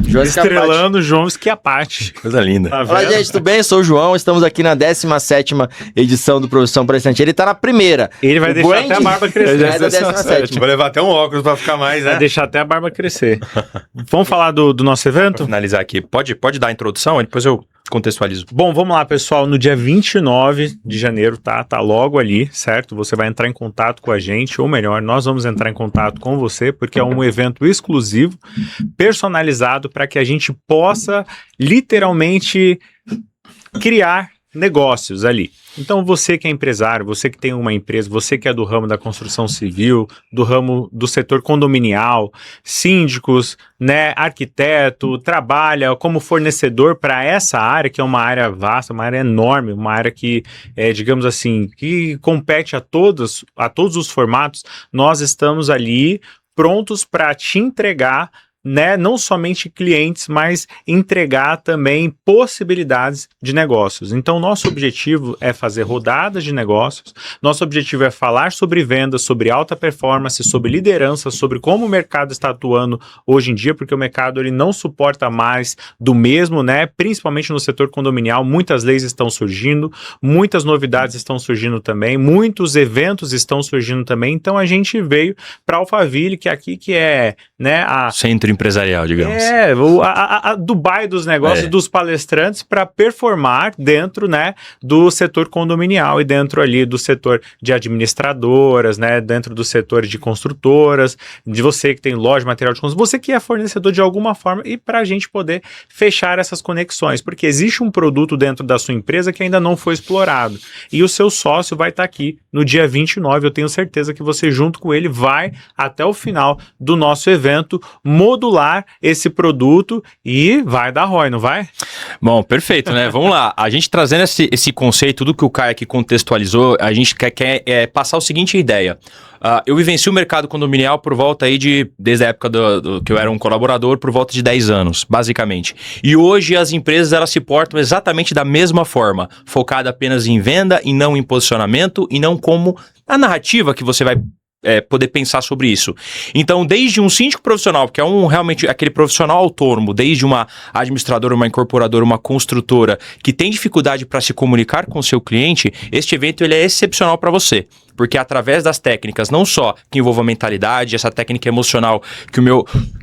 João estrelando João Schiapatti. Coisa linda. Tá Fala, vendo? gente, tudo bem? Eu sou o João, estamos aqui na 17ª edição do Profissão Palestrante. Ele tá na primeira. Ele vai O deixar brand até a barba crescer. é da 17ª. Vou levar até um óculos pra ficar mais, Vai né? deixar até a barba crescer. Vamos falar do nosso Pra evento? finalizar aqui, pode dar a introdução, e depois eu contextualizo. Bom, vamos lá, pessoal. No dia 29 de janeiro, tá? Tá logo ali, certo? Você vai entrar em contato com a gente, ou melhor, nós vamos entrar em contato com você, porque é um evento exclusivo, personalizado, para que a gente possa literalmente criar negócios ali. Então, você que é empresário, você que tem uma empresa, você que é do ramo da construção civil, do ramo do setor condominial, síndicos, né, arquiteto, trabalha como fornecedor para essa área, que é uma área vasta, uma área enorme, uma área que, digamos assim, que compete a todos os formatos, nós estamos ali prontos para te entregar, né, não somente clientes, mas entregar também possibilidades de negócios. Então, nosso objetivo é fazer rodadas de negócios, nosso objetivo é falar sobre vendas, sobre alta performance, sobre liderança, sobre como o mercado está atuando hoje em dia, porque o mercado ele não suporta mais do mesmo, né, principalmente no setor condominial, muitas leis estão surgindo, muitas novidades estão surgindo também, muitos eventos estão surgindo também, então a gente veio para Alphaville, que aqui que é, né, a Centro empresarial, digamos. a Dubai dos negócios, dos palestrantes, para performar dentro, né, do setor condominial e dentro ali do setor de administradoras, né, dentro do setor de construtoras, de você que tem loja de material de construção, você que é fornecedor de alguma forma, e para a gente poder fechar essas conexões, porque existe um produto dentro da sua empresa que ainda não foi explorado, e o seu sócio vai estar aqui no dia 29, eu tenho certeza que você junto com ele vai até o final do nosso evento modular esse produto e vai dar ROI, não vai? Bom, perfeito, né? Vamos lá. A gente trazendo esse conceito, tudo que o Caio aqui contextualizou, a gente quer passar a seguinte ideia. Eu vivencio o mercado condominial por volta aí desde a época que eu era um colaborador, por volta de 10 anos, basicamente. E hoje as empresas, elas se portam exatamente da mesma forma, focada apenas em venda e não em posicionamento e não como a narrativa que você vai poder pensar sobre isso. Então, desde um síndico profissional, que é realmente aquele profissional autônomo, desde uma administradora, uma incorporadora, uma construtora, que tem dificuldade para se comunicar com o seu cliente, este evento ele é excepcional para você. Porque através das técnicas, não só que envolvam a mentalidade, essa técnica emocional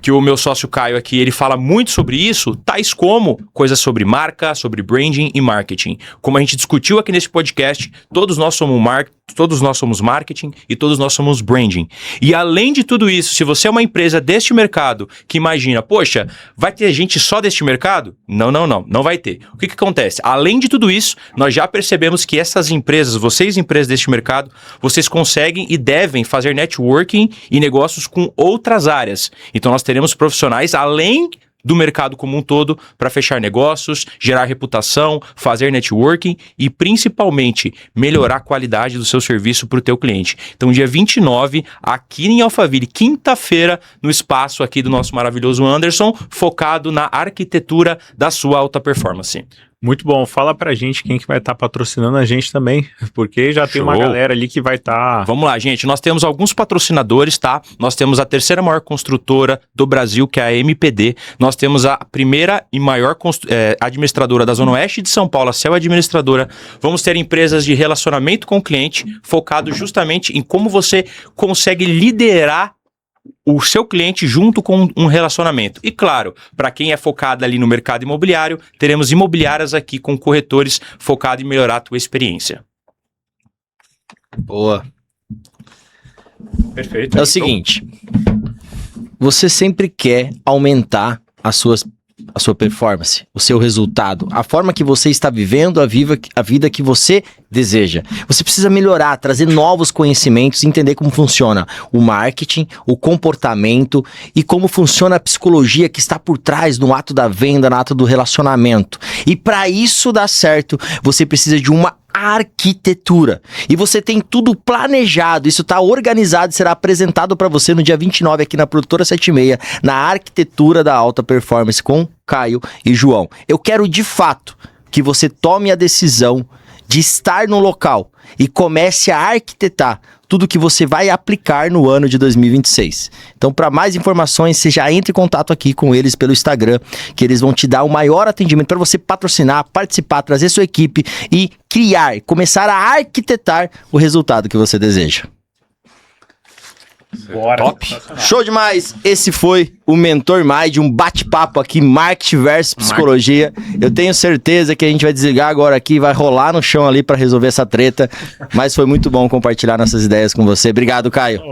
que o meu sócio Caio aqui, ele fala muito sobre isso, tais como coisas sobre marca, sobre branding e marketing. Como a gente discutiu aqui nesse podcast, todos nós somos marketing e todos nós somos branding. E além de tudo isso, se você é uma empresa deste mercado que imagina, poxa, vai ter gente só deste mercado? Não vai ter. O que acontece? Além de tudo isso, nós já percebemos que essas empresas, vocês empresas deste mercado, vocês conseguem e devem fazer networking e negócios com outras áreas. Então nós teremos profissionais além do mercado como um todo para fechar negócios, gerar reputação, fazer networking e principalmente melhorar a qualidade do seu serviço para o teu cliente. Então, dia 29, aqui em Alphaville, quinta-feira, no espaço aqui do nosso maravilhoso Anderson, focado na arquitetura da sua alta performance. Muito bom. Fala pra gente quem que vai estar patrocinando a gente também, porque já tem uma Show. galera ali que vai estar... Vamos lá, gente. Nós temos alguns patrocinadores, tá? Nós temos a terceira maior construtora do Brasil, que é a MPD. Nós temos a primeira e maior administradora da Zona Oeste de São Paulo, a Cell Administradora. Vamos ter empresas de relacionamento com o cliente, focado justamente em como você consegue liderar o seu cliente junto com um relacionamento. E claro, para quem é focado ali no mercado imobiliário, teremos imobiliárias aqui com corretores focados em melhorar a tua experiência. Boa. Perfeito. É o seguinte, você sempre quer aumentar a sua performance, o seu resultado, a forma que você está vivendo a vida que você deseja. Você precisa melhorar, trazer novos conhecimentos, entender como funciona o marketing, o comportamento e como funciona a psicologia que está por trás no ato da venda, no ato do relacionamento. E para isso dar certo, você precisa de uma arquitetura. E você tem tudo planejado, isso está organizado e será apresentado para você no dia 29 aqui na Produtora 76, na arquitetura da alta performance com Caio e João. Eu quero de fato que você tome a decisão de estar no local e comece a arquitetar tudo que você vai aplicar no ano de 2026. Então, para mais informações, você já entre em contato aqui com eles pelo Instagram, que eles vão te dar o maior atendimento para você patrocinar, participar, trazer sua equipe e criar, começar a arquitetar o resultado que você deseja. Bora. Top. Show demais! Esse foi o Mentor Mind, um bate-papo aqui, marketing versus psicologia. Eu tenho certeza que a gente vai desligar agora aqui, vai rolar no chão ali para resolver essa treta, mas foi muito bom compartilhar nossas ideias com você. Obrigado, Caio.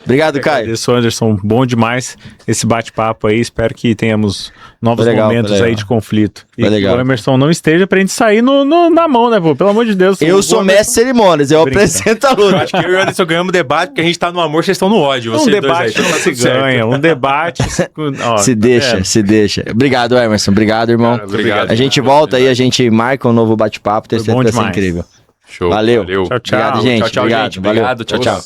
Obrigado, Caio. Agradeço, Anderson. Bom demais esse bate-papo aí. Espero que tenhamos novos momentos aí de conflito. E que o Emerson não esteja pra gente sair na mão, né, pô? Pelo amor de Deus. Eu sou mestre de cerimônias, eu apresento a luta. Acho que eu e o Anderson ganhamos debate porque a gente tá no amor, vocês estão no ódio. Um debate não se ganha, um debate... Ó, se deixa. Obrigado, Emerson. Obrigado, irmão. Cara, obrigado. A gente volta aí, a gente marca um novo bate-papo. Tenho certeza que vai ser incrível. Show. Valeu. Tchau, tchau. Obrigado, gente. Tchau, Obrigado. gente. Obrigado. Tchau, tchau.